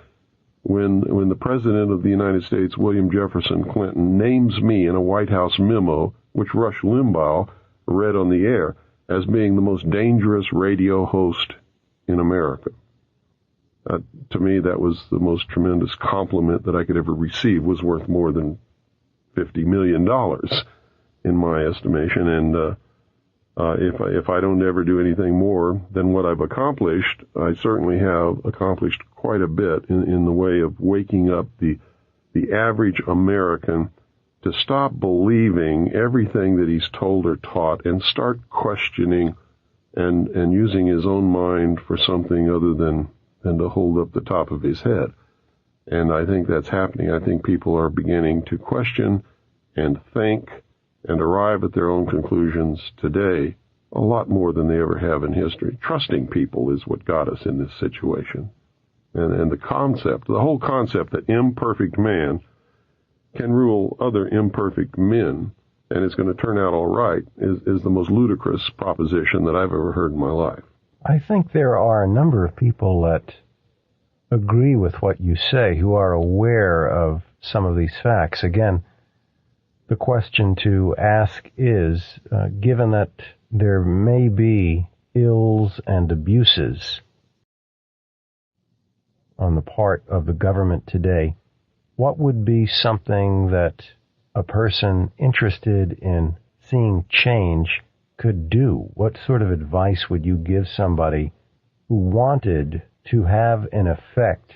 when the President of the United States, William Jefferson Clinton, names me in a White House memo, which Rush Limbaugh read on the air, as being the most dangerous radio host in America. To me, that was the most tremendous compliment that I could ever receive. Was worth more than $50 million in my estimation. And if I don't ever do anything more than what I've accomplished, I certainly have accomplished quite a bit in the way of waking up the average American to stop believing everything that he's told or taught and start questioning and using his own mind for something other than to hold up the top of his head. And I think that's happening. I think people are beginning to question and think and arrive at their own conclusions today a lot more than they ever have in history. Trusting people is what got us in this situation. And the whole concept that imperfect man can rule other imperfect men and it's going to turn out all right is the most ludicrous proposition that I've ever heard in my life. I think there are a number of people that agree with what you say, who are aware of some of these facts. Again, the question to ask is, given that there may be ills and abuses on the part of the government today, what would be something that a person interested in seeing change could do? What sort of advice would you give somebody who wanted to have an effect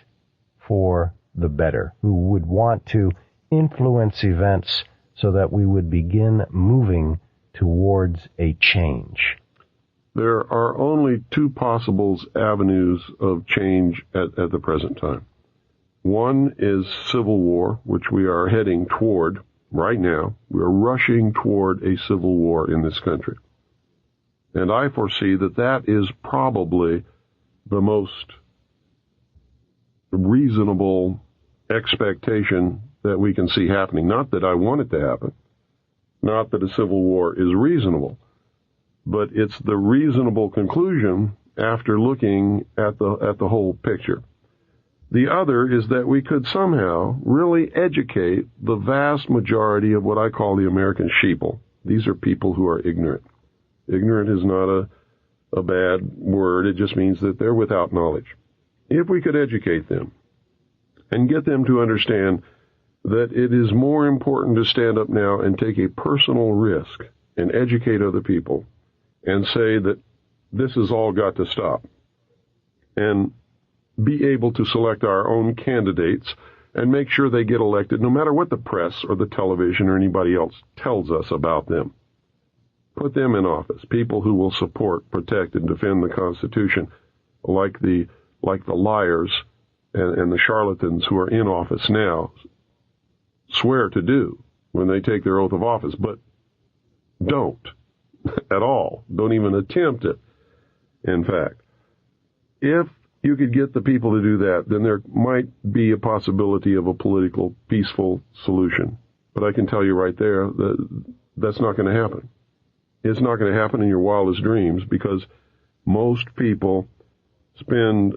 for the better, who would want to influence events so that we would begin moving towards a change? There are only two possible avenues of change at the present time. One is civil war, which we are heading toward right now. We are rushing toward a civil war in this country. And I foresee that that is probably the most reasonable expectation that we can see happening. Not that I want it to happen, not that a civil war is reasonable, but it's the reasonable conclusion after looking at the whole picture. The other is that we could somehow really educate the vast majority of what I call the American sheeple. These are people who are ignorant. Ignorant is not a bad word. It just means that they're without knowledge. If we could educate them and get them to understand that it is more important to stand up now and take a personal risk and educate other people and say that this has all got to stop, and be able to select our own candidates and make sure they get elected no matter what the press or the television or anybody else tells us about them. Put them in office, people who will support, protect, and defend the Constitution, like the liars and the charlatans who are in office now swear to do when they take their oath of office, but don't at all. Don't even attempt it, in fact. If you could get the people to do that, then there might be a possibility of a political, peaceful solution. But I can tell you right there that that's not going to happen. It's not going to happen in your wildest dreams, because most people spend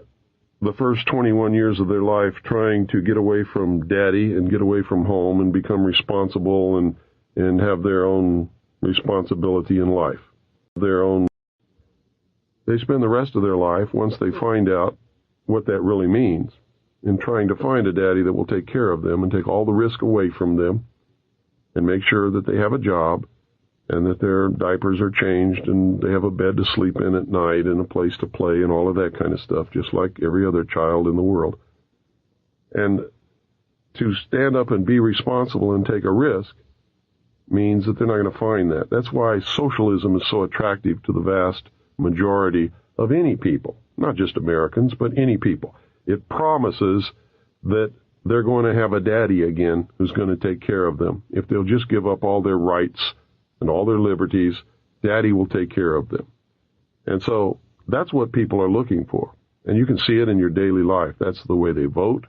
the first 21 years of their life trying to get away from daddy and get away from home and become responsible and have their own responsibility in life. They spend the rest of their life, once they find out what that really means, in trying to find a daddy that will take care of them and take all the risk away from them and make sure that they have a job and that their diapers are changed and they have a bed to sleep in at night and a place to play and all of that kind of stuff, just like every other child in the world. And to stand up and be responsible and take a risk means that they're not going to find that. That's why socialism is so attractive to the vast majority of any people, not just Americans, but any people. It promises that they're going to have a daddy again who's going to take care of them. If they'll just give up all their rights and all their liberties, daddy will take care of them. And so that's what people are looking for. And you can see it in your daily life. That's the way they vote.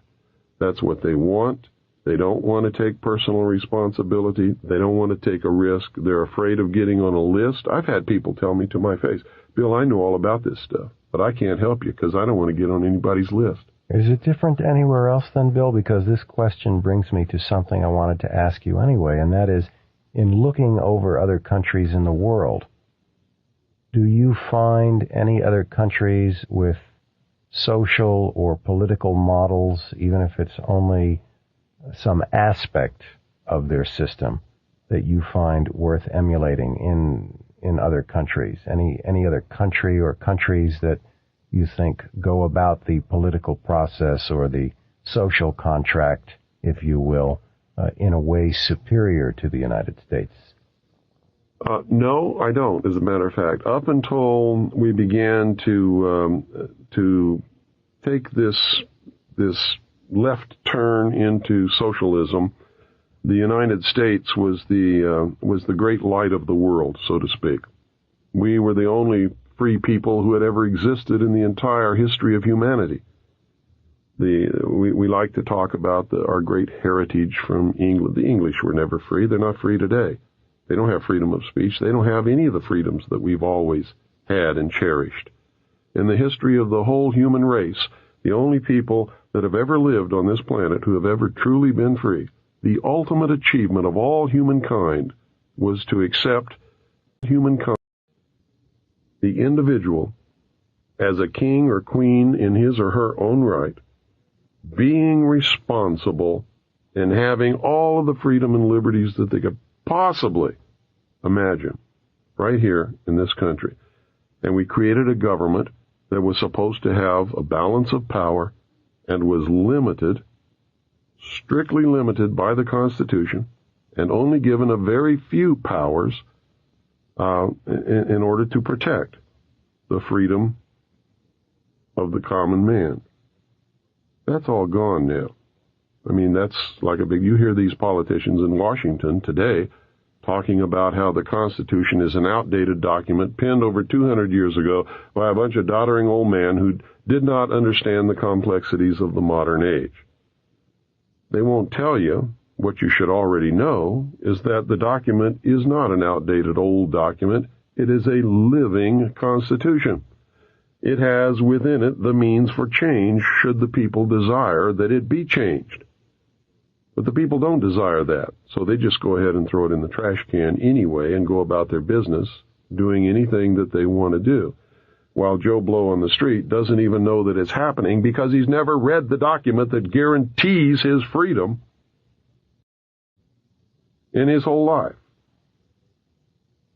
That's what they want. They don't want to take personal responsibility. They don't want to take a risk. They're afraid of getting on a list. I've had people tell me to my face, Bill, I know all about this stuff, but I can't help you because I don't want to get on anybody's list. Is it different anywhere else then, Bill? Because this question brings me to something I wanted to ask you anyway, and that is, in looking over other countries in the world, do you find any other countries with social or political models, even if it's only some aspect of their system, that you find worth emulating in other countries? Any other country or countries that you think go about the political process or the social contract, if you will, in a way superior to the United States? No, I don't, as a matter of fact. Up until we began to take this left turn into socialism, the United States was the great light of the world, so to speak. We were the only free people who had ever existed in the entire history of humanity. We like to talk about our great heritage from England. The English were never free. They're not free today. They don't have freedom of speech. They don't have any of the freedoms that we've always had and cherished. in the history of the whole human race, the only people that have ever lived on this planet who have ever truly been free, the ultimate achievement of all humankind was to accept humankind, the individual, as a king or queen in his or her own right, being responsible and having all of the freedom and liberties that they could possibly imagine right here in this country. And we created a government that was supposed to have a balance of power and was limited, strictly limited by the Constitution, and only given a very few powers in order to protect the freedom of the common man. That's all gone now. I mean, that's like a big... You hear these politicians in Washington today talking about how the Constitution is an outdated document penned over 200 years ago by a bunch of doddering old men who did not understand the complexities of the modern age. They won't tell you what you should already know, is that the document is not an outdated old document. It is a living Constitution. It has within it the means for change should the people desire that it be changed. But the people don't desire that, so they just go ahead and throw it in the trash can anyway and go about their business doing anything that they want to do, while Joe Blow on the street doesn't even know that it's happening because he's never read the document that guarantees his freedom in his whole life.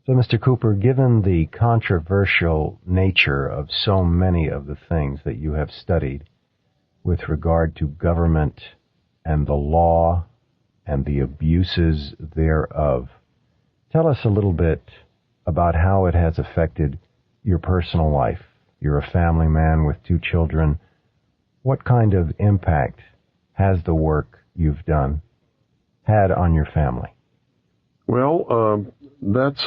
So, Mr. Cooper, given the controversial nature of so many of the things that you have studied with regard to government and the law and the abuses thereof, tell us a little bit about how it has affected your personal life. You're a family man with 2 children. What kind of impact has the work you've done had on your family? Well, that's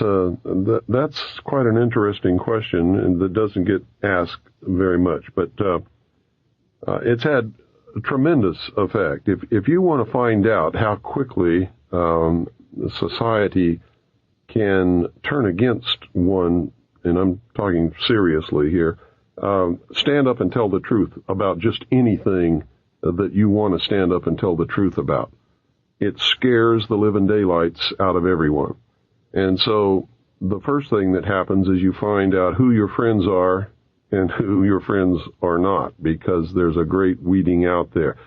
quite an interesting question, and that doesn't get asked very much. But it's had a tremendous effect. If you want to find out how quickly society can turn against one, and I'm talking seriously here, stand up and tell the truth about just anything that you want to stand up and tell the truth about. It scares the living daylights out of everyone. And so the first thing that happens is you find out who your friends are and who your friends are not, because there's a great weeding out there.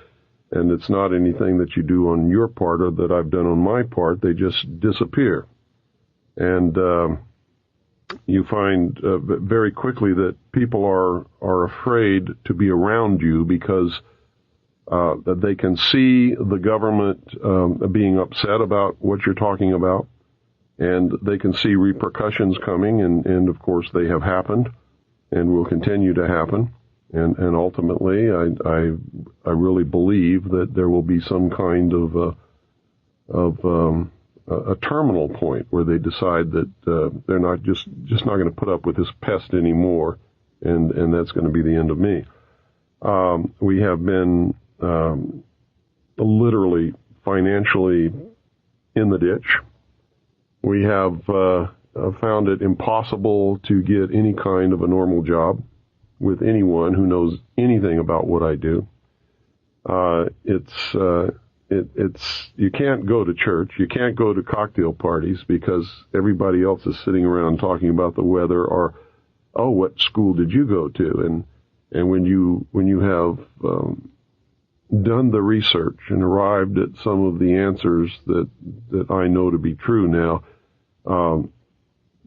And it's not anything that you do on your part or that I've done on my part. They just disappear. And you find very quickly that people are afraid to be around you because that they can see the government being upset about what you're talking about, and they can see repercussions coming, and of course they have happened and will continue to happen. And ultimately, I really believe that there will be some kind of a terminal point where they decide that they're not just not going to put up with this pest anymore, and that's going to be the end of me. We have been literally financially in the ditch. We have found it impossible to get any kind of a normal job with anyone who knows anything about what I do. It's you can't go to church, you can't go to cocktail parties because everybody else is sitting around talking about the weather or, oh, what school did you go to? And when you have done the research and arrived at some of the answers that I know to be true now,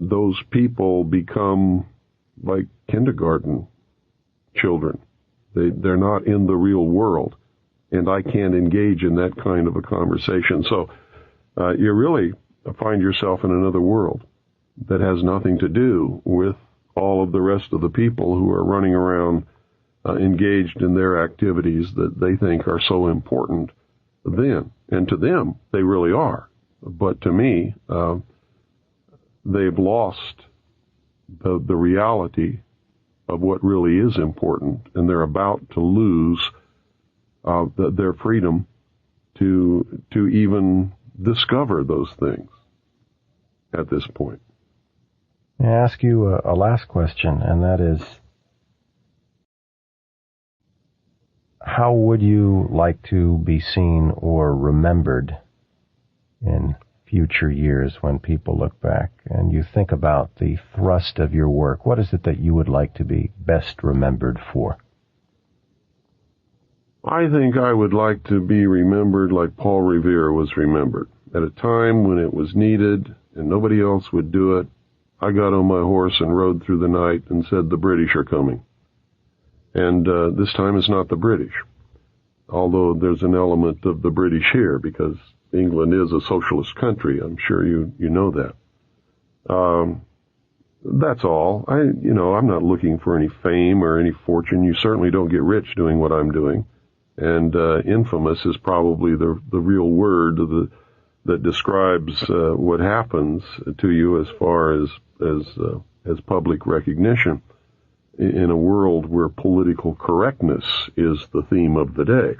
those people become like kindergarten children. They're not in the real world, and I can't engage in that kind of a conversation. So you really find yourself in another world that has nothing to do with all of the rest of the people who are running around engaged in their activities that they think are so important then. And to them, they really are. But to me, they've lost the reality of what really is important, and they're about to lose their freedom to even discover those things at this point. May I ask you a last question, and that is, how would you like to be seen or remembered in future years when people look back and you think about the thrust of your work? What is it that you would like to be best remembered for? I think I would like to be remembered like Paul Revere was remembered. At a time when it was needed and nobody else would do it, I got on my horse and rode through the night and said, the British are coming. And this time it's not the British, although there's an element of the British here because England is a socialist country. I'm sure you know that. That's all. I'm not looking for any fame or any fortune. You certainly don't get rich doing what I'm doing. And infamous is probably the real word that describes what happens to you as far as public recognition in a world where political correctness is the theme of the day.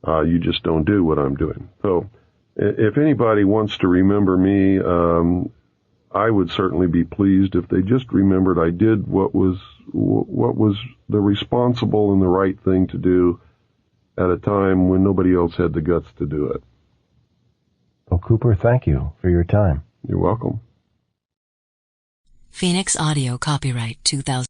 You just don't do what I'm doing. So if anybody wants to remember me, I would certainly be pleased if they just remembered I did what was the responsible and the right thing to do at a time when nobody else had the guts to do it. Well, Cooper, thank you for your time. You're welcome. Phoenix Audio, copyright 2000.